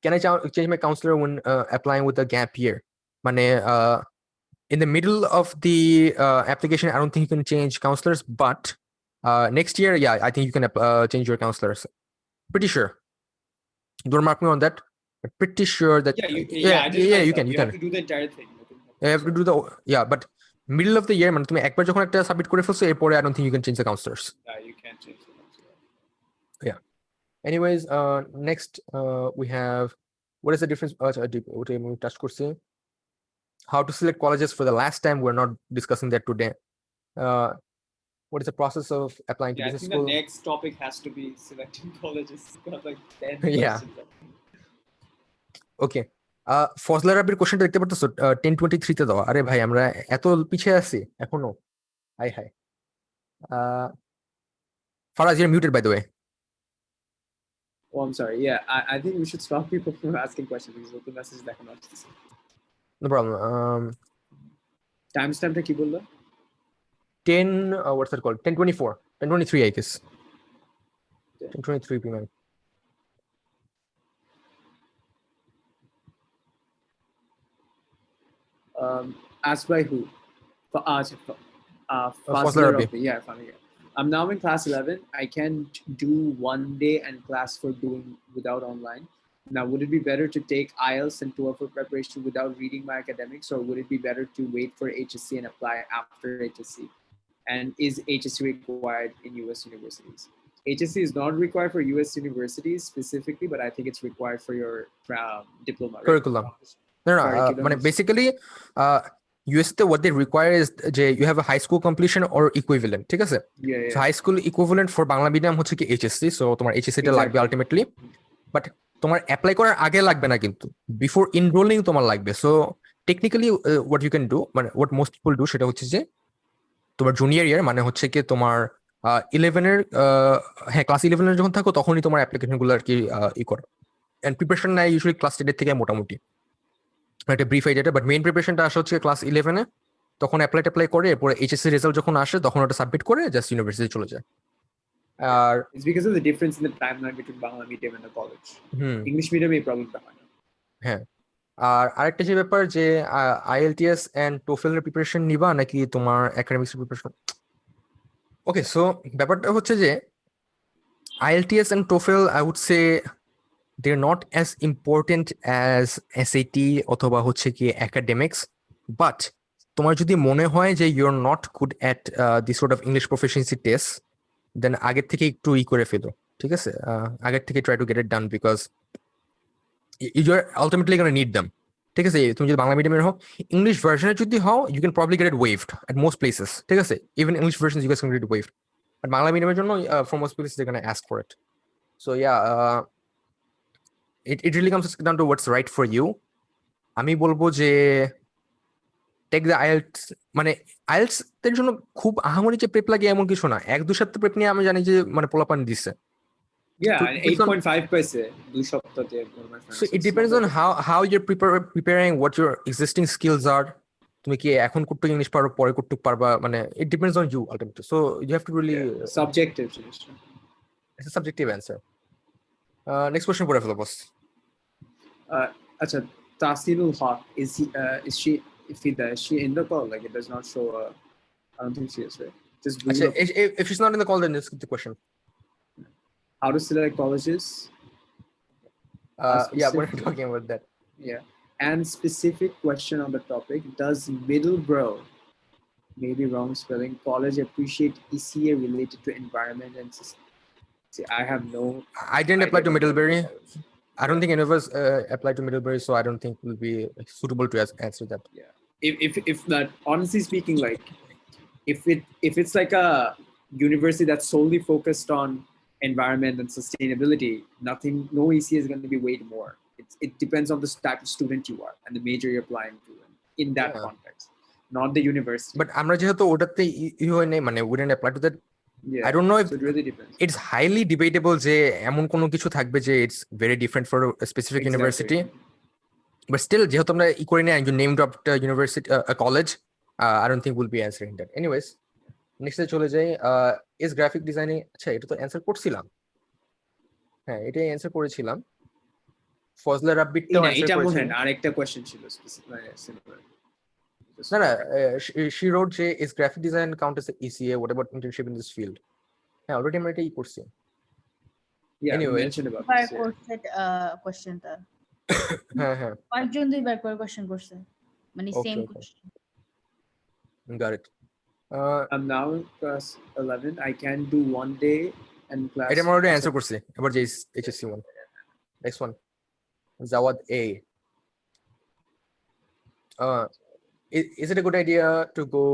Can I change my counselor when applying with a gap year? মানে in the middle of the application, I don't think you can change counselors, but next year, yeah, I think you can change your counselors. Pretty sure. Don't mark me on that. I'm pretty sure that you can. You have to do the entire thing. You have to do but middle of the year, মানে তুমি একবার যখন একটা submit করে ফেলছো, এরপরে I don't think you can change the counselors. Yeah, you can't change the counselor. Yeah. Anyways, next we have, what is the difference? What we touched করছি, how to select colleges for the last time. We're not discussing that today. What is the process of applying to business school? The next topic has to be selecting colleges. Got like 10 Yeah. questions. Okay. Fazla রাবির কোশ্চেনটা দেখতে পারতেছো 10:23 তে দাও. আরে ভাই আমরা এত পিছিয়ে আছি এখনো. Hi Faraz, you're muted by the way. Oh, I'm sorry. Yeah, I think we should stop people from asking questions because the message that I'm not. No problem. Timestamp ta ki bollo? 10 what's that called? 10:24, 10:23 I guess. 10:23 p.m. Asked by who? Fazlur Rabbi. Yeah, Fazlur. I'm now in class 11. I can do one day and class for doing without online. Now, would it be better to take IELTS and TOEFL preparation without reading my academics, or would it be better to wait for HSC and apply after HSC? And is HSC required in US universities? HSC is not required for US universities specifically, but I think it's required for your diploma. Right? Curriculum. No, basically, US what they require is you have a high school completion or equivalent. ঠিক আছে? Yeah. So high school equivalent for Bangla medium হচ্ছে কি HSC, so তোমার HSC টা লাগবে ultimately, but তোমার apply করার আগে লাগবে না কিন্তু বিফোর এনরোলিং তোমার লাগবে। So technically what you can do, মানে হোয়াট মোস্ট পিপল ডু, সেটা হচ্ছে যে তোমার জুনিয়র ইয়ার মানে হচ্ছে কি তোমার 11-এর হ্যাঁ ক্লাস 11-এর যখন থাকো তখনই তোমার অ্যাপ্লিকেশন গুলো আর কি ই করো, এন্ড প্রিপারেশন নেয় ইউজুয়ালি ক্লাস 10-এর থেকে মোটামুটি একটা ব্রিফ আইডিয়াটা, বাট মেইন প্রিপারেশনটা আসে হচ্ছে ক্লাস 11-এ, তখন অ্যাপ্লাই করে এরপরে এইচএসসি রেজাল্ট যখন আসে তখন ওটা সাবমিট করে জাস্ট ইউনিভার্সিটি চলে যায়। আর it's because of the difference in the timeline between Bangla medium and the college. English medium এই প্রবলেমটা হয় না। হ্যাঁ, আর আরেকটা যে ব্যাপার যে আইএলটিএস এন্ড টোফেল এর প্রিপারেশন নিবা নাকি তোমার একাডেমিক্স এর প্রিপারেশন? ওকে, সো ব্যাপারটা হচ্ছে যে IELTS and TOEFL I would say they're not as important as SAT অথবা হচ্ছে কি academics, but তোমার যদি মনে হয় যে you're not good at this sort of English proficiency test, then আগের থেকে একটু করে ফেলো, ঠিক আছে? আগের থেকে try to get it done because you're ultimately going to need them, ঠিক আছে? তুমি যদি বাংলা মিডিয়ামের হও, ইংলিশ ভার্সনে যদি হও you can probably get it waived at most places, ঠিক আছে? Even English versions you guys can get it waived, but Bangla মিডিয়ামের জন্য from most places they're going to ask for it. So yeah, it really comes down to what's right for you. আমি বলবো যে take the IELTS, মানে IELTS এর জন্য খুব আহামরি যে প্রেপ লাগে এমন কিছু না, 1-2 সপ্তাহ প্রেপ নিয়ে আমি জানি যে মানে পোলাপান দিচ্ছে। Yeah, 8.5 পাইছে 2 সপ্তাহে। So it depends on how you're preparing, what your existing skills are. তুমি কি এখন কতটুকু ইংলিশ পারো, পরে কতটুকু পারবা, মানে it depends on you ultimately. So you have to really subjective. It's a subjective answer. Next question পড়ে ফেলো বস। আচ্ছা, Tasfiqur Haq, is she Fida? Is she in the call? Like it does not show. I don't think she is, right? Just if she's not in the call, then just skip the question. How to select colleges? Yeah, we're talking about that. Yeah, and specific question on the topic: does Middleborough, maybe wrong spelling, college appreciate ECA related to environment and system? See, I have no. I didn't apply to Middlebury. I don't think any of us applied to Middlebury, so I don't think it will be suitable to answer that. Yeah, if that, honestly speaking, like if it's like a university that's solely focused on environment and sustainability, no ECA is going to be weighed more. It depends on the type of student you are and the major you're applying to in that context, not the university. But আমরা যেহেতু ওটাতে মানে wouldn't apply to that. Yeah, I don't know if so it really depends. It's highly debatable যে এমন কোনো কিছু থাকবে যে it's very different for a specific university, but still যেহেতু আমরা করে নিয়ে you named up the university a college, I don't think we'll be answering that. Anyways, next চলে যাই। is graphic designing, আচ্ছা এটা তো অ্যানসার করছিলাম, হ্যাঁ এটাই অ্যানসার করেছিলাম। ফজলা রাব্বিরটাও অ্যানসার করেছিলাম। আরেকটা কোশ্চেন ছিল সিমিলার। না, she wrote যে is graphic design count as ECA, what about internship in this field? হ্যাঁ অলরেডি আমরা এটাই করছি। Yeah, anyway, mentioned about bar this. করছে কোশ্চেনটা। হ্যাঁ পাঁচজন দুইবার করে কোশ্চেন করছে, মানে same Okay. Question. Got it. I'm now in class 11. I can do one day and class. এটা আমরা অলরেডি অ্যানসার করছি, এবার যে HSC one. Next one, Zawad A. Is it a good idea to go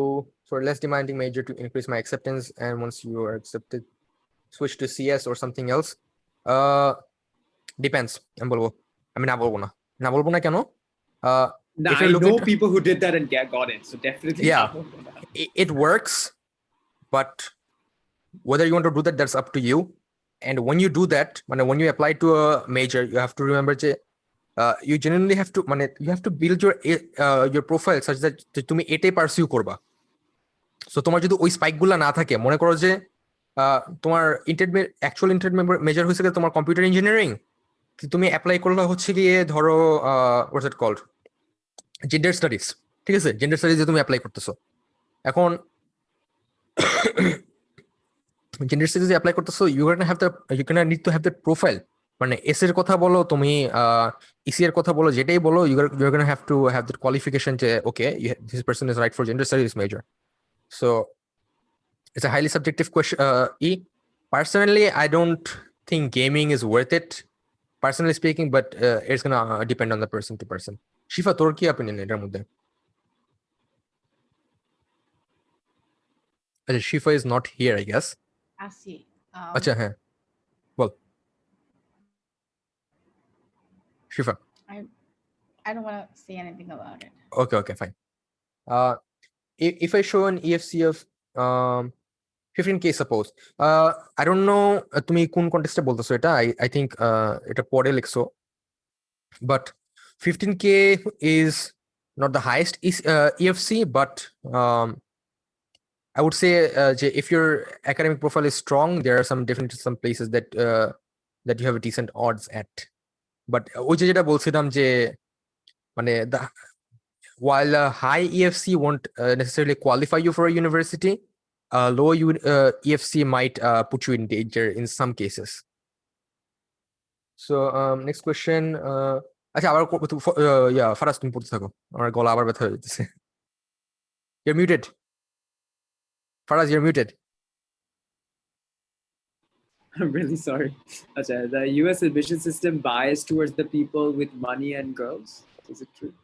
for a less demanding major to increase my acceptance, and once you are accepted switch to CS or something else? Depends. আমি না বলবো না কেন? Nah, I know people who did that and got it, so definitely. Yeah, it works, but whether you want to do that, that's up to you. And when you do that, when you apply to a major, you have to remember you genuinely have to মানে you have to build your profile such that তুমি এটাই pursue করবা। So তোমার যদি ওই spike গুলা না থাকে, মনে করো যে তোমার অ্যাকচুয়াল ইন্টারমিডিয়েট মেজর হয়েছে তোমার কম্পিউটার ইঞ্জিনিয়ারিং, তুমি অ্যাপ্লাই করলে হচ্ছে গিয়ে ধরো what's it called gender studies, ঠিক আছে, জেন্ডার স্টাডিজে তুমি অ্যাপ্লাই করতেছো। এখন জেন্ডার স্টাডিজে অ্যাপ্লাই করতেছো, you can need to have that profile, মানে এস এর কথা বলো, তুমি ইসি এর কথা বলো, যেটাই বলো, you can have to have that qualification যে okay this person is right for gender studies major. So it's a highly subjective question. Personally, I don't think gaming is worth it, personally speaking, but it's gonna depend on the person to person. Shefa, তোর কি opinion এটার মধ্যে? Shefa is not here, I guess. আসি আচ্ছা, হ্যাঁ, বল Shefa. I don't want to say anything about it. Okay, fine. If I show an EFC of 15K suppose, I don't know তুমি কোন কন্টেক্সটে বলতেছো এটা, I think এটা পরে লিখছো, but 15K is not the highest EFC, but I would say if your academic profile is strong, there are definitely some places that you have a decent odds at. But ওই যেটা বলছিলাম যে মানে while a high EFC won't necessarily qualify you for a university, low EFC might put you in danger in some cases. So next question. আচ্ছা, আবার ফারাজ তুমি পড়তে থাকো, আমার গলা আবার ব্যথা হয়ে যাচ্ছে। You're muted. Faraz, you're muted. I'm really sorry. The US admission system biased towards the people with money and girls. Is it true?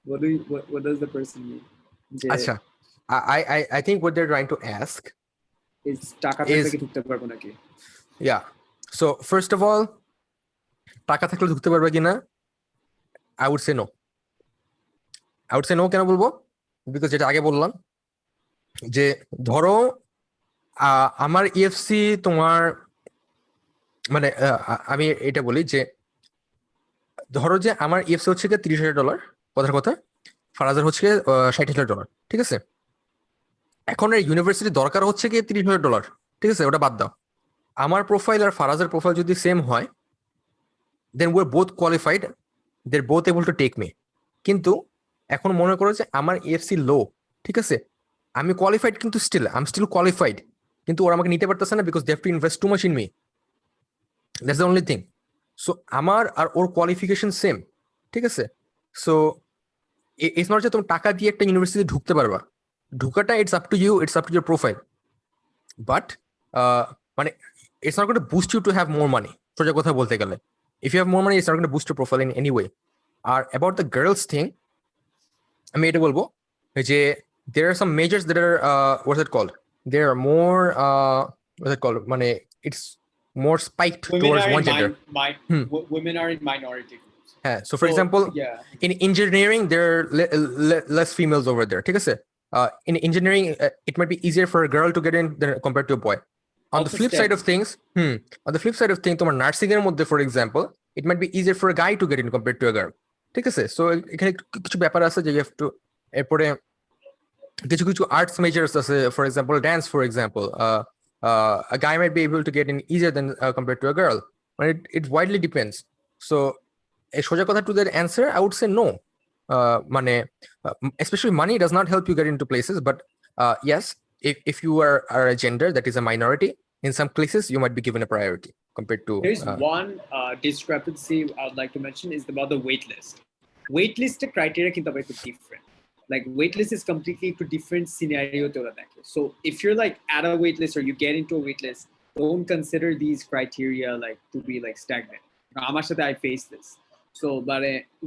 What does the person mean? Acha, I think what they're trying to ask is টাকা থাকলে কি ঢুকতে পারবো নাকি? Yeah. So first of all, টাকা থাকলে ঢুকতে পারবে কিনা? I would say no. কেন বলবো? বিকজ যেটা আগে বললাম যে ধরো আমার ইএফসি তোমার মানে আমি এটা বলি যে ধরো যে আমার ইএফসি হচ্ছে গিয়ে $30,000, কথার কথা, ফারাজের হচ্ছে গিয়ে $60,000, ঠিক আছে। এখন এই ইউনিভার্সিটি দরকার হচ্ছে গিয়ে $30,000, ঠিক আছে, ওটা বাদ দাও। আমার প্রোফাইল আর ফারাজের প্রোফাইল যদি সেম হয়, then we are both qualified, they are both able to take me. কিন্তু এখন মনে করো যে আমার ইএফসি লো, ঠিক আছে, আমি কোয়ালিফাইড, কিন্তু আই এম স্টিল কোয়ালিফাইড, কিন্তু ওরা আমাকে নিতে পারতেছে না because they have to invest too much in me. That's the only thing. So আমার আর ওর কোয়ালিফিকেশন সেম, ঠিক আছে। সো ইটস নট যে তুমি টাকা দিয়ে একটা ইউনিভার্সিটিতে ঢুকতে পারবা, ঢুকাটা it's up to you, it's up to your profile, but মানে it's not going to boost you to have more money, সোজা কথা বলতে গেলে। If you have more money, it's not going to boost your profile in any way. আর about the girls thing, আমি এটা বলবো যে there are some majors that are what's it called, there are more what's it called, মানে it's more spiked towards one gender. Women are in minority groups. Yeah, so for example, in engineering there are less females over there, ঠিক আছে। In engineering it might be easier for a girl to get in than compared to a boy. On the flip side of things, তোমার nursing এর মধ্যে for example it might be easier for a guy to get in compared to a girl, ঠিক আছে। So এখানে কিছু ব্যাপার আছে যে ইউ হ্যাভ টু, এরপরে কিছু কিছু আর্টস মেজর্স আছে, for example dance, for example a guy might be able to get in easier than compared to a girl, but it widely depends. So a সোজা কথা, to that answer I would say no. মানে especially money does not help you get into places, but yes, if you are a gender that is a minority, in some places you might be given a priority compared to there's one discrepancy I would like to mention is about the wait list. Wait list criteria kintu abar ekটু different. Like waitlist is completely to different scenario to that. So if you're like at a waitlist or you get into a waitlist, don't consider these criteria like to be like stagnant. Amar sathe I faced this. So but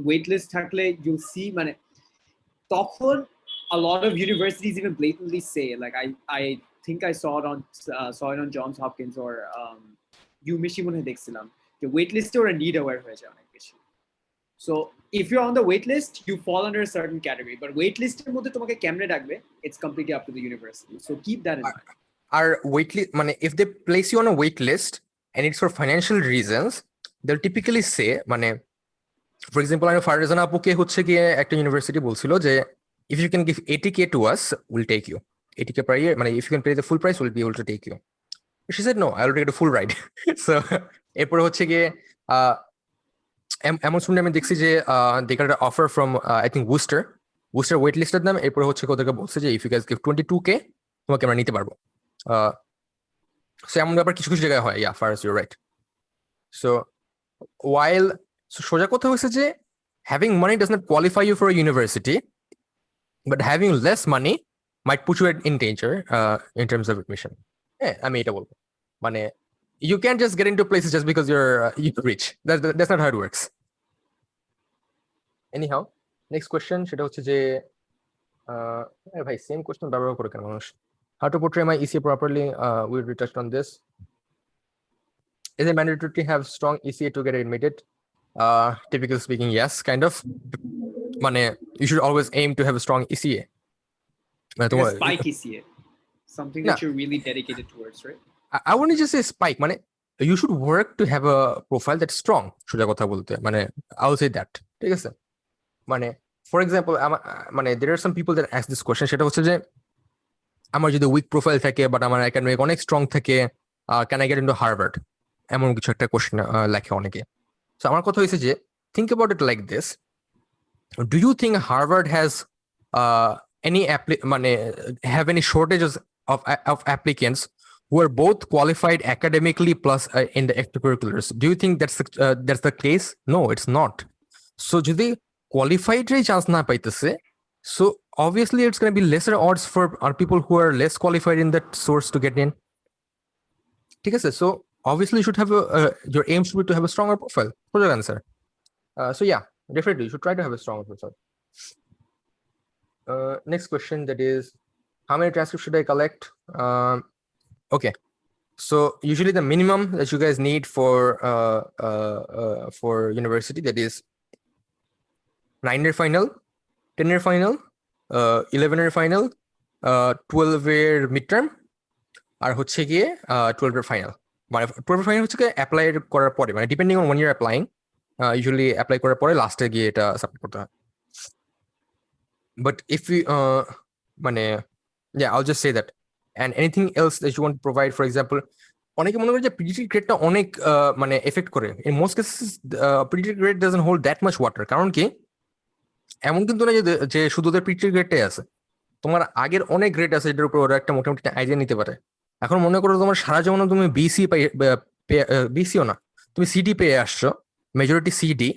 waitlist thakle you'll see mane tokhon a lot of universities even blatantly say, like I think I saw it on Johns Hopkins or UMishi mone dekhchilam je waitlist or need aware hoye jay onek beshi. So if you're on the wait list, you fall under a certain category. But wait list er moddhe tomake kemne rakbe, it's completely up to the university. So keep that in mind. Our wait list, if they place you on a wait list and it's for financial reasons, they'll typically say, মানে for example, I know Faraz আপুকে হচ্ছে গিয়ে একটা university বলছিল যে if you can give 80K to us, we'll take you. 80K per year, মানে if you can pay the full price, we'll be able to take you. She said, no, I'll take a full ride. So এরপরে হচ্ছে গিয়ে এমন শুনে আমি দেখছি যে they got an offer from I think Worcester waitlisted them. এরপরে হচ্ছে ওদেরকে বলছে যে if you guys give 22K, তোমাকে আমরা নিতে পারবো। So এমন ব্যাপার কিছু কিছু জায়গায় হয়, yeah, Faraz, you're right. So while সোজা কথা হচ্ছে যে having money does not qualify you for a university, but having less money might put you in danger in terms of admission. আমি এটা বলবো, মানে you can't just get into places just because you're rich. That's not how it works. Anyhow, next question সেটা হচ্ছে যে ভাই same question ব্যবহার করে কেন মানুষ? How to portray my ECA properly? We touched on this. Is it mandatory to have strong ECA to get admitted? Typically speaking, yes, kind of. মানে you should always aim to have a strong ECA. Spike ECA, something that you're really dedicated towards, right? I wouldn't just say spike, মানে you should work to have a profile that's strong. সোজা কথা বলতে, মানে I will say that. ঠিক আছে? মানে for example, মানে there are some people that ask this question, সেটা হচ্ছে যে আমার যদি উইক প্রোফাইল থাকে বাট আমার একাডেমিক অনেক স্ট্রং থাকে, can I get into Harvard, এমন কিছু একটা কোশ্চেন লেখে অনেকে। সো আমার কথা হয়েছে যে think about it like this. Do you think Harvard has have any shortages of applicants who are both qualified academically plus in the extracurriculars? Do you think that's the case? No, it's not. So যদি qualified ray chance না পাইতেছে, so obviously it's going to be lesser odds for our people who are less qualified in that source to get in. ঠিক আছে? So obviously you should have your aim should be to have a stronger profile. For the answer. So yeah, definitely you should try to have a stronger profile. Next question, that is, how many transcripts should I collect? Okay, so usually the minimum that you guys need for university, that is 9-year final, 10-year final, 11-year final, 12-year midterm, আর হচ্ছে গিয়ে 12-year final. মানে 12-year final হচ্ছে গিয়ে apply করার পরে, মানে depending on one year applying, usually apply করার পরে লাস্টে গিয়ে এটা সাবমিট করতে হয়। But if we yeah, I'll just say that. And anything else that you want to provide, for example, অনেকে মনে করে যে PGT গ্রেডটা অনেক মানে এফেক্ট করে। In most cases PGT grade doesn't hold that much water. কারণ কি, এমন কিন্তু না যে শুধু ওদের PGT গ্রেডটাই আছে, তোমার আগের অনেক গ্রেড আছে যেটার উপর ওরা একটা মোটামুটি আইডিয়া নিতে পারে। এখন মনে করো তোমার সারা জীবনে তুমি বিসিও না, তুমি সিডি পেয়ে আসছো, মেজরিটি সিডি,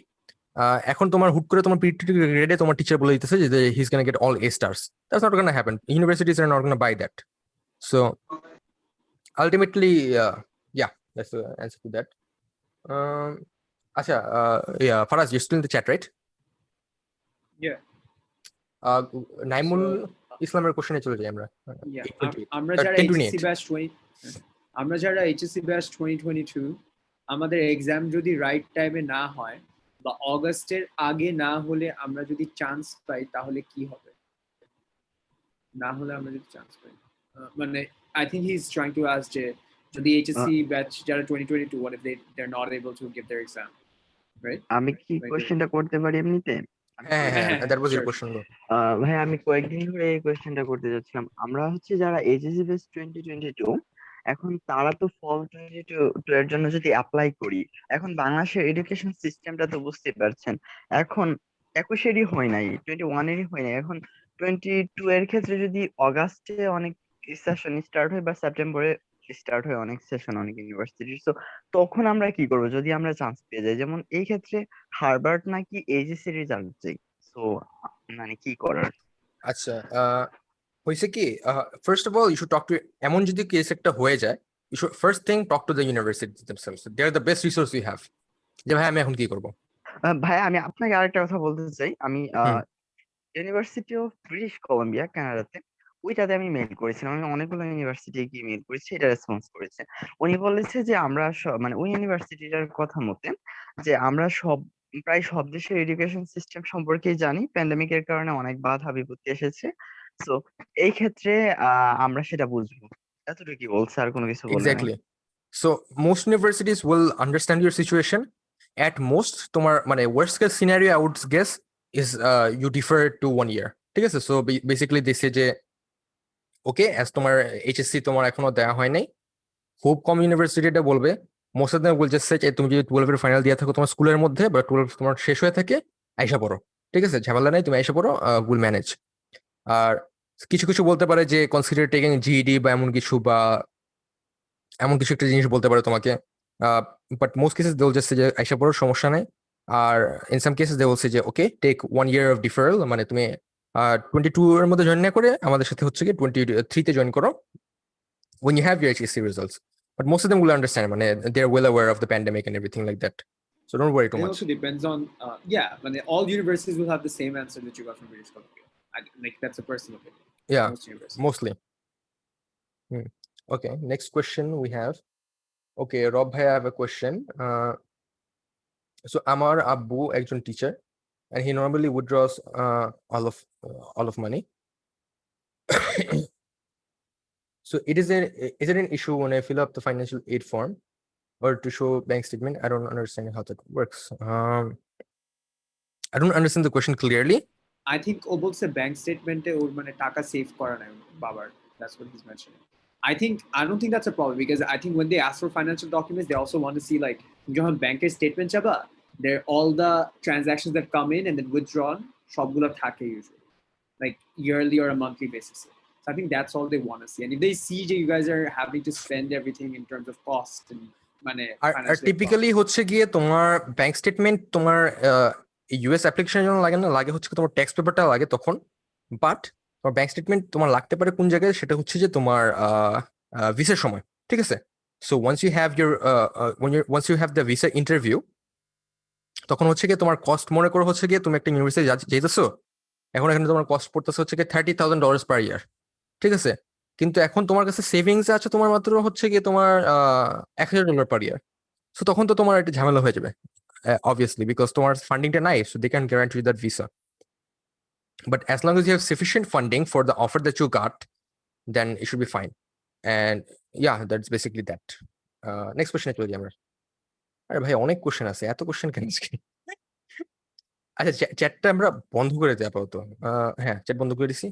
এখন তোমার হুট করে তোমার PGT গ্রেডে তোমার টিচার বলে দিতেছে যে he is gonna gate all A stars. That's not gonna happen. Universities are not gonna buy that. So ultimately, yeah, that's the answer to that. Yeah, Faraz, you're still in the chat, right? Yeah. Naimul Islamer কোশ্চেনে চলে যাই আমরা। আমরা যারা HSC batch 2022 আমাদের exam যদি right টাইমে না হয় বা অগাস্টের আগে না হলে আমরা যদি চান্স পাই তাহলে কি হবে? না হলে আমরা যদি চান্স পাই, মানে I think he's trying to ask যে যদি HSC ব্যাচ যারা 2022, what if they're not able to give their exam, right? আমি কি কোশ্চেনটা করতে পারি এমনিতে? হ্যাঁ, that was your question. ভাই আমি কয়েকদিন ধরে এই কোশ্চেনটা করতে যাচ্ছিলাম। আমরা হচ্ছে যারা HSC ব্যাচ 2022, এখন তারা তো ফল 2022 এর জন্য যদি অ্যাপ্লাই করি, এখন বাংলাদেশের এডুকেশন সিস্টেমটা তো বুঝতে পারছেন, এখন 21-এরই হয় নাই, 21-এরই হয় নাই, এখন 22 এর ক্ষেত্রে যদি অগাস্টে অনেক সেশন স্টার্ট হয় বা সেপ্টেম্বরে স্টার্ট হয় অনেক সেশন অনেক ইউনিভার্সিটি, তো তখন আমরা কি করব যদি আমরা চান্স পেয়ে যাই? যেমন এই ক্ষেত্রে হার্ভার্ড নাকি এইচএসসি রেজাল্ট চাই, তো মানে কি করার? আচ্ছা, হয়েছে কি, first of all you should talk to, এমন যদি কেস একটা হয়ে যায়, you should first thing talk to the university themselves, they are the best resource you have. যে ভাই আমি এখন কি করব? ভাই আমি আপনাকে আরেকটা কথা বলতে চাই, আমি ইউনিভার্সিটি অফ ব্রিটিশ কলম্বিয়া কানাডাতে, ওইটাতে আমি মেইল করেছিলাম, আমি অনেকগুলো ইউনিভার্সিটি গিয়ে মেইল করেছি, এটা রেসপন্স করেছে। উনি বলেছে যে আমরা মানে ওই ইউনিভার্সিটিটার কথা মতে যে আমরা প্রায় সব দেশের এডুকেশন সিস্টেম সম্পর্কেই জানি, প্যান্ডেমিকের কারণে অনেক বাধা বিপত্তি এসেছে, তো এই ক্ষেত্রে আমরা সেটা বুঝবো, এতটুকু বলছে, আর কোনো কিছু বলে নাই। So most universities will understand your situation. At most, তোমার মানে worst case scenario I would guess is you defer to 1 year. ঠিক আছে? So basically they say যে ওকে as তোমার HSC তোমার এখনো দেওয়া হয় নাই, খুব কম ইউনিভার্সিটি এটা বলবে, most of them will just say তুমি যদি 12 এর ফাইনাল দিয়ে থাকো তোমার স্কুলের মধ্যে বা 12 তোমার শেষ হয়ে থাকে, আইসা পড়ো, ঠিক আছে, ঝামেলা নাই, তুমি আইসা পড়ো, উইল ম্যানেজ। আর কিছু কিছু বলতে পারে যে কনসিডার টেকিং জিইডি বা এমন কিছু, বা এমন কিছু একটা জিনিস বলতে পারে তোমাকে, but most cases they will just say যে আইসা পড়ো, সমস্যা নাই। আর in some cases they will say যে okay take 1 year of deferral, মানে তুমি 22 এর মধ্যে জয়েন না করে আমাদের সাথে হচ্ছে কি 23 তে জয়েন করো when you have your HSC results. But most of them will understand, they're well aware of the pandemic and everything like that. So don't worry too It much. also depends on, all universities will have the same answer that you got from British Columbia. Like that's a personal opinion. Yeah, Most mostly. Okay, next question we have. Okay, Rob, I have a question. So Amar Abu, একজন teacher, and he normally withdraws all of money. So is it an issue when I fill up the financial aid form or to show bank statement? I don't understand how that works. I don't understand the question clearly. I think Obol bank statement or taka save kora nai babar. That's what he's mentioning. I don't think that's a problem, because I think when they ask for financial documents, they also want to see like johan banker statement chaba, there all the transactions that come in and then withdrawn shopgula thake usually, like yearly or a monthly basis. So I think that's all they want to see. And if they see you guys are having to spend everything in terms of cost and R typically হচ্ছে গিয়ে তোমার bank statement তোমার US অ্যাপ্লিকেশনের জন্য লাগে না, লাগে হচ্ছে তোমার ট্যাক্স পেপারটা লাগে তখন। বাট তোমার ব্যাংক স্টেটমেন্ট তোমার লাগতে পারে কোন জায়গায়, সেটা হচ্ছে যে তোমার ভিসার সময়, ঠিক আছে? So once you have the visa interview, তখন হচ্ছে গিয়ে তোমার কস্ট মনে করো হচ্ছে গিয়ে তুমি একটা ইউনিভার্সিটি যেতেছো, এখন এখানে তোমার কস্ট পড়তেছে হচ্ছে গিয়ে $30,000 পার ইয়ার, ঠিক আছে? কিন্তু এখন তোমার কাছে সেভিংস আছে তোমার মাত্র হচ্ছে গিয়ে তোমার $1,000 পার ইয়ার। সো তখন তো তোমার একটা ঝামেলা হয়ে যাবে, obviously, because তোমার ফান্ডিংটা নাই, so they can guarantee that visa. But as long as you have sufficient funding for the offer that you got, then it should be fine. And yeah, that's basically that. Next question চলে যাই আমরা। আরে ভাই অনেক question আছে, এত question কেন আজকে? আচ্ছা, চ্যাটটা আমরা বন্ধ করে দিই আপাতত। হ্যাঁ, চ্যাট বন্ধ করে দিছি।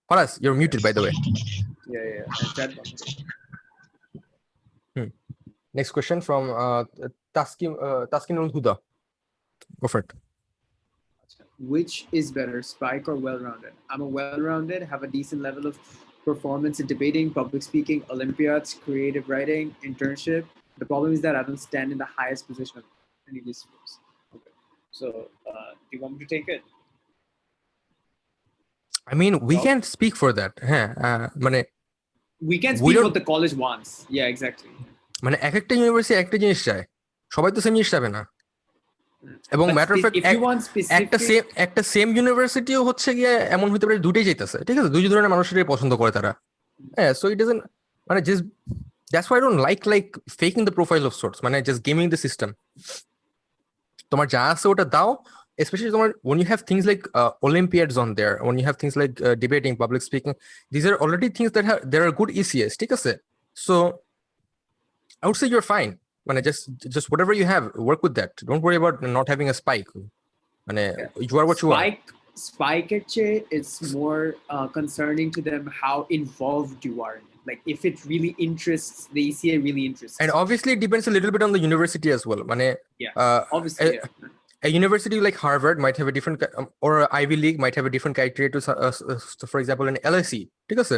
Faraz, you're muted by the way. Yeah. Chat box. Next question from Taskinul Huda. Go for it. Which is better, Spike or well-rounded? I'm a well-rounded, have a decent level of performance in debating, public speaking, Olympiads, creative writing, internship. The problem is that I don't stand in the highest position of any of these schools. Okay. So, do you want me to take it? I mean, we can't speak for that. We can speak what the college wants. Yeah, exactly. মানে একটা university একটা জিনিস চায়, সবাই তো same জিনিস চাবে না। এবং ম্যাটার অফ ফ্যাক্ট একটা সেম ইউনিভার্সিটিও হচ্ছে গিয়ে এমন হতে পারে দুটোই চাইতেছে, ঠিক আছে? দুই ধরনের মানুষেরই পছন্দ করে তারা। হ্যাঁ, so it doesn't just that's why I don't like faking the profile of swords, just gaming the system. তোমার যা আছে ওটা দাও, especially when you have things like Olympiads on there, when you have things like debating, public speaking, these are already things that are good ECS, ঠিক আছে? So I would say you're fine. Just whatever you have, work with that. Don't worry about not having a spike. You are what you are. Spike it's more concerning to them how involved you are in it. Like if it really interests the ECA, really interests. And obviously it depends a little bit on the university as well. Obviously. A university like Harvard might have a different, or Ivy League might have a different criteria to, for example, an LSE. ঠিক আছে?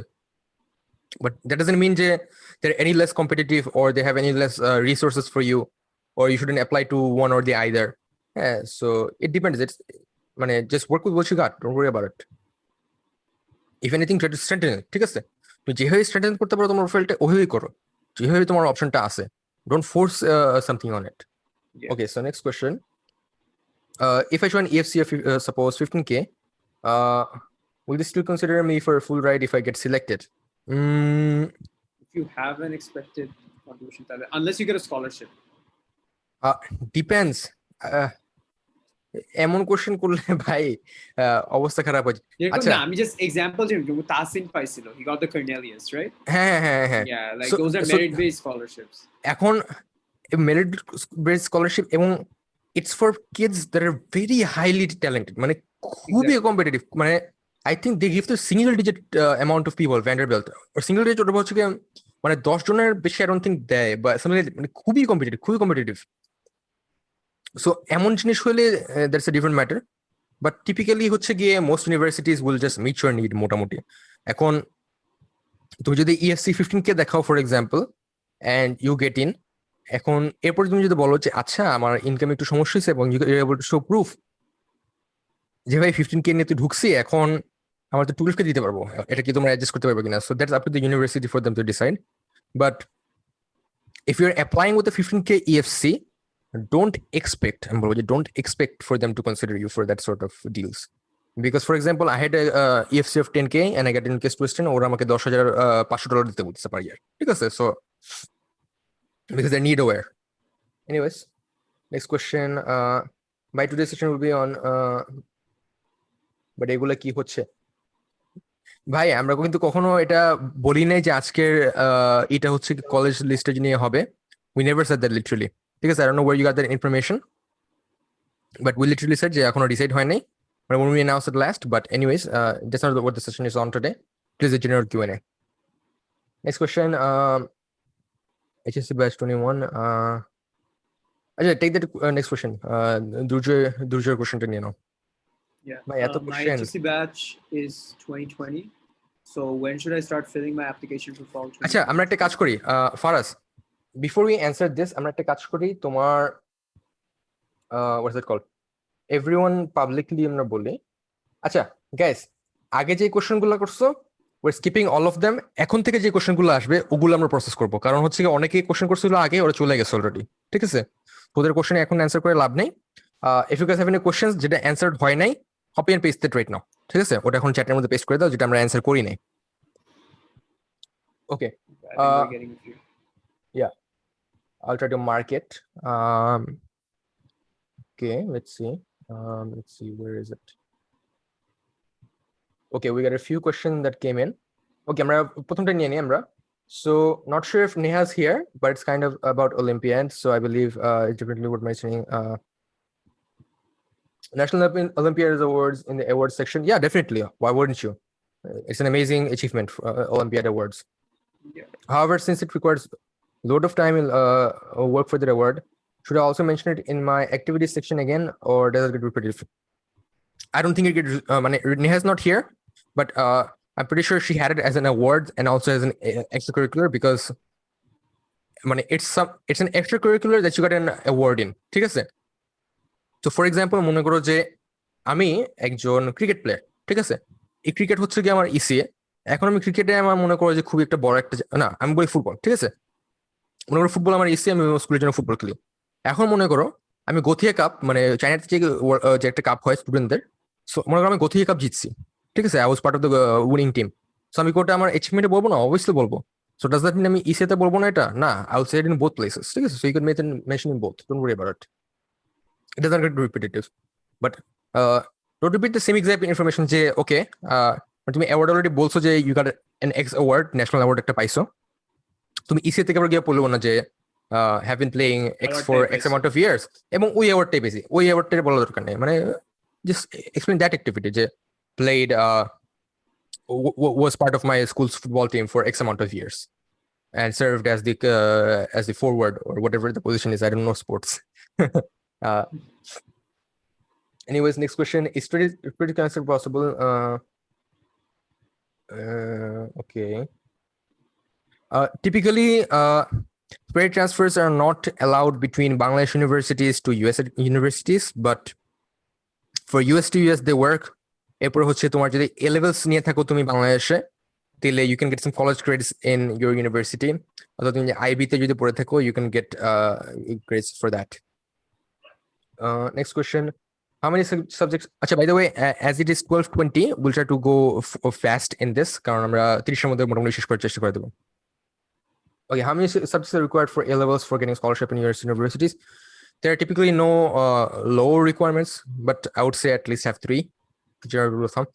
But that doesn't mean they're any less competitive or they have any less resources for you, or you shouldn't apply to one or the either. Yeah, so it depends. It's just work with what you got. Don't worry about it. If anything, try to strengthen it. ঠিক আছে? তুমি যেভাবে strengthen করতে পারো তোমার প্রোফাইলটা ওইভাবেই করো, যেভাবে তোমার অপশনটা আছে। Don't force something on it. Yeah. Okay, so next question. If I join EFC of suppose 15K, will they still consider me for a full ride if I get selected? If you have an expected contribution, unless you get a scholarship. Depends. এমন question করলে ভাই অবস্থা খারাপ হয়ে যায়। আচ্ছা আমি just example যেমন তাসিন পাইছিল, he got the Cornelius, right? হ্যাঁ Yeah, like those are merit based scholarships. এখন মেরিট বেসড স্কলারশিপ এবং it's for kids that are very highly talented, মানে খুবই কম্পিটিটিভ, মানে I think they give the single digit amount of people Vanderbilt, আর single digit ওটা হচ্ছে মানে 10 জনের বেশি আই ডোন্ট থিঙ্ক দেয়, বা মানে খুবই কম্পিটিটিভ। সো এমন জিনিস হলে that's a different matter, but typically হচ্ছে গিয়ে most universities will just meet your need মোটামুটি। এখন তুমি যদি ESC 15K দেখাও for example and you get in, এখন এরপর তুমি যদি বলো যে আচ্ছা আমার ইনকাম একটু সমস্যা হয়েছে এবং you able to show proof যে ভাই 15K নিয়ে তুই ঢুকছি, এখন আমার তো 12K দিতে পারবো, এটা কি তোমরা অ্যাডজাস্ট করতে পারবে কিনা? So that's up to the university for them to decide, but if you are applying with 15K EFC, don't expect, I'm বলবো যে don't expect for them to consider you for that sort of deals. Because for example, I had a EFC of 10K and I got in case question, ওরা আমাকে $10,500 দিতে বলতেছে per year, ঠিক আছে? So because they're need aware. Anyways, next question. My today's session will be on but এগুলা কি হচ্ছে ভাই? আমরা কিন্তু কখনো এটা বলি নাই যে আজকের এটা হচ্ছে কলেজ লিস্টে নিয়ে হবে। We never said that literally. ঠিক আছে, I don't know where you got that information, but we literally said যে এখনো ডিসাইড হয় নাই, when we announced it last. But anyways, that's not what the session is on today. It is a general Q&A. Next question. HSC batch 21. Take that next question. Durjoy question to know. Yeah. My my HSC batch is 2020. So when should I start filling my application for fall 2020? আচ্ছা আমরা একটা কাজ করি, Faraz, before we answer this, আমরা একটা কাজ করি, তোমার what's it called, everyone publicly আমরা বলি। আচ্ছা guys, আগে যে কোশ্চেনগুলো করছো we're skipping all of them, এখন থেকে যে কোশ্চেনগুলো আসবে ওগুলো আমরা প্রসেস করব, কারণ হচ্ছে কি অনেকেই কোশ্চেন করছিল আগে, ওরা চলে গেছে অলরেডি, ঠিক আছে? ওদের কোশ্চেন এখন অ্যানসার করে লাভ নেই। if you guys have any questions যেটা অ্যানসারড হয় নাই, copy and paste it right now, ঠিক আছে? ওটা এখন চ্যাটের মধ্যে পেস্ট করে দাও যেটা আমরা অ্যানসার করি নাই। Okay. we're getting a few. Yeah, I'll try to mark it. Okay, let's see, where is it? Okay, we got a few questions that came in. Okay, আমরা প্রথমটা নিয়ে নিই আমরা। So not sure if Neha's here, but it's kind of about Olympiads, so I believe it's definitely worth mentioning. National Olympiad Awards in the awards section. Yeah, definitely. Why wouldn't you? It's an amazing achievement for Olympiad Awards. Yeah. However, since it requires a lot of time and work for the award, should I also mention it in my activities section again, or does it get repetitive? I don't think it gets. Neha's not here, but I'm pretty sure she had it as an award and also as an extracurricular, because it's an extracurricular that you got an award in. ঠিক আছে? So for example, মনে করো যে আমি একজন cricket player, ঠিক আছে? এই ক্রিকেট হচ্ছে কি আমার ECA। এখন আমি ক্রিকেটে আমার মনে করো যে খুব একটা বড় একটা, না আমি বলি ফুটবল, ঠিক আছে? মনে করো ফুটবল আমার ECA, আমি স্কুলের জন্য ফুটবল খেলি। এখন মনে করো আমি গোথিয়া কাপ, মানে চায়নাতে যে একটা কাপ হয় স্টুডেন্টদের, সো মনে করো আমি গোথিয়া কাপ জিতছি, ঠিক আছে? I was part of the winning team. So আমি কোটা আমার অ্যাচিভমেন্টে বলবো না? অবভিয়াসলি বলবো। সো ডাজ দ্যাট মিন আমি ECA তে বলবো না এটা? না, I will say it in both places, ঠিক আছে? So you can mention in both, don't worry about it. It doesn't get repetitive, but don't repeat the same exact information. যে okay, তুমি অ্যাওয়ার্ড অলরেডি বলছো যে you got an X award, national award একটা পাইছো, তুমি ECA থেকে আবার গিয়ে বলবো না যে have been playing X for X amount of years এবং ওই অ্যাওয়ার্ডটাই বেশি, ওই অ্যাওয়ার্ডটাই বলার দরকার নেই। মানে just explain that activity যে played was part of my school's football team for X amount of years and served as the forward or whatever the position is. I don't know sports. Anyways, next question. Is pretty cancer possible? Okay. Typically, credit transfers are not allowed between Bangladesh universities to US universities, but for US to US they work. এরপর হচ্ছে তোমার যদি A levels নিয়ে থাকো তুমি বাংলাদেশে, তাহলে you can get some college credits in your university. অথবা তুমি IB তে যদি পড়ে থাকো, you can get grades for that. Next question. How many subjects? By the way, as it is 12:20, we'll try to go fast in this. কারণ আমরা 30-এর মধ্যে মোটামুটি শেষ করার চেষ্টা করে দেব। Okay, how many subjects are required for A levels for getting scholarship in US universities? there are typically no low requirements, but I would say at least have 3. General rule of thumb.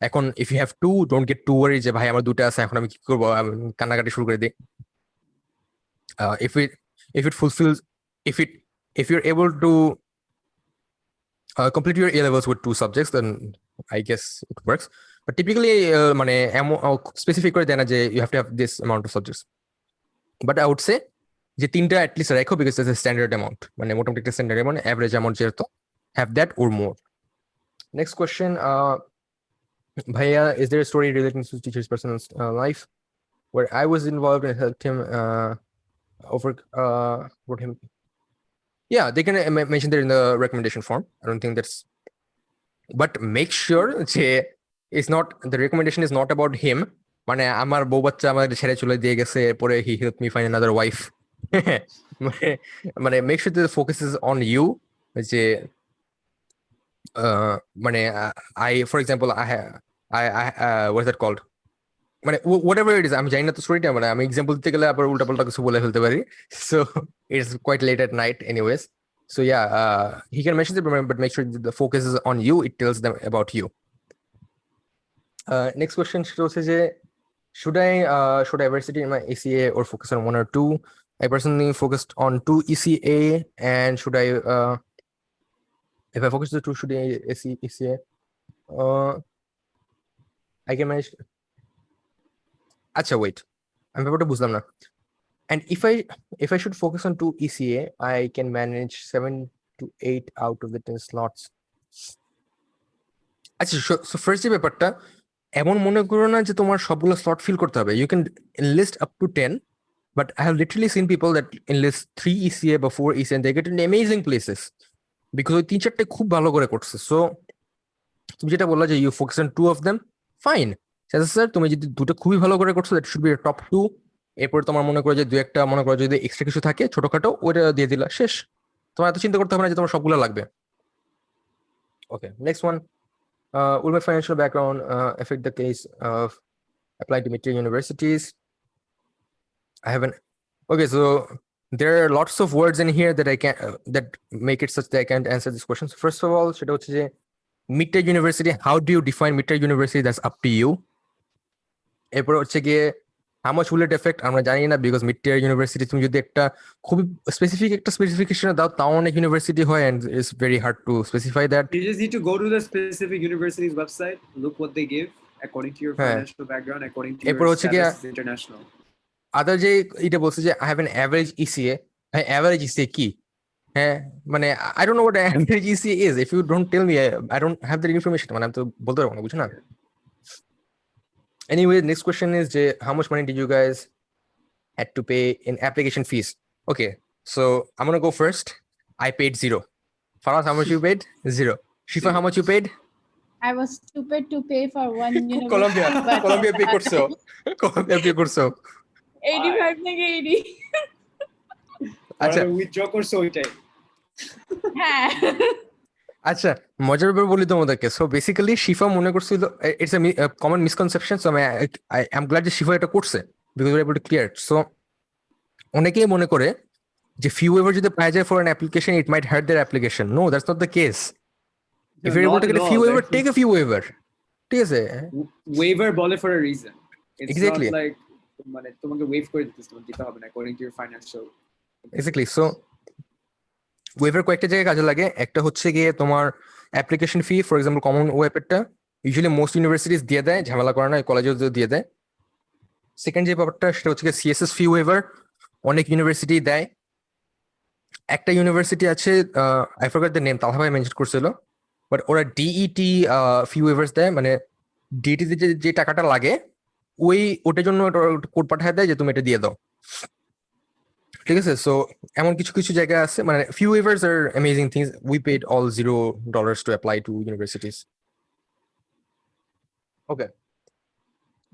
এখন if you have 2, don't get too worried যে ভাই আমার 2টা আছে এখন আমি কি করব, আমি কান্নাকাটি শুরু করে দিই। If it fulfills, if you're able to complete your A levels with 2 subjects, then I guess it works. But typically মানে specific করে দেয় না যে you have to have this amount of subjects. But I would say যে 3টা at least রাখো because it's a standard amount, মানে মোটামুটি একটা standard amount, average amount যেহেতু, have that or more. Next question, Bhaiya, is there a story relating to teacher's personal life where I was involved and helped him what him? Yeah, they can mention that in the recommendation form. I don't think that's, but make sure it's not, the recommendation is not about him. মানে আমার বউ বাচ্চা আমাদের ছেড়ে চলে দিয়ে গেছে, পরে he helped me find another wife. মানে make sure the focus is on you. যে মানে I, for example, I what's that called? মানে whatever it is, আমি জানি না তো স্টোরিটা, মানে আমি এক্সাম্পল দিতে গেলে আবার উল্টাপাল্টা কিছু বলে ফেলতে পারি, so it's quite late at night anyways. So yeah, he can mention it, but make sure the focus is on you. It tells them about you. Next question should I varsity in my ACA or focus on 1 or 2? I personally focused on 2 ECA, and should I if I focus on 2 should I ECA? I can manage. Acha, wait, I'm about to বুঝলাম না. And if I should focus on 2 ECA, I can manage 7 to 8 out of the 10 slots. আচ্ছা, so first যে ব্যাপারটা, এমন মনে করো না যে তোমার সবগুলো স্লট ফিল করতে হবে. You can enlist up to 10, but I have literally seen people that enlist 3 ECA বা 4 ECA and they get in amazing places because ওই 3-4টা খুব ভালো করে করছে. So তুমি যেটা বললা যে you focus on 2 of them, fine. Sir তুমি যদি 2টা খুবই ভালো করে করছো, that should be your top 2. এরপর তোমার মনে করো যে 2-1টা মনে করো যদি এক্সট্রা কিছু থাকে ছোটখাটো, ওইটা দিয়ে দিলা, শেষ। তোমার এত চিন্তা করতে হবে না যে তোমার সবগুলো লাগবে। Okay, next one. Will my financial background affect the case of applying to mid-tier universities? I haven't. Okay, so there are lots of words in here that I can't that make it such that I can't answer this question. So first of all, সেটা হচ্ছে যে mid-tier university, how do you define mid-tier university? That's up to you. এরপর হচ্ছে গিয়ে how much will it affect? আমরা জানি না, because mid-tier university তুমি যদি একটা খুব স্পেসিফিক একটা স্পেসিফিকেশন দাও তাও অনেক ইউনিভার্সিটি হয়, and it's very hard to specify that. You just need to go to the specific university's website, look what they give according to your financial background, according to your status as international. Other যে এটা বলছে যে I have an average ECA. Average ECA কি? হ্যাঁ, মানে I don't know what average ECA is. If you don't tell me, I don't have that information. মানে আমি তো বলতে পারবো না, বুঝছো না? Anyway, next question is how much money did you guys had to pay in application fees? Okay, so I'm gonna go first. I paid 0. Faraz, how much you paid? 0. Shefa, how much you paid? I was stupid to pay for one university. Columbia pay করছো. Columbia pay করছো. 85 থেকে 80. আচ্ছা, withdraw করছো ওইটাই। হ্যাঁ। আচ্ছা, মজার ব্যাপার বলি তোমাদেরকে। সো বেসিক্যালি শিফা মনে করছিল, it's a common misconception, so I am glad যে শিফা এটা করছে because we are able to clear. So অনেকেই মনে করে যে ফি ওয়েভার যদি পাওয়া যায় for an application, it might hurt their application. No, that's not the case. If you are able to get a fee waiver, take a fee waiver. ঠিক আছে, waiver বলে for a reason. It's not Exactly. Like মানে তোমাকে waive করে দিতে হবে না according to your financial. Exactly. So waiver কয়েকটা জায়গায় কাজে লাগে। একটা হচ্ছে গিয়ে তোমার application fee, for example common ওয়েবেরটা ইউজুয়ালি মোস্ট ইউনিভার্সিটিস দিয়ে দেয়, ঝামেলা করে না, কলেজেও দিয়ে দেয়। সেকেন্ড যে ব্যাপারটা সেটা হচ্ছে গিয়ে সিএসএস ফি ওয়েভার, অনেক ইউনিভার্সিটি দেয়। একটা ইউনিভার্সিটি আছে, আই ফরগট দ্য নেম, তালহা ভাই মেনশন করছিল, বাট ওরা ডিইটি ফি ওয়েভার্স দেয়, মানে ডিইটিতে যে টাকাটা লাগে ওটার জন্য কোড পাঠায় দেয় যে তুমি এটা দিয়ে দাও। ঠিক আছে, সো এমন কিছু কিছু জায়গা আছে, মানে few waivers are amazing things. We paid all $0 to apply to universities. Okay,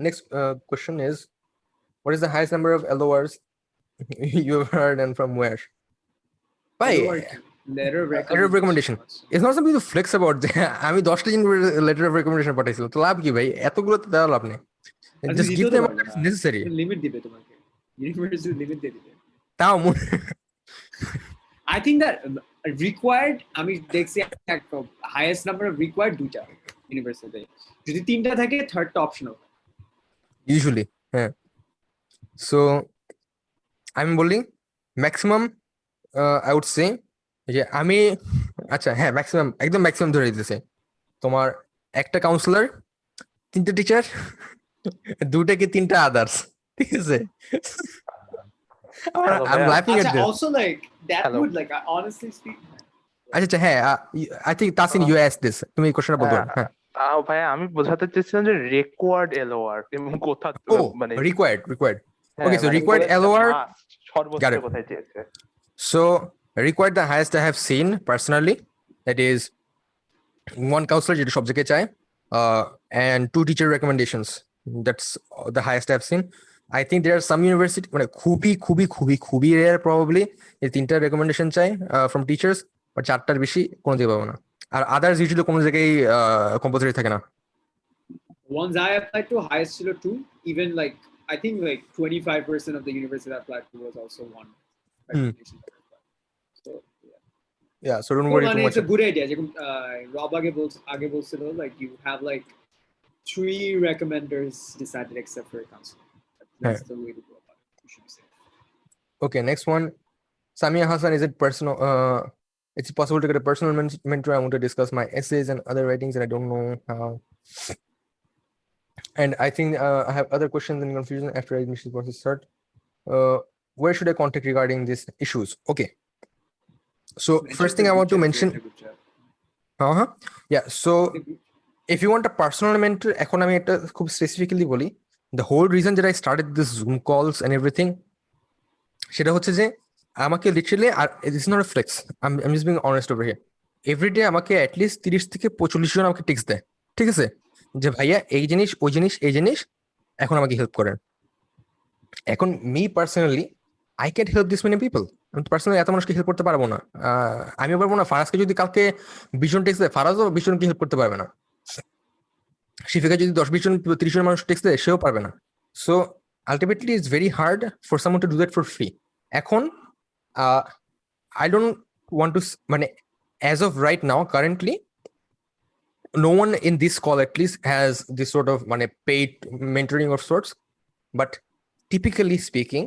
next question is, what is the highest number of LORs you have heard and from where? By letter of recommendation. It's not something to flex about. আমি 10টা letter of recommendation পাঠাইছিল, তো লাভ কি ভাই? এতগুলো তো দেওয়া লাভ নেই। Just give them what is necessary. Limit দিবে তোমাকে, ইউনিভার্সিটি লিমিট দিয়ে দিবে। তাও I think that রিকোয়ার্ড আমি দেখছি হাইয়েস্ট নাম্বার অফ রিকোয়ার্ড 2টা ইউনিভার্সিটিতে, যদি 3টা থাকে থার্ডটা অপশনাল ইউজুয়ালি। হ্যাঁ, সো আমি বলি ম্যাক্সিমাম আই উড সে যে আমি, আচ্ছা হ্যাঁ ম্যাক্সিমাম, একদম ম্যাক্সিমাম ধরে দিতেছে তোমার একটা কাউন্সিলর, 3টে টিচার, 2টা কি 3টা আদার্স, ঠিক আছে? I'm laughing at আচ্ছা this. also like that would like I honestly speak আচ্ছা হ্যাঁ, I think Tasin you ask this, তুমি এই কোশ্চেনটা বলতে পারো। হ্যাঁ ভাইয়া আমি বোঝাতে চেয়েছিলাম যে রেকোয়ার্ড এলওআর এবং কোথা ও মানে রিকোয়ার্ড okay, so মানে required বলেছে LOR, must, সর্বোচ্চ got it. কোথায় চেয়েছে? So required, the highest I have seen personally, that is one counselor যেটা সব জায়গায় চায়, and 2 teacher recommendations. That's the highest I've seen. I think there are some university মানে খুবই rare probably এই 3টা recommendation চাই from teachers, but 4টার বেশি কোনো জায়গায় পাবো না। আর others usually কোনো জায়গায় compulsory থাকে না। ones I applied to highest ছিল 2, even like I think like 25% of the university I applied to was also 1 recommendation. So yeah, so don't worry too much. It's a good idea. যেরকম রব আগে বলছিল like you have like 3 recommenders decided except for a council. That's the way to go about it. You should be safe. Okay, next one. Samia Hassan, is it personal? It's possible to get a personal mentor. I want to discuss my essays and other writings, and I don't know how. And I think I have other questions and confusion after admission process start. Where should I contact regarding these issues? Okay. So first thing I want to mention. Yeah. So if you want a personal mentor, এখন আমি একটা খুব specifically বলি, the whole reason that I started this Zoom calls and everything, সেটা হচ্ছে যে আমাকে literally, আর it's not a flex, I'm just being honest over here, every day আমাকে at least 30 থেকে 45 জন আমাকে টেক্সট দেয়, ঠিক আছে, যে ভাইয়া এই জিনিস ওই জিনিস এই জিনিস এখন আমাকে হেল্প করেন। এখন me personally I can't help this many people, আমি পার্সোনালি এত মানুষকে হেল্প করতে পারবো না। আমিও পারবো না, ফারাজকে যদি কালকে 20 জন টেক্সট দেয়, ফারাজও 20 জনকে হেল্প করতে পারবে না। শিফিকা যদি 10-20 জন 30 জন মানুষ টেক্সট দেয়, সেও পারবে না। So ultimately it's very hard for someone to do that for free. এখন I don't want to মানে as of right now currently no one in this call at least has this sort of মানে paid mentoring of sorts, but typically speaking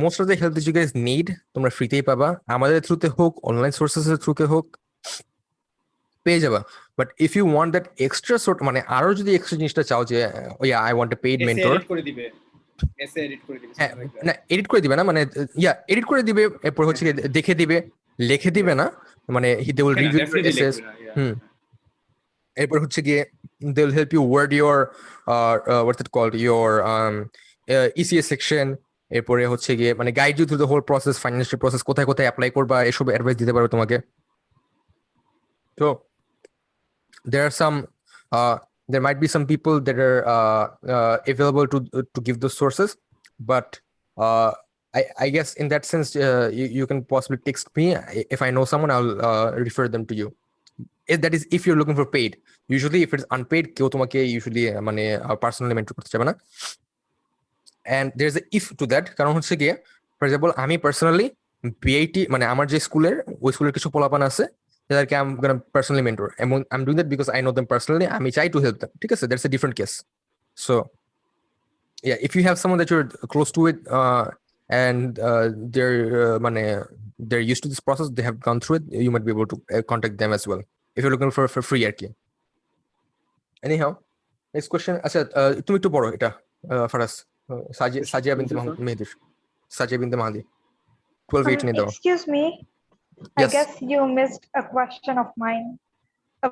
most of the help that you guys need তোমরা ফ্রিতেই পাবা, আমাদের থ্রুতে হোক online sources এর থ্রুতে হোক পেয়ে যাবা। But if you want that extra sort মানে আরো যদি এক্সট্রা জিনিসটা চাও যে I want a paid mentor, না এডিট করে দিবে না, মানে এডিট করে দিবে, এরপর হচ্ছে দেখে দিবে, লিখে দিবে না, মানে they will review your essays, এরপর হচ্ছে গিয়ে they will help you word your what's it called your ECs section, এরপরে হচ্ছে গিয়ে মানে guide you through the whole process, financial process, কোথায় কোথায় অ্যাপ্লাই করবা এসব অ্যাডভাইস দিতে পারবে তোমাকে। তো there are some there might be some people that are available to give those sources, but I guess in that sense you can possibly text me. If I know someone, I'll refer them to you. That is if you're looking for paid. Usually if it's unpaid, কেউ তোমাকে usually মানে personally mentor করতে চাবে না। And there's a if to that, কারণ হচ্ছে গিয়ে for example আমি personally BIT মানে আমার যে স্কুলের ওই স্কুলের কিছু পোলাপান আছে যাদেরকে I'm gonna personally mentor, and I'm doing that because I know them personally. আমি চাই to help them, ঠিক আছে, that's a different case. So yeah, if you have someone that you're close to it and they're used to this process, they have gone through it, you might be able to contact them as well if you're looking for free আর কি। Anyhow, next question. আচ্ছা তুমি একটু বড় এটা ফারাজ, সাজিয়া বিনতে মেহেদি, সাজিয়া বিনতে মাহাদি 12-18 নিয়ে দাও। Excuse me. Yes. I guess you missed a question of mine. A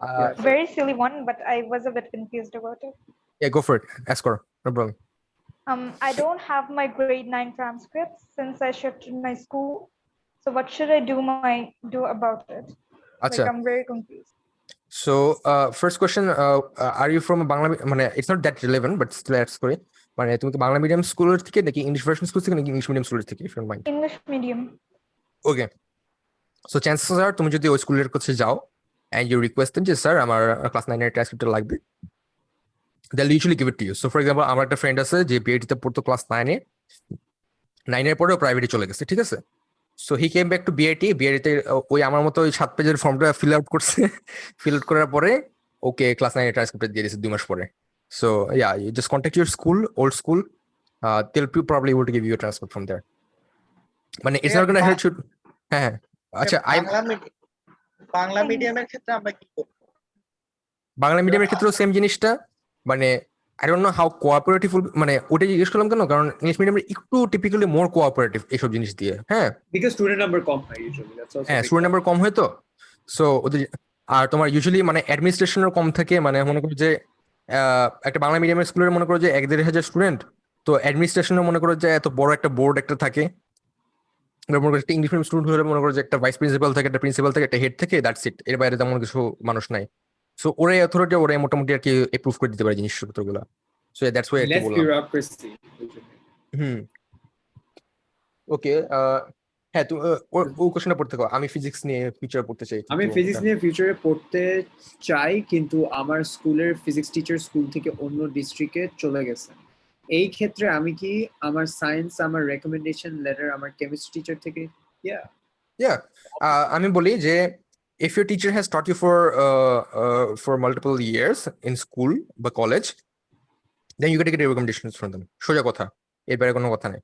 very silly one, but I was a bit confused about it. Yeah, go for it. Ask her. No problem. I don't have my grade 9 transcripts since I shifted my school. So what should I do about it? Achha. Like, I'm very confused. So first question, are you from a Bangla? It's not that relevant, but still ask for it. তুমি কি Bangla medium স্কুলের থেকে নাকি English version school থেকে নাকি English medium স্কুলের থেকে, if you don't mind? English medium. Okay. So chances are তুমি যদি ওই স্কুলের কাছে যাও and you request them যে স্যার আমার ক্লাস 9 এর ট্রান্সক্রিপ্টটা লাগবে, they'll usually give it to you. So for example আমার একটা ফ্রেন্ড আছে যে বিআইটি তে পড়তো ক্লাস 9 এর পরেও প্রাইভেটে চলে গেছে, ঠিক আছে, So he came back to BIT তে ওই আমার মতো ওই 7 পেজের ফর্মটা ফিল আউট করছে, ফিল আউট করার পরে ওকে ক্লাস 9 ট্রান্সক্রিপ্ট দিয়ে দিয়েছে 2 মাস পরে। So yeah, you just contact your school, old school, they'll probably able to give you a transcript from there. মানে it's not gonna hurt you. হ্যাঁ আচ্ছা বাংলা মিডিয়ামের ক্ষেত্রে আমরা কি করব? বাংলা মিডিয়ামের ক্ষেত্রেও সেম জিনিসটা, মানে I don't know how cooperative মানে ওটা জিজ্ঞেস করলাম কেন, কারণ ইংলিশ মিডিয়ামের একটু টিপিক্যালি মোর কোঅপারেটিভ এইসব জিনিস দিয়ে। হ্যাঁ, because student number কম হয় usually, that's also হ্যাঁ স্টুডেন্ট নাম্বার কম হয় তো, সো ওদের আর তোমার ইউজুয়ালি মানে অ্যাডমিনিস্ট্রেশনের কম থাকে, মানে মনে করো যে একটা বাংলা মিডিয়ামের স্কুলের মনে করো যে 1-1.5 হাজার স্টুডেন্ট, তো অ্যাডমিনিস্ট্রেশনের মনে করো যে এত বড় একটা বোর্ড একটা থাকে, মনে করো একটা ইংলিশ মিডিয়াম স্টুডেন্ট হলে মনে করো যে একটা ভাইস প্রিন্সিপাল থাকে, একটা প্রিন্সিপাল থাকে, একটা হেড থাকে, দ্যাটস ইট, এর বাইরে তেমন কিছু মানুষ নাই। সো ওরাই অথরিটি, ওরাই মোটামুটি আর কি এপ্রুভ করে দিতে পারে জিনিসপত্রগুলো। So that's why less bureaucracy usually. ওকে, হ্যাঁ তো ও কোশ্চেনটা পড়তে কও। আমি ফিজিক্স নিয়ে ফিউচার পড়তে চাই। আমি ফিজিক্স নিয়ে ফিউচারে পড়তে চাই, কিন্তু আমার স্কুলের ফিজিক্স টিচার স্কুল থেকে অন্য ডিস্ট্রিক্টে চলে গেছে। এই ক্ষেত্রে আমি কি আমার সায়েন্স, আমার রেকমেন্ডেশন লেটার আমার কেমিস্ট্রি টিচার থেকে আমি বলি যে if your teacher has taught you for multiple years in school বা college, then you can get recommendations from them. সোজা কথা, এর বাইরে কোনো কথা নেই।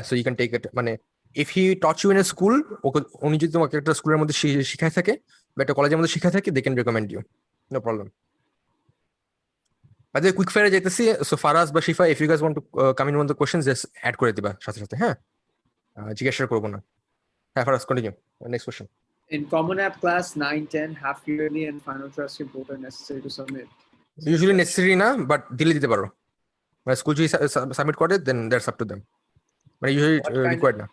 So you can take it, মানে if he taught you in a school, উনি যদি তোমাকে একটা স্কুলের মধ্যে শিখায় থাকে বা একটা কলেজের মধ্যে শিখায় থাকে, they can recommend you, no problem. By the way, quick fire যাইতেছি, so Faraz বা Shefa, if you guys want to come in on the questions, just add করে দিবা সাথে সাথে। হ্যাঁ, জিজ্ঞাসা করবো না। হ্যাঁ Faraz, continue. Next question. In Common App class 9, 10, half yearly and final transcript both are necessary to submit. Usually necessary না, but দিলে দিতে পারো। মানে স্কুল যদি সাবমিট করে, then that's up to them. মানে usually required না।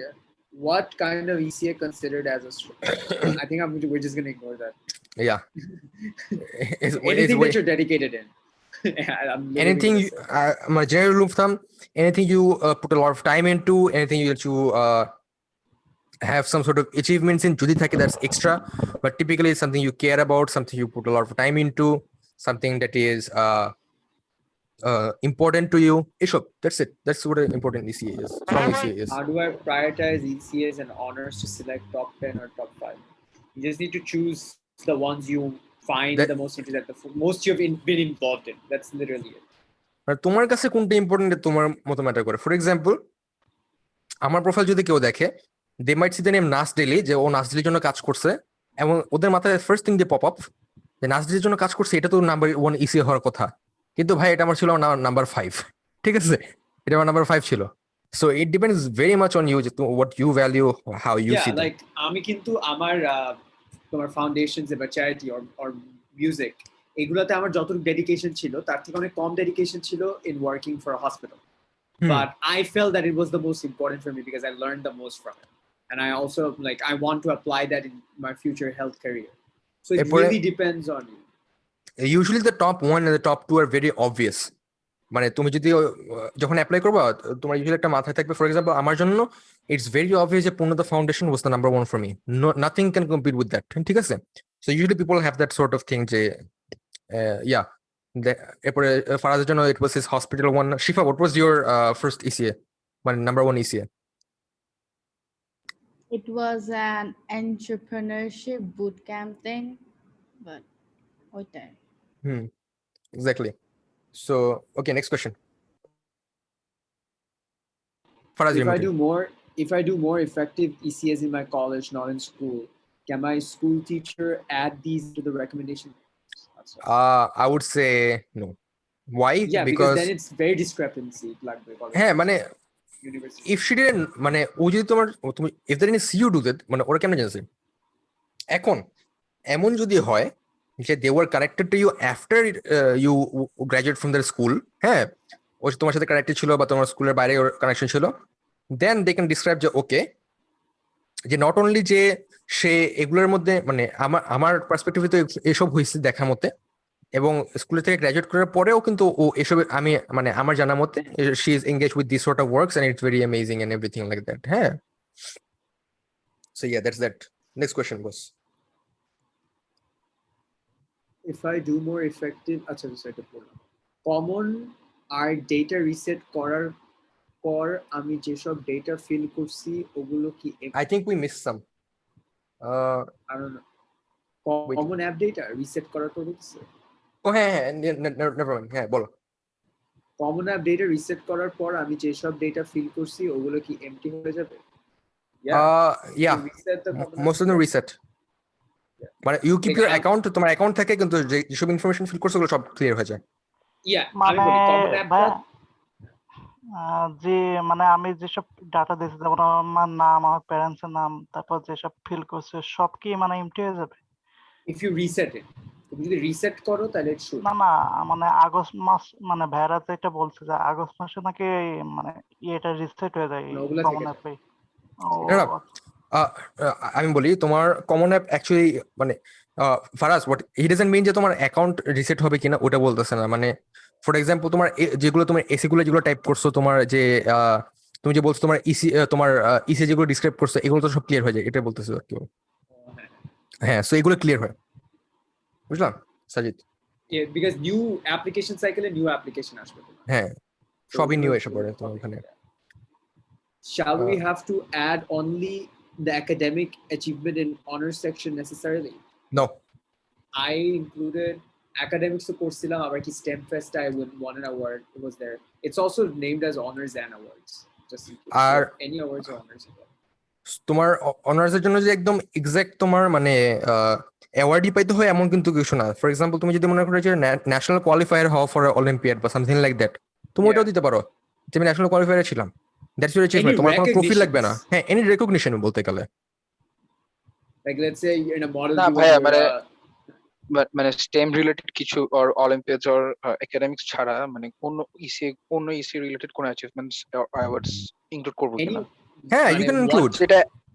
Yeah. What kind of ECA considered as a I think we're just going to ignore that. Yeah. Anything that you're dedicated in. Anything, my general rule of thumb, anything you put a lot of time into, anything that you have some sort of achievements in, যদি থাকে, that's extra, but typically it's something you care about, something you put a lot of time into, something that is important to you. That's it. That's what an important ECA is. Strong ECA is. How do I prioritize ECAs and honors to select top 10 or top 5? You just need to choose the ones you find the most interesting, the most you've been involved in. That's literally it. তোমার কাছে কোনটা important তোমার মতো matter করে। For example, আমার profile যদি কেউ দেখে, দে মাইট সি দ্য নেম নাস ডেলি, যে ও নাস ডেলির জন্য কাজ করছে, এবং ওদের মাথায় first thing they pop up যে নাস ডেলির জন্য কাজ করছে, এটা তো নাম্বার 1 ইসি হওয়ার কথা, কিন্তু ভাই এটা আমার ছিল নাম্বার 5। ঠিক আছে, এটা আমার নাম্বার 5 ছিল। So it depends very much on you, যে what you value, how you see. Like আমি কিন্তু আমার তোমার ফাউন্ডেশনস বা চ্যারিটি অর মিউজিক, এগুলোতে আমার যতটুকু ডেডিকেশন ছিল তার থেকে অনেক কম ডেডিকেশন ছিল in working for a hospital. But I felt that it was the most important for me because I learned the most from it. And I also, like, I want to apply that in my future health career. So it really depends on you. Usually the top 1 and the top 2 are very obvious. মানে তুমি যদি যখন apply করবা, তোমার usually একটা মাথায় থাকবে। For example, আমার জন্য ইটস ভেরি অবভিয়াস যে পূর্ণ the foundation was the number 1 for me, nothing can compete with that. ঠিক আছে, so usually people have that sort of thing যে এরপরে ফারাজের জন্য ইট was his hospital 1. Shifa, what was your first ECA, মানে number 1 ECA? It was an entrepreneurship bootcamp thing, but okay. Exactly. So, okay, next question. Faraz, if I do more effective ECAs in my college, not in school, can my school teacher add these to the recommendation? I would say no. Why? Yeah, because then it's very discrepancy. হ্যাঁ, মানে if she didn't, মানে ও যদি তুমি if there any CU do that, মানে ওরা কেমন জানছে? এখন এমন যদি হয় যে they were connected to you after you graduate from their school, হ্যাঁ, ও তোমার সাথে কানেক্টেড ছিল বা তোমার স্কুলের বাইরে ওর কানেকশন ছিল, then they can describe যে ওকে, যে নট অনলি যে সে এগুলোর মধ্যে, মানে আমার পার্সপেক্টিভে তো এসব হয়েছে দেখার মতে, এবং স্কুলে থেকে গ্রাজুয়েট করার পরেও কিন্তু ও এসব, আমি মানে আমার জানা মতে she is engage with this sort of works and it's very amazing and everything like that. হ্যাঁ, so yeah, that's that. Next question boss. If I do more effective, আচ্ছা সেটা বললাম, কমন আর ডেটা রিসেট পর আমি যেসব data feel করছি ওগুলো কি I think we missed some. Common app data reset করার পর বলতেছে Oh, হ্যাঁ, never mind. হ্যাঁ, বলো। কমন অ্যাপ ডেটা রিসেট করার পর আমি যেসব ডেটা ফিল করছি ওগুলো কি এমটি হয়ে যাবে? Yeah, most of them reset. মানে you keep your account, তোমার অ্যাকাউন্ট থেকে কিন্তু যেসব ইনফরমেশন ফিল করছো ওগুলো সব ক্লিয়ার হয়ে যায়। মানে যে মানে আমি যেসব ডাটা দিয়েছি যেমন আমার নাম, আমার প্যারেন্টস এর নাম, তারপর যেসব ফিল করছে সব কি মানে এমটি হয়ে যাবে? ইফ ইউ রিসেট ইট, তুমি যদি রিসেট করো তাহলে ইট শুড। না মানে আগস্ট মাস মানে ভাইরাস এটা বলছে যে আগস্ট মাসে নাকি মানে এটা রিসেট হয়ে যায় কমন অ্যাপে। আমি বলি তোমার কমন অ্যাপ অ্যাকচুয়ালি মানে Faraz what he doesn't mean যে তোমার অ্যাকাউন্ট রিসেট হবে কিনা ওটা বলতেছে না। মানে ফর এক্সাম্পল তোমার যেগুলো তোমার এসি গুলো যেগুলো টাইপ করছো, তোমার যে তুমি যে বলছো তোমার ইসি তোমার ইসি যেগুলো ডিসক্রাইব করছো এগুলো তো সব ক্লিয়ার হয়ে যায়, এটা বলতেছো আর কি। হ্যাঁ, সো এগুলো ক্লিয়ার হয়, বুঝলাম সাজিদ? বিকজ নিউ অ্যাপ্লিকেশন সাইকেলে নিউ অ্যাপ্লিকেশন আসবে। হ্যাঁ, সবই নিউ এসে পড়ে তোমার ওখানে। Shall we have to add only the academic achievement in honors section necessarily? No. I included academics to করছিলাম, আবার কি STEM Fest I won an award, it was there. It's also named as honors and awards. Just in case. R any awards or honors. তোমার অনার্সের জন্য যে একদম exact তোমার মানে অ্যাওয়ার্ডই পাইতে হয় এমন কিন্তু কিছু না। ফর এক্সাম্পল তুমি যদি মনে করো যে ন্যাশনাল কোয়ালিফায়ার হও ফর অলিম্পিয়াড বা সামথিং লাইক দ্যাট, তুমি ওটাও দিতে পারো যে আমি ন্যাশনাল কোয়ালিফায়ারে ছিলাম। দ্যাটস ইউর অ্যাচিভমেন্ট, তোমার কোনো ট্রফি লাগবে না। হ্যাঁ, এনি রেকগনিশন বলতে গেলে। Like let's say in a model না ভাই মানে স্টেম রিলেটেড কিছু অর অলিম্পিয়াডস অর একাডেমিক্স ছাড়া মানে কোন ইসি রিলেটেড কোন অ্যাচিভমেন্টস অ্যাওয়ার্ডস ইনক্লুড করব কিনা? হ্যাঁ, ইউ ক্যান ইনক্লুড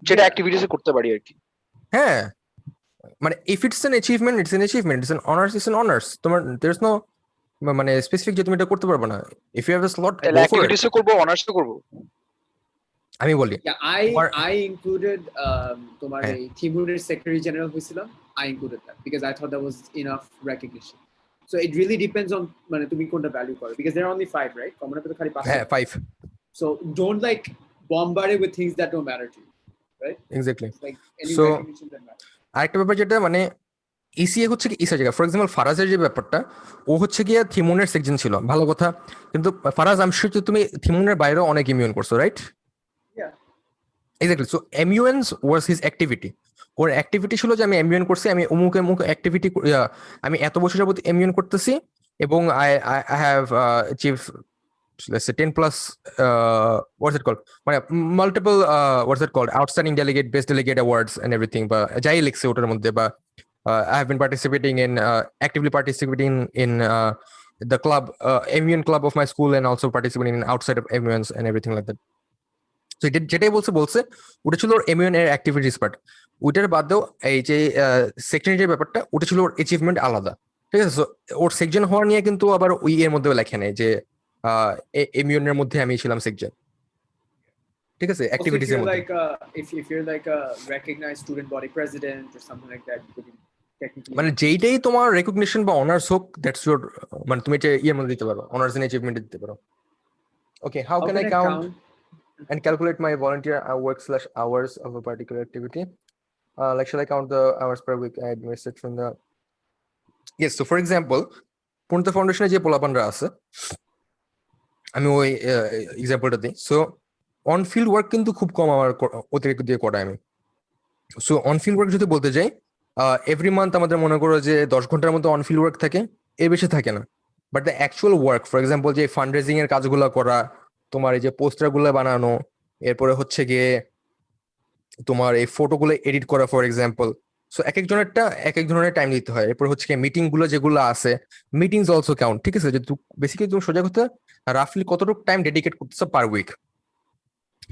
যেটা অ্যাক্টিভিটিসে করতে পারি আর কি। হ্যাঁ, মানে if it's an achievement it's an achievement, it's an honours it's an honours. তোমার দেয়ার ইজ নো মানে স্পেসিফিক যে তুমি এটা করতে পারবে না। If you have a slot অ্যাক্টিভিটিসে করব, অনার্সে করব। আমি বলি I included তোমার এই থিমুরের সেক্রেটারি জেনারেল হইছিলাম, I included that because I thought that was enough recognition. So it really depends on মানে তুমি কোনটা ভ্যালু করো, because there are only 5, right? Common আপে তো খালি 5। হ্যাঁ, 5. So don't like bombard it with things that don't matter to you, right? Exactly. Like any So recognition that matters. আরেকটা ব্যাপার যেটা মানে ইসিএ হচ্ছে কি ইসা জায়গা, ফর এক্সাম্পল ফারাজের যে ব্যাপারটা ও হচ্ছে গিয়ে থিমুনের সেকশন ছিল, ভালো কথা। কিন্তু ফারাজ আমি শিওর যে তুমি থিমুনের বাইরেও অনেক ইমিউন করছো, right? Exactly. So MUNs was his activity. ওর অ্যাক্টিভিটি ছিল যে আমি এমইউএন করছি, আমি অমুক অমুক অ্যাক্টিভিটি আমি এত বছর যাবত এমইউএন করতেছি এবং I have achieve let's say 10 plus what's it called, মানে multiple what's it called, outstanding delegate, best delegate awards and everything, বা যাই লিখছে ওটার মধ্যে, বা I have been participating in actively participating in the club MUN club of my school and also participating in outside of MUNs and everything like that. So যেটাই বলছে ওটা ছিল ওর MUN এর অ্যাক্টিভিটিস পার্ট। ওইটার বাদেও এই যে সেকশনের ব্যাপারটা ওটা ছিল ওর অ্যাচিভমেন্ট আলাদা, ঠিক আছে? সো ওর সেকশন হওয়া নিয়ে কিন্তু আবার ওই এর মধ্যেও লেখা নেই যে এমইউন এর মধ্যে আমি ছিলাম সেকশন, ঠিক আছে? অ্যাক্টিভিটিস এর মধ্যে if you're like a recognized student body president or something like that, you could technically মানে যেইটাই তোমার রেকগনিশন বা অনার্স হোক, দ্যাটস ইওর মানে তুমি এটা ইয়ের মধ্যে দিতে পারো, অনার্স এন্ড অ্যাচিভমেন্ট দিতে পারো। Okay, how can I count and calculate my volunteer work/hours of a particular activity? Like shall I count the hours per week I administered from the... Yes, so for example Punta Foundation যে পোলাপানরা আছে, আমি ওই এক্সাম্পলটা দিই। So on field work কিন্তু খুব কম আমার অতিরিক্ত দিয়ে করাই আমি। সো অন ফিল্ড ওয়ার্ক যদি বলতে যাই, এভরি মান্থ আমাদের মনে করো যে 10 ঘন্টার মতো অন ফিল্ড ওয়ার্ক থাকে, এর বেশি থাকে না। But the actual work, for example যে ফান্ড রেজিং এর কাজগুলো করা, তোমার এই যে পোস্টারগুলো বানানো, এরপরে হচ্ছে গিয়ে তোমার এই ফটোগুলো এডিট করা ফর এক্সাম্পল। সো এক একজনেরটা এক এক ধরনের টাইম দিতে হয়। এরপর হচ্ছে গিয়ে মিটিং গুলো যেগুলো আছে, মিটিংস অলসো কাউন্ট, ঠিক আছে? যে বেসিক্যালি তুমি সোজা কথা রাফলি কতটুকু টাইম ডেডিকেট করতেছো পার উইক,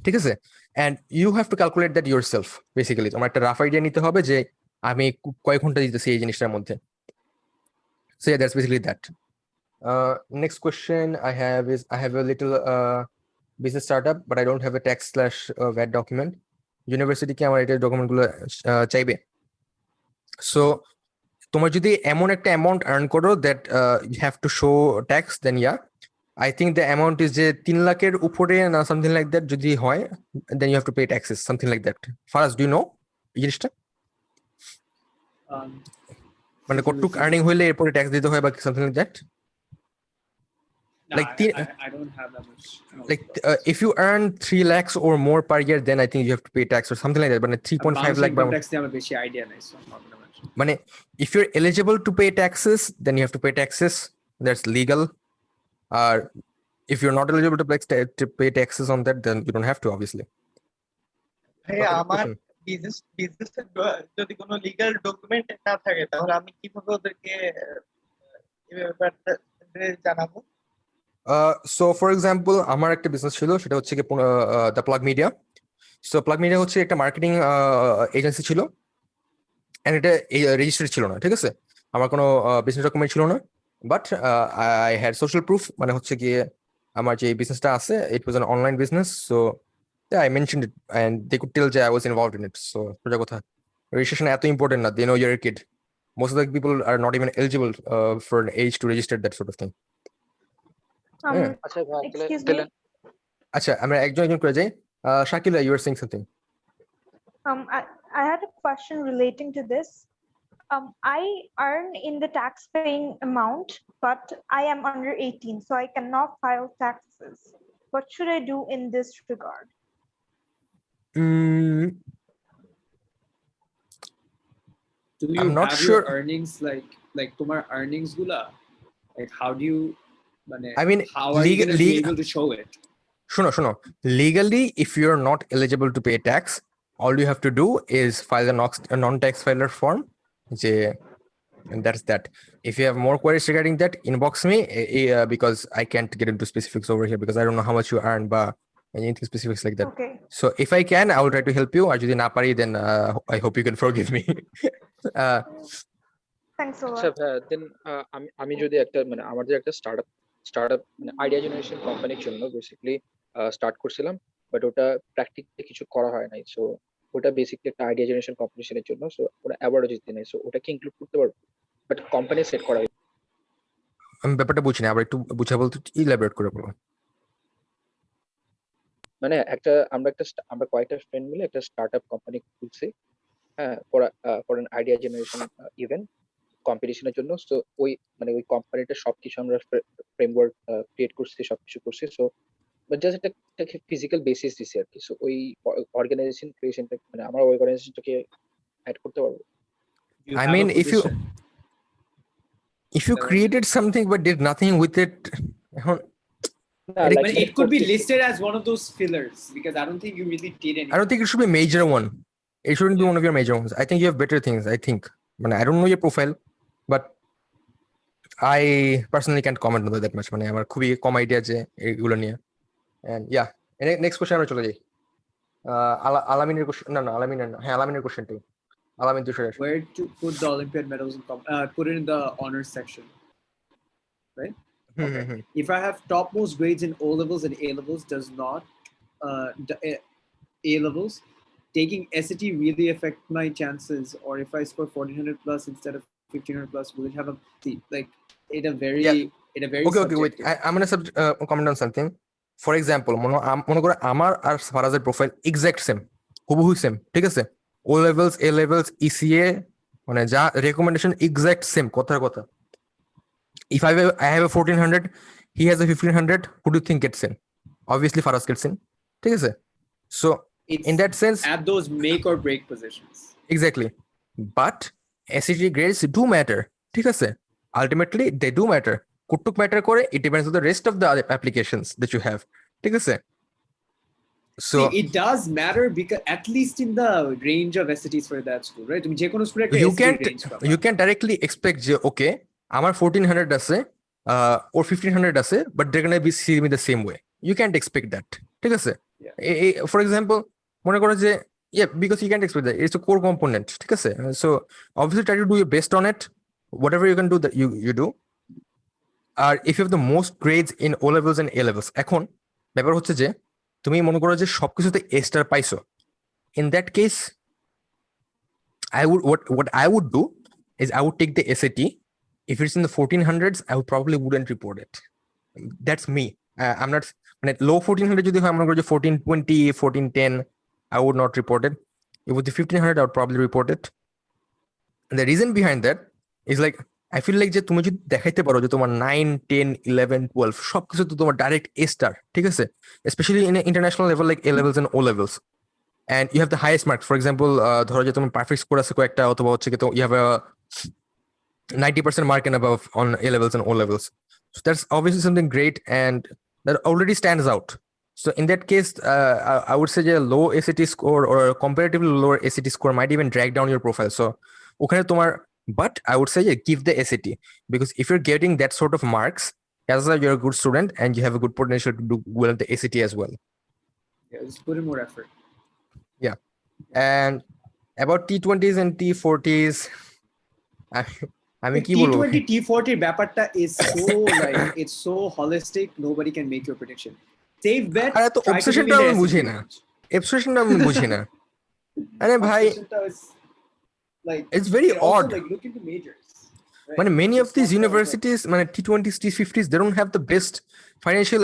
ঠিক আছে? And you have to calculate that yourself. Basically তোমার একটা রাফ আইডিয়া নিতে হবে যে আমি কয় ঘন্টা দিতেছি এই জিনিসটার মধ্যে। So that's basically that. Next question I have is, I have a little business startup, but I don't have a tax/VAT document. University কি আমার এই ডকুমেন্টগুলো চাইবে? সো তোমার যদি এমন একটা অ্যামাউন্ট আর্ন করো that you have to show tax, then I think the amount is যে 3 লাখের উপরে না something like that যদি হয় then you have to pay taxes something like that. Faraz, do you know এই জিনিসটা? মানে কতটুক আর্নিং হইলে এরপরে ট্যাক্স দিতে হয় বা something like that? No, Like I don't have that much. like if you earn 3 lakhs or more per year then I think you have to pay tax or something like that, but 3.5 lakh income tax দিয়ে আমার বেশি idea নাই, so I'm not gonna mention. মানে if you're eligible to pay taxes then you have to pay taxes, that's legal. Or if you're not eligible to pay taxes on that then you don't have to obviously. ভাই আমার business যদি কোনো legal document না থাকে তাহলে আমি কিভাবে ওদেরকে এই ব্যাপারটা জানাবো? So for example আমার একটা বিজনেস ছিল সেটা হচ্ছে কি the plug media. So plug media হচ্ছে একটা মার্কেটিং এজেন্সি ছিল এন্ড এটা রেজিস্টার্ড ছিল না, ঠিক আছে? আমার কোনো বিজনেস ডকুমেন্ট ছিল না, but I had social proof, মানে হচ্ছে গিয়ে আমার যে বিজনেসটা আছে it was an online business. So I mentioned it and they could tell যে I was involved in it. So সোজা কথা, রেজিস্ট্রেশন এত ইম্পর্টেন্ট না, they know your kid. Most of the people are not even eligible for an age to register that sort of thing. Excuse me. আচ্ছা আমরা একজন করে যাই। Shakila, you were saying something. I had a question relating to this. I earn in the tax-paying amount, but I am under 18, so I cannot file taxes. What should I do in this regard? Do you I'm not have sure. your earnings like tomar earnings gula? Like how do you? I mean, how are you going to be able to show it? Shuno. Legally, if you're not eligible to pay tax, all you have to do is file a non-tax filer form. And that's that. If you have more queries regarding that, inbox me because I can't get into specifics over here because I don't know how much you earn, but anything specifics like that. Okay. So if I can, I will try to help you. Or যদি না পারি, then I hope you can forgive me. Thanks a lot. আচ্ছা দেন আমি যদি একটা মানে আমাদের একটা স্টার্টআপ মানে আইডিয়া জেনারেশন কোম্পানির জন্য বেসিক্যালি স্টার্ট করছিলাম, বাট ওটা প্র্যাকটিক্যালি কিছু করা হয় নাই। সো ওটা বেসিক্যালি একটা আইডিয়া জেনারেশন কম্পিটিশনের জন্য, সো ওরা অ্যাওয়ার্ডও জিততে নাই। সো ওটা কি ইনক্লুড করতে পারবো? বাট কোম্পানি সেট করা হয়। আমি ব্যাপারটা বুঝি না, আবার একটু বুঝা বলতে ইলাবোরেট করে বলো। মানে আমরা কয়েকটা ফ্রেন্ড মিলে একটা স্টার্টআপ কোম্পানি খুলছি, হ্যাঁ, for an idea generation event কম্পিটিশনের জন্য। সো ওই কোম্পানিটা সবকিছু আমরা ফ্রেমওয়ার্ক ক্রিয়েট করছি, সবকিছু করছি। সো জাস্ট একটা ফিজিক্যাল বেসিস দিছি আর কি। সো ওই অর্গানাইজেশন ক্রিয়েশনটা মানে আমরা অর্গানাইজেশনটাকে অ্যাড করতে পারবো। I mean, if you created something but did nothing with it, but it could be listed as one of those fillers because I don't think you really did anything. I don't think it should be major one. It shouldn't be one of your major ones. I think you have better things. I think. I don't know your profile, but I personally can't comment on that much. আমার খুবই কম idea যে এগুলো নিয়ে। And yeah, next question আমরা চলে যাই। আলামিনের question, আলামিনের কোশ্চেনটাই। Alamin, where to put the Olympiad medals in put it in the honors section, right? Okay. If I have topmost grades in O levels and A levels, does not A levels taking SAT really affect my chances? Or if I score 1400 plus instead of 1500 plus, will it have a okay, wait, I'm gonna comment on something. For example, মনে করো আমার আর ফারাজের profile exact same, হুবহু same, ঠিক আছে? O levels, A levels, ECA, মানে যা recommendation exact same, কথার কথা। If I have a 1400, he has a 1500, who do you think gets in? Obviously Faraz gets in, ঠিক আছে? So in that sense, at those make or break positions. Exactly. But SAT grades do matter, ঠিক আছে? Ultimately they do matter. কুটুক matter করে, it depends on the rest of the other applications that you have, ঠিক আছে? So see, it does matter because at least in the range of SATs for that school, right? You can directly expect যে okay, আমার 1400 আছে or 1500 আছে, but they're going to be see me the same way. You can't expect that, ঠিক আছে? For example, মনে করো যে because you can't expect that, it's a core component, ঠিক আছে? So obviously try to do your best on it, whatever you can do that you do. If you have the most grades in O levels and A levels, এখন ব্যাপার হচ্ছে যে তুমি মনে করো যে সবকিছুতে A স্টার পাইছো, in that case what I would do is I would take the SAT. If it's in the 1400s, I would probably wouldn't report it. that's me. I'm not মানে low 1400 যদি হয়, I'm going to 1420, 1410, I would not report it. If it was 1500, I would probably report it. And the reason behind that is like, I feel like যে তুমি যদি দেখাইতে পারো যে তোমার 9, 10, 11, 12 সবকিছু তো তোমার ডাইরেক্ট A star, ঠিক আছে? Especially in an international level like A levels and O levels. And you have the highest marks. For example, ধরো যে তোমার perfect score আছে কয়েকটা, অথবা হচ্ছে কি তো you have a 90% mark and above on A levels and O levels. So that's obviously something great and that already stands out. So in that case, I would say a low ACT score or a comparatively lower ACT score might even drag down your profile. So ওখানে তোমার, but I would say give the ACT, because if you're getting that sort of marks, as you're a good student and you have a good potential to do well at the ACT as well. Yeah, just put in more effort. Yeah. And about T20s and T40s, I mean, T20, T40 ব্যাপারটা is so like, it's so holistic, nobody can make your prediction. Safe bet, আরে তো try to অবসেশনটা win আমি the বুঝি SAT না, match. অবসেশনটা আমি বুঝি না। আরে ভাই, Obsessionটা is like, it's very and also, odd. like, look into majors. Right? When many of It's these not all, universities, when T20s, T50s, they don't have the best financial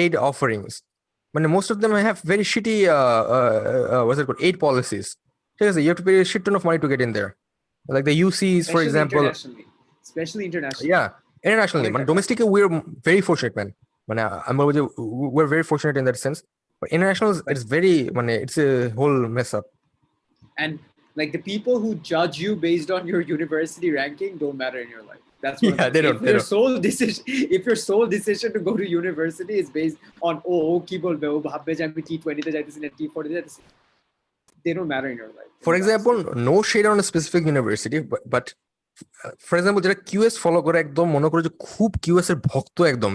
aid offerings. When most of them have very shitty, what's it called, aid policies. Because you have to pay a shit ton of money to get in there. Like the UCs, for especially example. especially internationally. Yeah, internationally. Like Man, domestically, we're very fortunate, man. We're very fortunate in that sense. But international, it's very, it's a whole mess up. And like the people who judge you based on your university ranking don't matter in your life. That's what Yeah, they don't. If your sole decision to go to university is based on ki bolbe o bhabbe je ami T20 te jaitesi na T40 te jaitesi, they don't matter in your life. For example, no shade on a specific university, but for example, যারা QS follow করে একদম মনে করে যে খুব QS এর ভক্ত একদম,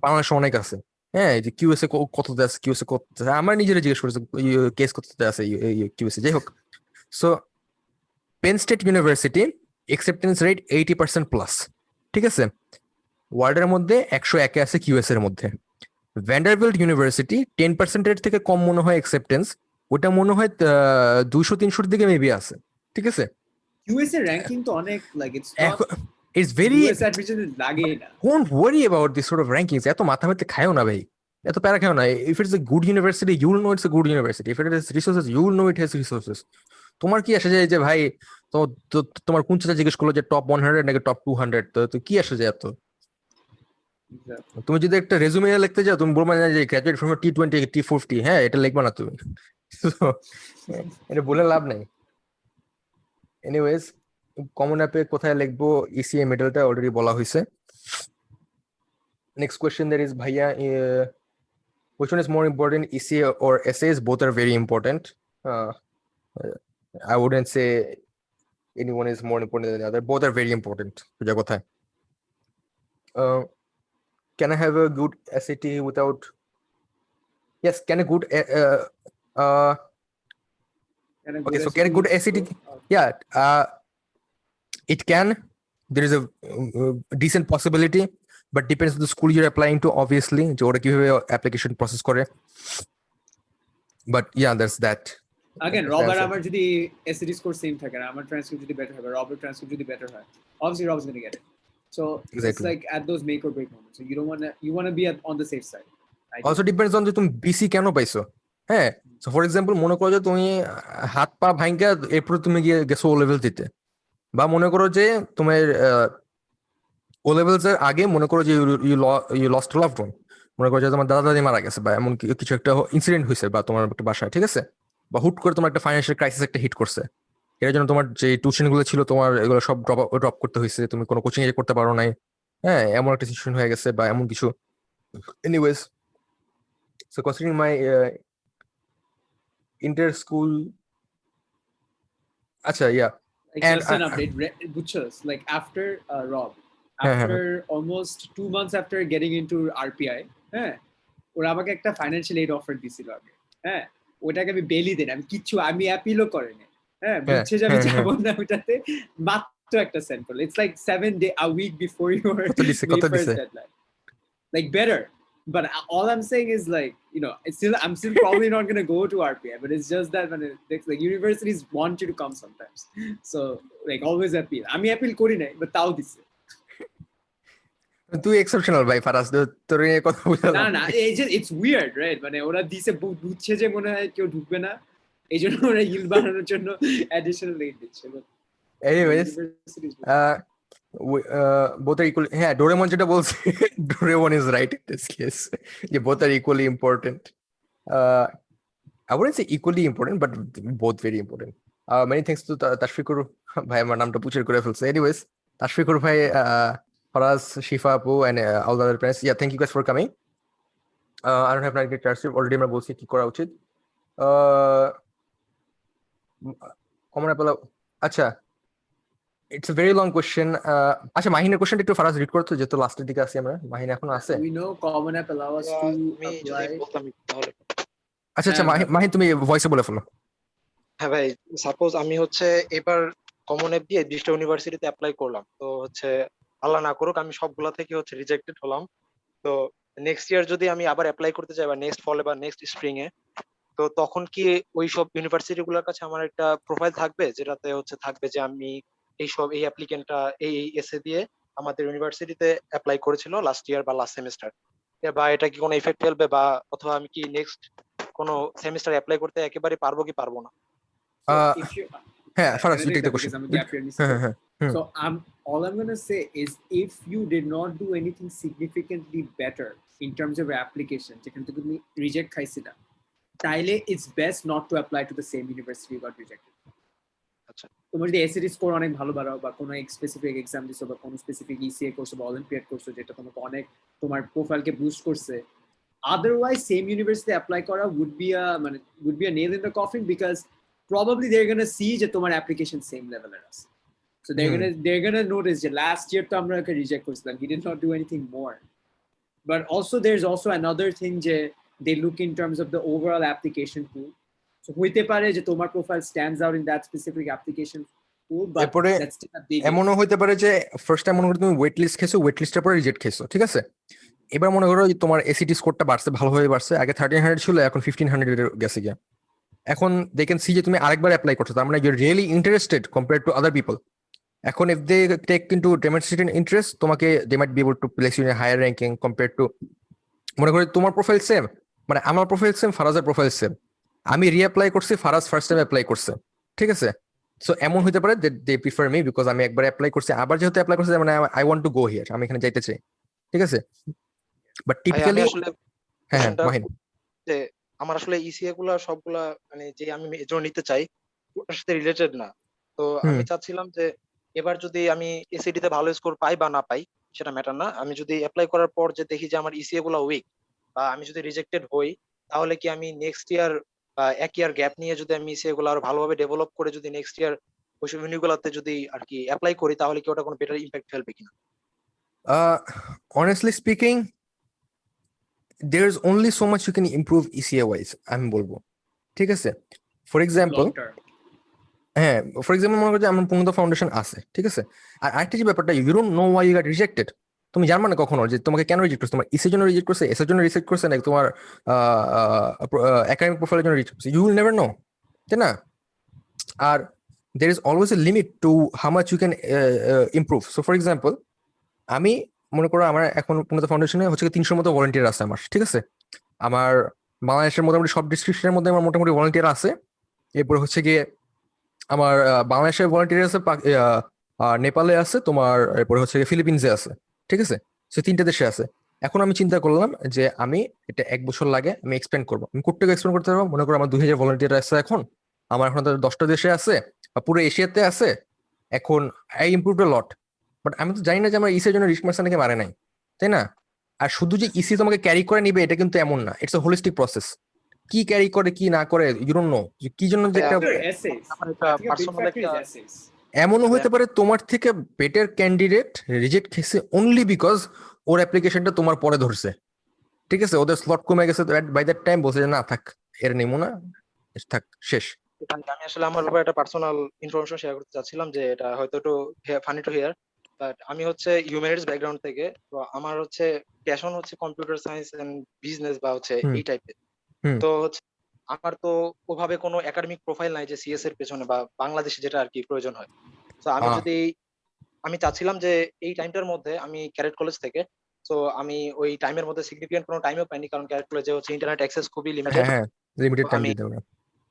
বাংলাদেশে অনেক আছে। হ্যাঁ, যে QS এ কততে আছে, QS এ কততে আছে, আমার নিজেরা জিজ্ঞেস করেছে কেস কততে আছে QS এ, যাই হোক। So Penn State University acceptance rate 80% plus, ঠিক আছে? ওয়ার্ল্ডের মধ্যে 101 আছে QS এর মধ্যে। ভ্যান্ডারবিল্ট ইউনিভার্সিটি 10% থেকে কম মনে হয় অ্যাকসেপ্টেন্স, ওটা মনে হয় 200-300 দিকে মেবি আছে, ঠিক আছে? QS এর ranking তো অনেক, like, it's very, US admission লাগে না। Don't worry about this sort of rankings. এত মাথা ব্যথা খায়ও না ভাই, এত প্যারা খায়ও না। If it's a good university, you will know it's a good university. If it has resources, you will know it has resources. তোমার কি আসে যায় যে ভাই তোমার কোন চাচা জিজ্ঞেস করলো যে টপ 100 নাকি টপ 200, তো কি আসে যায় এত? তুমি যদি একটা রেজুমে লিখতে যাও, তুমি বলবে না যে গ্রাজুয়েট ফ্রম T20, T50, হ্যাঁ এটা লিখবা না তুমি। এটা বলে লাভ নাই। এনিওয়েজ, কমন অ্যাপে কোথায় লিখবো ECA মেডেলটা অলরেডি বলা হয়েছে। Next question there is Bhaiya, which one is more important, ECA or essays? Both are very important. I wouldn't say anyone is more important than the other. Both are very important. Can I have a good SAT without? Yes, can a good okay, so can a good SAT? Yeah, it can. There is a decent possibility, but depends on the school you're applying to, obviously. যে ওরা কিভাবে application process করে. But yeah, there's that. Again, Robert আমার যদি SAT score same থাকে না, আমার transcript যদি better হবে, Robert transcript যদি better হয়, obviously Robert's going to get it. So it's like at those make or break moments. So you want to be on the safe side. Also depends on যে তুমি BC কেন পাইছো। হ্যাঁ, so for example মনে করো যে তুমি হাত পা ভাঙা এরপর তুমি গেছো O level দিতে, বা মনে করো যে তোমার O levels এর আগে মনে করো যে you lost a loved one, মনে করো যে তোমার দাদা দাদি মারা গেছে বা এমন কিছু একটা ইনসিডেন্ট হয়েছে বা তোমার একটা বাসায়, ঠিক আছে? বা হুট করে তোমার একটা ফাইন্যান্সিয়াল ক্রাইসিস একটা হিট করছে, এর জন্য তোমার যে টিউশন গুলো ছিল তোমার এগুলো সব ড্রপ করতে হয়েছে, তুমি কোনো কোচিং এ করতে পারো নাই, হ্যাঁ এমন একটা সিচুয়েশন হয়ে গেছে বা এমন কিছু। Anyways, so considering my inter school, acha, yeah, like and just an update, butchers, like after Rob, after almost 2 months after getting into RPI, ওরা আমাকে একটা ফাইন্যান্সিয়াল এইড অফার দিছিল আগে, হ্যাঁ ওটাকে আমি বেলি দেন, আমি অ্যাপিলও করিনি, হ্যাঁ বুঝছে যে আমি যাব না ওটাতে, মাত্র একটা sample, it's like 7 day a week before your first deadline, like better. But all I'm saying is, like, you know, I'm still probably not going to go to RPI, but it's just that when like universities want you to come sometimes, so like always appeal. আমি appeal করি নাই, but তাও দিছে। তুই exceptional ভাই ফারাজ, তোর নিয়ে কথা না বললাম। না এই যে ইটস উইয়ার্ড রাইট, মানে ওরা দিছে বুঝছে যে মনে হয় কেউ ঢুকবে না, এই জন্য ওরা হিল বানানোর জন্য অ্যাডিশনাল রেট দিচ্ছে। Anyways both are equal. হ্যাঁ, ডোরেমন যেটা বলছে, Doraemon is right in this case, যে both are equally important. I wouldn't say equally important, but both very important. Many thanks to Tasfiqur ভাই, আমার নামটা পুচের করে ফেলছে। Anyways, Tasfiqur ভাই, Faraz, Shefa Apu, and all the other friends. Yeah, thank you guys for coming. I don't have any charge. Already আমরা বলছি কি করা উচিত। কমন অ্যাপল, আচ্ছা, it's a very long question. আচ্ছা, মাহিনের কোশ্চেনটা একটু ফারাজ রিড করতো, যেহেতু লাস্টের দিকে আছি আমরা। মাহিন এখন আছে? We know common app allow us to apply. আচ্ছা আচ্ছা, মাহিন তুমি ভয়েসে বলে ফেলো। হ্যাঁ ভাই, সাপোজ আমি হচ্ছে এবার কমন অ্যাপ দিয়ে 20টা ইউনিভার্সিটিতে অ্যাপ্লাই করলাম, তো হচ্ছে আল্লাহ না করুক আমি সবগুলা থেকে হচ্ছে রিজেক্টেড হলাম। তো নেক্সট ইয়ার যদি আমি আবার অ্যাপ্লাই করতে চাই বা নেক্সট ফলে বা নেক্সট স্প্রিং এ, তো তখন কি ওই সব ইউনিভার্সিটি গুলোর কাছে আমার একটা প্রোফাইল থাকবে যেটাতে হচ্ছে থাকবে যে আমি এই অ্যাপ্লিকেন্টটা এই এসে দিয়ে আমাদের ইউনিভার্সিটিতে অ্যাপ্লাই করেছিল লাস্ট ইয়ার বা লাস্ট সেমিস্টার, বা এটা কি কোনো ইফেক্ট ফেলবে, বা অথবা আমি কি নেক্সট কোনো সেমিস্টার অ্যাপ্লাই করতে একেবারে পারবো কি পারবো না? হ্যাঁ, Faraz, you take the question. So all I'm going to say is if you did not do anything significantly better in terms of your application, যেখান থেকে তুমি রিজেক্ট খাইছিলা, তাইলে it's best not to apply to the same university you got rejected. আচ্ছা, তোমার যদি SAT score অনেক ভালো বাড়াও বা কোনো স্পেসিফিক এক্সাম দিছো বা কোনো স্পেসিফিক ইসিএ করছো বা অলিম্পিয়াড করছো যেটা তোমাকে অনেক তোমার প্রোফাইলকে বুস্ট করছে, otherwise same university apply করা would be a nail in the coffin, because probably they're going to see যে তোমার application same level এর আছে, so they're going to notice যে last year তো আমরা ওকে রিজেক্ট করছিলাম, he did not do anything more. But also there's also another thing যে they look in terms of the overall application pool. So হইতে পারে যে তোমার profile stands out in that specific application pool, but that's still a big. এমনও হইতে পারে যে first time মনে করো তুমি ওয়েট লিস্ট খেয়েছো, ওয়েট লিস্টের পরে রিজেক্ট খেয়েছো, ঠিক আছে? এবার মনে করো তোমার এসিটি স্কোরটা বাড়ছে, ভালোভাবে বাড়ছে, আগে 1300 ছিল, এখন 1500 এর গেছে গিয়া। এখন দে ক্যান সি যে তুমি আরেকবার অ্যাপ্লাই করছো, তার মানে you are really interested compare to other people. এখন if they take into demonstrated interest, তোমাকে they might be able to place you in higher ranking compare to, মনে করি তোমার প্রোফাইল সেম, মানে আমার প্রোফাইল সেম, ফারাজের প্রোফাইল সেম, আমি reapply করছি, ফারাজ ফার্স্ট টাইম অ্যাপ্লাই করছে, ঠিক আছে? সো এমন হতে পারে দে প্রিফার মি বিকজ আমি একবার অ্যাপ্লাই করছি, আবার যেহেতু অ্যাপ্লাই করছি, মানে I want to go here, আমি এখানে যাইতে চাই, ঠিক আছে? বাট টিপিক্যালি হ্যাঁ মাহিন, যে আমার আসলে ইসিএ গুলা সবগুলা মানে যে আমি মেজর নিতে চাই ওটার সাথে রিলেটেড না, তো আমি চাচ্ছিলাম যে এবার যদি আমি এসিডি তে ভালো স্কোর পাই বা না পাই সেটা ম্যাটার না, আমি যদি অ্যাপ্লাই করার পর যে দেখি যে আমার ইসিএ গুলা উইক বা আমি যদি রিজেক্টেড হই, তাহলে কি আমি নেক্সট ইয়ার বা এক ইয়ার গ্যাপ নিয়ে যদি আমি ইসিএ গুলো আরো ভালোভাবে ডেভেলপ করে যদি নেক্সট ইয়ার ওইসব ইউনিগুলাতে যদি আর কি অ্যাপ্লাই করি, তাহলে কি ওটা কোনো বেটার ইম্প্যাক্ট ফেলবে কিনা? Honestly speaking, there's only so much you can improve ECA wise, আমি বলবো, ঠিক আছে? ফর এক্সাম্পল মনে করো যে আমার পূর্ণতা ফাউন্ডেশন আছে, ঠিক আছে? আর আরেকটা যে ব্যাপারটা, you don't know why you got rejected, তুমি জানবা না কখনো যে তোমাকে কেন রিজেক্ট করছে, তোমার ইসের জন্য রিজেক্ট করছে, এসের জন্য রিজেক্ট করছে, নাকি তোমার একাডেমিক প্রোফাইলের জন্য রিজেক্ট করছে, ইউ উইল নেভার নো, তাই না? আর there is always a limit to how much you can improve. So for example, আমি মনে করো আমার এখন পূর্ণতা ফাউন্ডেশনে হচ্ছে 300 মতো ভলান্টিয়ার আছে আমার, ঠিক আছে? আমার বাংলাদেশের মোটামুটি সব ডিস্ট্রিক্টের মধ্যে আমার মোটামুটি ভলান্টিয়ার আছে। এরপর হচ্ছে গিয়ে আমার বাংলাদেশের ভলান্টিয়ার আছে, নেপালে আছে তোমার, এরপরে হচ্ছে ফিলিপিন্সে আছে, ঠিক আছে? সে 3টে দেশে আছে। এখন আমি চিন্তা করলাম যে আমি এটা 1 বছর লাগে, আমি এক্সপেন্ড করবো। আমি কোথেকে এক্সপেন্ড করতে পারবো? মনে করো আমার 2000 ভলান্টিয়ার আছে এখন, আমার এখন 10টা দেশে আছে, পুরো এশিয়াতে আছে। এখন I improve A lot, but আমি তো জানি না যে আমার ইসির জন্য রিস্ক মার্সা নাকি মারে নাই, তাই না? আর শুধু যে ইসি তোমাকে ক্যারি করে নিবে এটা কিন্তু এমন না, ইটস এ হোলিস্টিক প্রসেস। কি ক্যারি করে কি না করে ইউ ডোন্ট নো, কি জন্য যে একটা এমনও হতে পারে তোমার থেকে বেটার ক্যান্ডিডেট রিজেক্ট খেয়েছে অনলি বিকজ ওর অ্যাপ্লিকেশনটা তোমার পরে ধরছে, ঠিক আছে? ওদের স্লট কমে গেছে, বাই দ্যাট টাইম বলছে যে না থাক, এর নেমো না, থাক, শেষ। আমি আসলে আমার ব্যাপারে একটা পার্সোনাল ইনফরমেশন শেয়ার করতে চাচ্ছিলাম, যে এটা হয়তো একটু ফানি টু হিয়ার, বাট আমি হচ্ছে হিউম্যানিটিস ব্যাকগ্রাউন্ড থেকে, তো আমার হচ্ছে প্যাশন হচ্ছে কম্পিউটার সায়েন্স এন্ড বিজনেস বা হচ্ছে এই টাইপের। তো হচ্ছে আমার তো ওভাবে কোনো একাডেমিক প্রোফাইল নাই যে সিএস এর পেছনে বা বাংলাদেশে যেটা আর কি প্রয়োজন হয়। তো আমি চাচ্ছিলাম যে এই টাইমটার মধ্যে আমি ক্যাডেট কলেজ থেকে সো আমি ওই টাইমের মধ্যে সিগনিফিকেন্ট কোনো টাইমও পাইনি, কারণ ক্যারেট কলেজে হচ্ছে ইন্টারনেট অ্যাক্সেস খুবই লিমিটেড। হ্যাঁ লিমিটেড টাইম আমি দিতে হবে।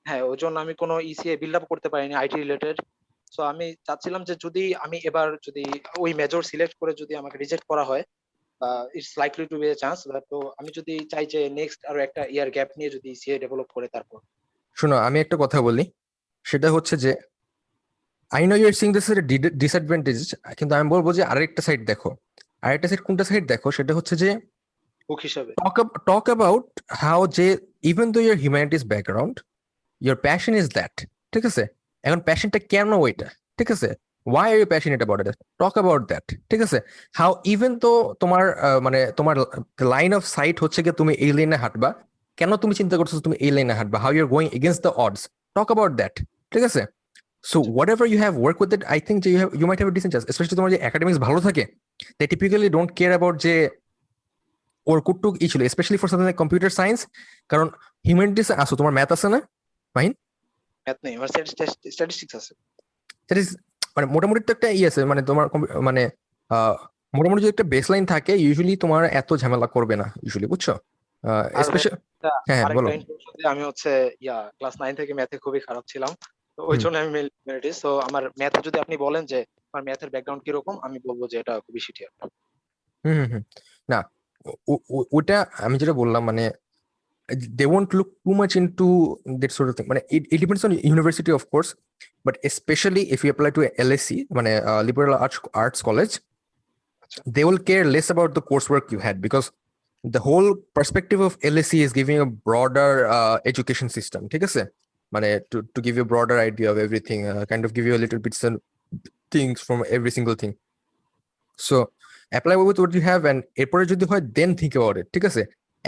হ্যাঁ, ওই জন্য আমি কোনো ইসিএ বিল্ড আপ করতে পারিনি আইটি রিলেটেড। সো আমি চাচ্ছিলাম যে যদি আমি এবার যদি ওই মেজর সিলেক্ট করে যদি আমাকে রিজেক্ট করা হয়, it's likely to be a chance, তো আমি যদি চাই যে নেক্সট আরো একটা ইয়ার গ্যাপ নিয়ে যদি সিএ ডেভেলপ করে তারপর। শোনো আমি একটা কথা বলি, সেটা হচ্ছে যে I know you are saying this এর ডিসঅ্যাডভান্টেজ, কিন্তু আমি বলবো যে আরেকটা সাইড দেখো। আরেকটা সাইড কোনটা সাইড দেখো, সেটা হচ্ছে যে বুক হিসাবে talk about how যে even though your humanities background, your passion is that, ঠিক আছে? এখন প্যাশনটা কেন ওইটা, ঠিক আছে? Why are you passionate about it? Talk about that, ঠিক আছে? How even though তোমার মানে তোমার লাইন অফ সাইট হচ্ছে কি তুমি এই লাইনে হাঁটবা, কেন তুমি চিন্তা করছো তুমি এই লাইনে হাঁটবা? How you're going against the odds? Talk about that, ঠিক আছে? So whatever you have worked with it, I think you might have a decent chance, especially তোমার যে academics ভালো থাকে, they typically don't care about যে ওর কুটুক ই ছিল, specially for something like computer science. কারণ humanities আসো, তোমার ম্যাথ আছে না মাহিন? ম্যাথ নেই, আমার স্ট্যাটিস্টিক্স আছে। দ্যাট ইজ মানে মোটামুটি তো একটা ই আছে, মানে তোমার মানে মোটামুটি যদি একটা বেসলাইন থাকে, ইউজুয়ালি তোমার এত ঝামেলা করবে না ইউজুয়ালি, বুঝছো? স্পেশালি হ্যাঁ বলো। আমি হচ্ছে ক্লাস 9 থেকে ম্যাথে খুবই খারাপ ছিলাম, তো ওই জন্য আমি মেরিটিস। তো আমার ম্যাথে যদি আপনি বলেন যে আমার ম্যাথের ব্যাকগ্রাউন্ড কিরকম, আমি বলবো যে এটা খুবই শিটি একটা। না ওটা আমি যেটা বললাম, মানে they won't look too much into that sort of thing. মানে it depends on university of course, but especially if you apply to LSC, মানে liberal arts college, they will care less about the coursework you had, because the whole perspective of LSC is giving a broader education system, ঠিক আছে? মানে to give you a broader idea of everything, kind of give you a little bits and things from every single thing. So apply with what you have, and এরপরে যদি হয় then think about it, ঠিক আছে?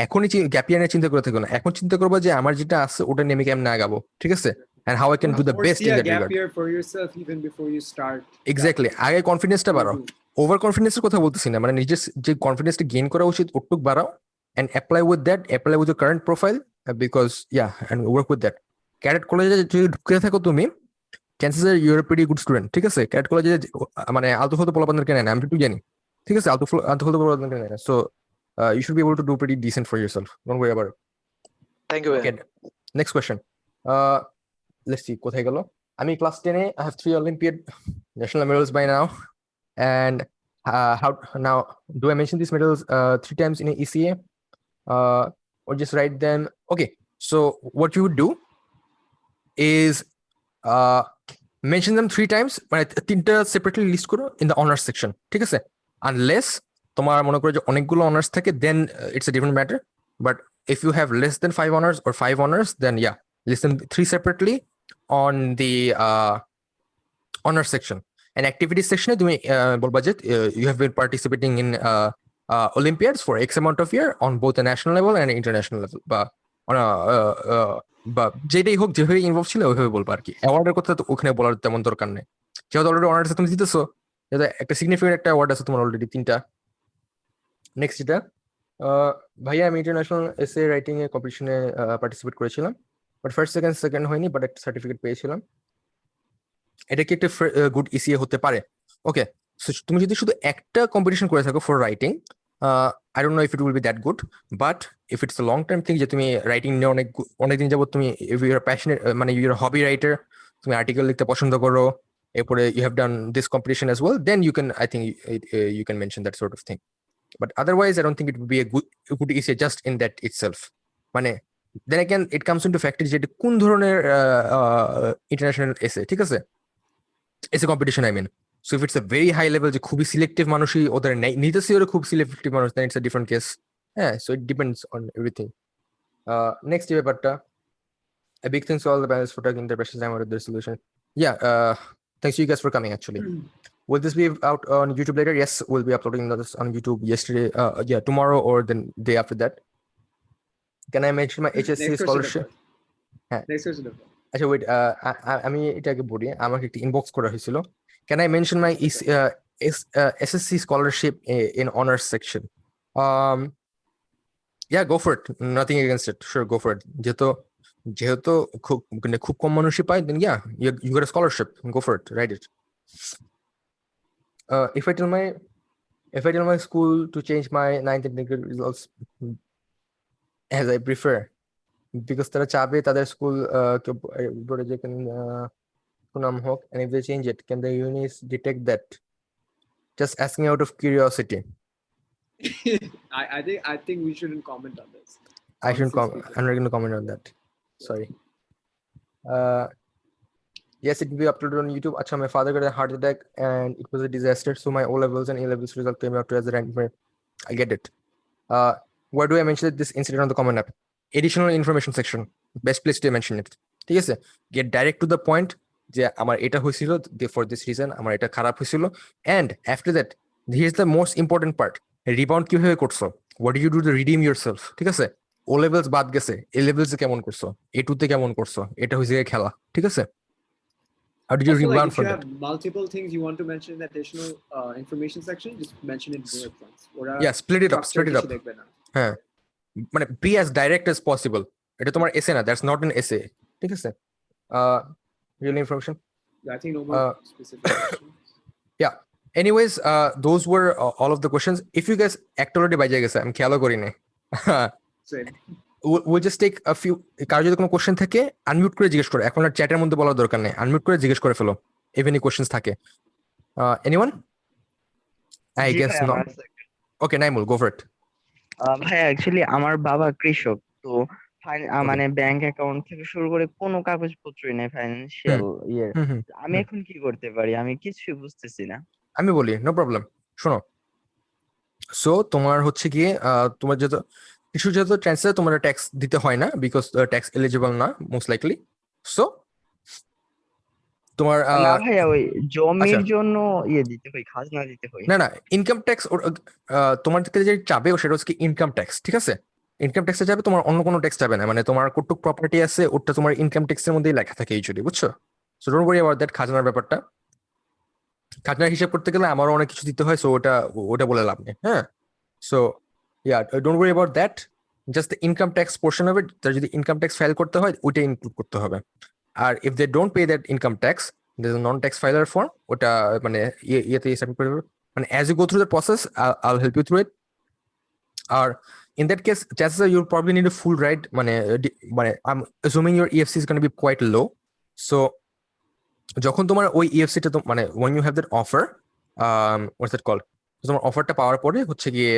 এখনই gap ইয়ার নিয়ে চিন্তা করে থাকো না, এখন চিন্তা করবো যে আমার যেটা আছে ওটা নিয়ে আমি কেমন আগাবো, ঠিক আছে? And how I can do the best in that regard. Gap year for yourself even before you start. Exactly, আগে কনফিডেন্সটা বাড়াও। ওভার কনফিডেন্সের কথা বলতেছি না, মানে নিজের যে কনফিডেন্সটা গেইন করা উচিত ওটুক বাড়াও, and apply with that, apply with your current profile, because and work with that. Cadet কলেজে যদি ঢুকে থাকো তুমি, chances are you're a pretty good student, ঠিক আছে? ক্যাডেট কলেজে মানে আলতু ফালতু পোলাপানদেরকে নেয় না, আমি একটু জানি, ঠিক আছে? আলতু ফালতু পোলাপানদেরকে নেয় না, so you should be able to do pretty decent for yourself, don't worry about it. Thank you. Okay, next question. Let's see, কোথায় গেল? আমি class 10-এ I have 3 Olympiad national medals by now, and how now do I mention these medals 3 times in a ECA, or just write them? Okay, so what you would do is mention them 3 times, মানে 3টা separately list করো in the honors section, ঠিক আছে? Unless তোমার মনে করো যে অনেকগুলো অনার্স থাকে, then it's a different matter, but if you have less than 5 honors or 5 honors, then list them 3 separately on the honors section. And activities section তুমি বলবা যে you have been participating in Olympiads for X amount of year on both the national level and international level, বা on a বা যেটাই হোক যেভাবে involve ছিল ওইভাবে বলবো আর কি। অ্যাওয়ার্ডের কথা তো ওখানে বলার তেমন দরকার নেই, যেহেতু অলরেডি অনার্স তুমি জিতেছো, যেহেতু একটা সিগনিফিকেন্ট একটা অ্যাওয়ার্ড আছে তোমার অলরেডি 3টা। নেক্সট যেটা, ভাইয়া আমি ইন্টারন্যাশনাল এসে রাইটিং এ কম্পিটিশনে পার্টিসিপেট করেছিলাম, বাট ফার্স্ট সেকেন্ড হয়নি, বাট একটা সার্টিফিকেট পেয়েছিলাম। এটা কি একটা গুড ইসিএ হতে পারে? ওকে, সো তুমি যদি শুধু একটা কম্পিটিশন করে থাকো for writing, I don't know if it will be that good, but if it's a long term thing যে তুমি রাইটিং নিয়ে অনেকদিন যাবত তুমি, if you are passionate, মানে you are a hobby writer, তুমি আর্টিকেল লিখতে পছন্দ করো, এরপরে you have done this competition as well, then you can, I think you can mention that sort of thing. But otherwise, I don't think it would be a good essay just in that itself. মানে then again it comes into factor যে কোন ধরনের international এসে, ঠিক আছে? এসে competition I mean. So if it's a very high level যে খুবই সিলেক্টিভ মানুষই ওদের নিতেছি, ওরা খুব সিলেক্টিভ মানুষ, then it's a different case. So it depends on everything. Next ব্যাপারটা, a big thanks to all the panelists for taking their precious time out of their solution. Thanks to you guys for coming actually. Will this be out on YouTube later? Yes, we'll be uploading this on YouTube tomorrow or the day after that. Can I mention my Hsc scholarship? Next question. আচ্ছা wait, আমি এটাকে বলি, আমাকে একটা inbox করা হয়েছিল। Can I mention my Hsc scholarship in honors section? Go for it. Nothing against it. Sure, go for it. যেহেতু খুব কম মানুষই পায়, then you got a scholarship. Go for it. Write it. If I tell my If I tell my school to change my 9th and 10th grade results as I prefer, because তারা চাবে তাদের school বোর্ডে যে সুনাম হোক, and if they change it, can the unis detect that? Just asking out of curiosity. I think we shouldn't comment on this. I shouldn't Honestly speaking. I'm not going to comment on that. Sorry. Yes, it will be uploaded on YouTube. Acha, my father got a heart attack and it was a disaster. So my O levels and A levels result came out as a rank. I get it. Where do I mention this incident on the comment app? Additional information section. Best place to mention it. ঠিক আছে? Get direct to the point. যে আমার এটা হয়েছিল for this reason, আমার এটা খারাপ হয়েছিল, and after that here's the most important part. Rebound কিভাবে করছো? What do you do to redeem yourself? ঠিক আছে? O levels বাদ গেছে, A levels এ কেমন করছো, A2 তে কেমন করছো, এটা হইছে খেলা, ঠিক আছে? How did you Also, rebound if from you that? have multiple things you want to mention in the additional information section, just mention it bullet points. Yeah, split it up. হ্যাঁ, মানে be as direct as possible. এটা তোমার এসে না, that's not an essay, ঠিক আছে? Real information. Yeah, I think no more specific questions. Yeah. Anyways, those were all of the questions. If you guys already বাজে গেছে, আমি খেয়ালও করি নাই. Same. We'll just take a few. কারো যদি কোনো কোশ্চেন থাকে আনমিউট করে জিজ্ঞেস করো, এখন আর চ্যাটের মধ্যে বলার দরকার নেই, আনমিউট করে জিজ্ঞেস করে ফেলো if any questions থাকে. Anyone? I guess not. Okay, Naimul, go for it. ভাই অ্যাকচুয়ালি আমার বাবা কৃষক, তো মানে ব্যাংক অ্যাকাউন্ট থেকে শুরু করে কোনো কাগজপত্রই নেই ফাইন্যান্সিয়াল ইয়ে। আমি এখন কি করতে পারি? আমি কিছুই বুঝতেছি না। আমি বলি, নো প্রবলেম। শোনো, সো তোমার হচ্ছে গিয়ে তোমার যেহেতু কিছু যেহেতু ট্রান্সফার তোমার ট্যাক্স দিতে হয় না, বিকজ ট্যাক্স এলিজিবল না মোস্ট লাইকলি। সো তোমার না ভাইয়া, ওই জমির জন্য ইয়ে দিতে হয়, খাজনা দিতে হয়। না ইনকাম ট্যাক্স তোমার থেকে যে চাবে সেটা হচ্ছে ইনকাম ট্যাক্স, ঠিক আছে? ইনকাম ট্যাক্সে যাবে, তোমার অন্য কোনো ট্যাক্স যাবে না। মানে তোমার কতটুক প্রপার্টি আছে ওটা তোমার ইনকাম ট্যাক্সের মধ্যেই লেখা থাকে ইউজুয়ালি, বুঝছো? So don't worry about that. খাজনার ব্যাপারটা, খাজনার হিসাব করতে গেলে আমারও অনেক কিছু দিতে হয়, সো ওটা বলে লাভ নেই। হ্যাঁ, so yeah, don't worry about that. Just the income tax portion of it, তার যদি ইনকাম ট্যাক্স ফাইল করতে হয় ওইটা ইনক্লুড করতে হবে। আর if they don't pay that income tax, there's a non-tax filer form, ওটা মানে ইয়েতে সাবমিট করে দেবে। মানে as you go through the process, I'll help you through it. Or in that case, chances are you'll probably need a full ride. মানে I'm assuming your EFC is going to be quite low. So যখন তোমার ওই EFC টা মানে when you have that offer, what's that called? তোমার অফারটা পাওয়ার পরে হচ্ছে গিয়ে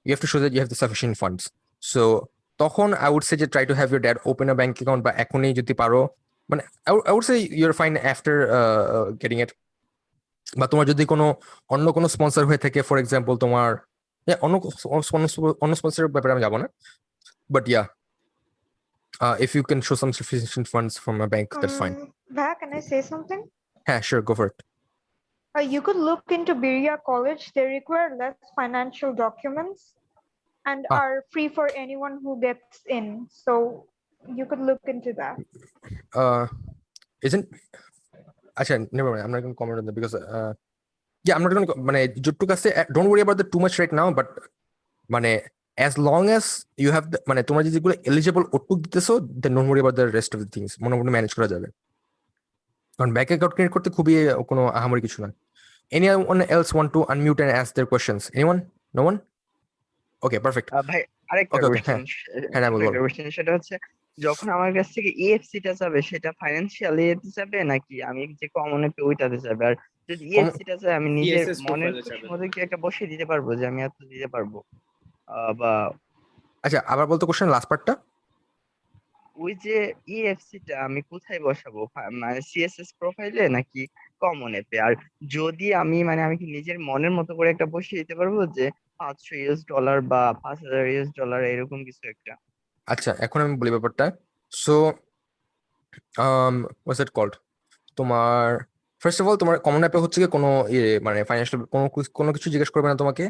you have to show that you have the sufficient funds. So তখন I would say যে try to have your dad open a bank account, বা এখনই যদি পারো, মানে I would say you're fine after getting it. বা তোমার যদি কোনো অন্য কোনো স্পন্সর হয়ে থাকে, ফর এক্সাম্পল তোমার অন্য স্পন্সরের ব্যাপারে আমি যাবো না, but yeah, if you can show some sufficient funds from a bank, that's fine. Bhaiya, can I say something? Yeah, sure, go for it. You could look into Birya College. They require less financial documents and are free for anyone who gets in. So you could look into that. Isn't Actually, never mind. I'm not going to comment on that because yeah, I'm not going to মানে যতটুকু আছে, don't worry about the too much right now, but মানে as long as you have the মানে তোমার যেগুলো eligible ওটুক দিতেছো, then don't worry about the rest of the things. মোটামুটি manage করা যাবে, কারণ ব্যাংক অ্যাকাউন্ট ক্রিয়েট করতে খুবই কোনো আহামরি কিছু না। Anyone else want to unmute and ask their questions? Anyone? No one? Okay, perfect. ভাই আরেকটা কোশ্চেন, সেটা হচ্ছে যখন আমার কাছ থেকে ইএফসি টা যাবে সেটা ফাইনান্সিয়াল ইয়েতে যাবে নাকি আমি যে কমন এপে ওইটাতে যাবে? আর যদি ইএফসি টা যায় আমি নিজের মনের মধ্যে কি একটা বসিয়ে দিতে পারবো যে আমি এত দিতে পারবো? বা আচ্ছা, আবার বলতো কোশ্চেন লাস্ট পার্টটা। ওই যে ইএফসি টা আমি কোথায় বসাবো, মানে সিএসএস প্রোফাইলে নাকি কমন এপে? আর যদি আমি মানে আমি কি নিজের মনের মতো করে একটা বসিয়ে দিতে পারবো যে $500 বা $5000 এরকম কিছু একটা? আচ্ছা, এখন আমি বলি ব্যাপারটা। সো হোয়াটস ইট কল্ড, তোমার ফার্স্ট অফ অল তোমার কমন অ্যাপে হচ্ছে কি কোনো মানে ফাইন্যান্সিয়াল কোনো কিছু জিজ্ঞেস করবে না তোমাকে।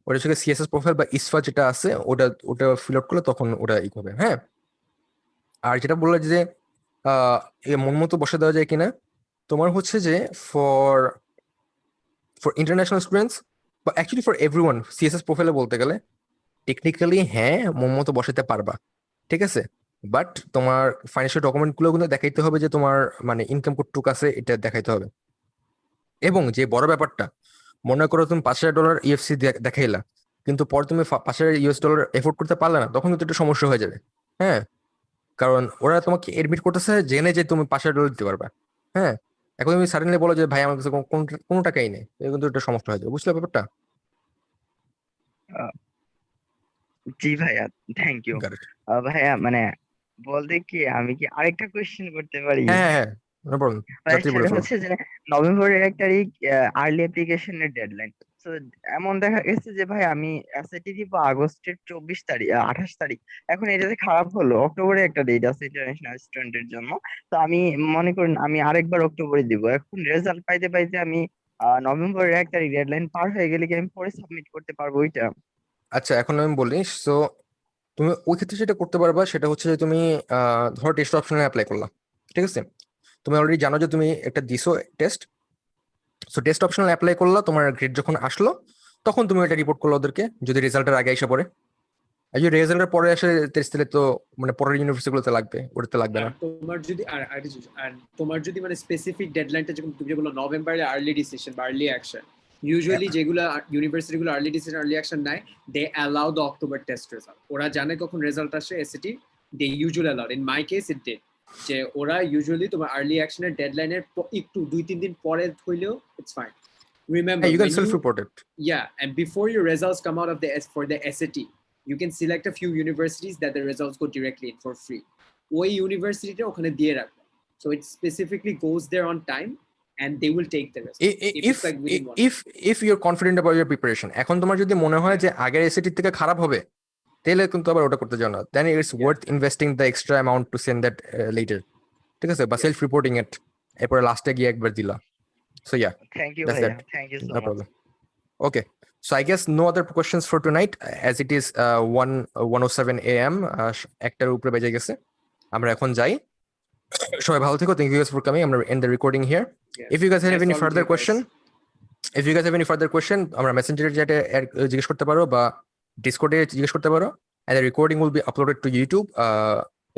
ওটা হচ্ছে সিএসএস প্রোফাইল বা ইসফা যেটা আছে ওটা ফিল আউট করলে তখন ওটা হবে। হ্যাঁ, আর যেটা বললে যে মন মতো বসে দেওয়া যায় কিনা, তোমার হচ্ছে যে ফর ইন্টারন্যাশনাল স্টুডেন্টস বা অ্যাকচুয়ালি ফর এভরিওয়ান, সিএসএস প্রোফাইলে বলতে গেলে টেকনিক্যালি হ্যাঁ মন মতো বসাতে পারবা, ঠিক আছে? বাট তোমার ফাইন্যান্সিয়াল ডকুমেন্টগুলো কিন্তু দেখাইতে হবে যে তোমার মানে ইনকাম কতটুকু আছে, এটা দেখাইতে হবে। এবং যে বড় ব্যাপারটা, মনে করো তুমি $5,000 ইএফসি দেখাইলা, কিন্তু পর তুমি $5,000 এফোর্ড করতে পারলে না, তখন কিন্তু একটু সমস্যা হয়ে যাবে। হ্যাঁ, কারণ ওরা তোমাকে এডমিট করতেছে জেনে যে তুমি $5,000 দিতে পারবা। হ্যাঁ, এখন তুমি সাডেনলি বলো যে ভাই আমার কাছে কোনো টাকাই নেই, এটা কিন্তু একটা সমস্যা হয়ে যাবে। বুঝলে ব্যাপারটা? জি ভাইয়া, থ্যাংক ইউ। ভাইয়া মানে বলতে কি আমি কি আরেকটা কোয়েশ্চেন করতে পারি? হ্যাঁ হ্যাঁ, ভাই সেটা হচ্ছে যে নভেম্বরের 1 তারিখ আর্লি অ্যাপ্লিকেশনের ডেডলাইন। তো এমন দেখা গেছে যে ভাই আমি এসএটি দিব আগস্টের 24 তারিখ 28 তারিখ। এখন এটাতে খারাপ হলো, অক্টোবরে একটা ডেট আছে ইন্টারন্যাশনাল স্টুডেন্টের জন্য। তো আমি মনে করেন আমি আরেকবার অক্টোবরে দিব। এখন রেজাল্ট পাইতে পাইতে আমি নভেম্বরের 1 তারিখ ডেডলাইন পার হয়ে গেলে কি আমি পরে সাবমিট করতে পারবো ওইটা? আচ্ছা, এখন আমি বলি। সো তুমি ওই ক্ষেত্রে যেটা করতে পারবা সেটা হচ্ছে যে তুমি ধরো টেস্ট অপশনে অ্যাপ্লাই করলাম, ঠিক আছে? তুমি অলরেডি জানো যে তুমি একটা দিছো test. So test optional apply করলা, তোমার গ্রেড যখন আসলো তখন তুমি এটা রিপোর্ট করলো ওদেরকে, যদি রেজাল্টের আগে এসে পড়ে। আর যদি রেজাল্টের পরে আসে টেস্ট দিলে তো মানে পরের ইউনিভার্সিটিগুলোতে লাগবে, ওটাতে লাগবে না। তোমার যদি আর তোমার যদি মানে স্পেসিফিক ডেডলাইনটা যেমন তুমি বলো নভেম্বরে আর্লি ডিসিশন বা আর্লি অ্যাকশন, ইউজুয়ালি যেগুলো ইউনিভার্সিটিগুলো আর্লি ডিসিশন আর্লি অ্যাকশন নেয়, they allow the October test result. ওরা জানে কখন রেজাল্ট আসে SAT, they usually allowed. In my case it did, যে ওরা ইউজুয়ালি তোমার আর্লি অ্যাকশনের ডেডলাইনের একটু 2-3 দিন পরে হইলেও it's fine. Remember, you can self-report it. Yeah, and before your results come out of for the SAT, you can select a few universities that the results go directly in for free. ওই ইউনিভার্সিটিটা ওখানে দিয়ে রাখবে, so it specifically goes there on time and they will take the rest. If you're confident about your preparation, এখন তোমার যদি মনে হয় যে আগের এসএটি থেকে খারাপ হবে, তাহলে কিন্তু আবার ওটা করতে যাও না, then it's worth investing the extra amount to send that later, ঠিক আছে? বা সেলফ রিপোর্টিং এট এরপরে লাস্টে গিয়ে একবার দিলা। So yeah, thank you that's bhaiya, that. thank you so No much. problem. Okay, so I guess no other questions for tonight, as it is 1:07 AM. একটার উপরে বেজে গেছে, আমরা এখন যাই। সবাই ভালো থেকো, thank you guys for coming. I'm gonna end the recording here. If you guys have any further question, আমরা মেসেঞ্জারে চ্যাটে জিজ্ঞেস করতে পারো বা ডিসকর্ডে জিজ্ঞেস করতে পারো, and the recording will be uploaded to YouTube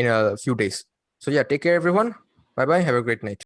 in a few days. So yeah, take care everyone. Bye bye, have a great night.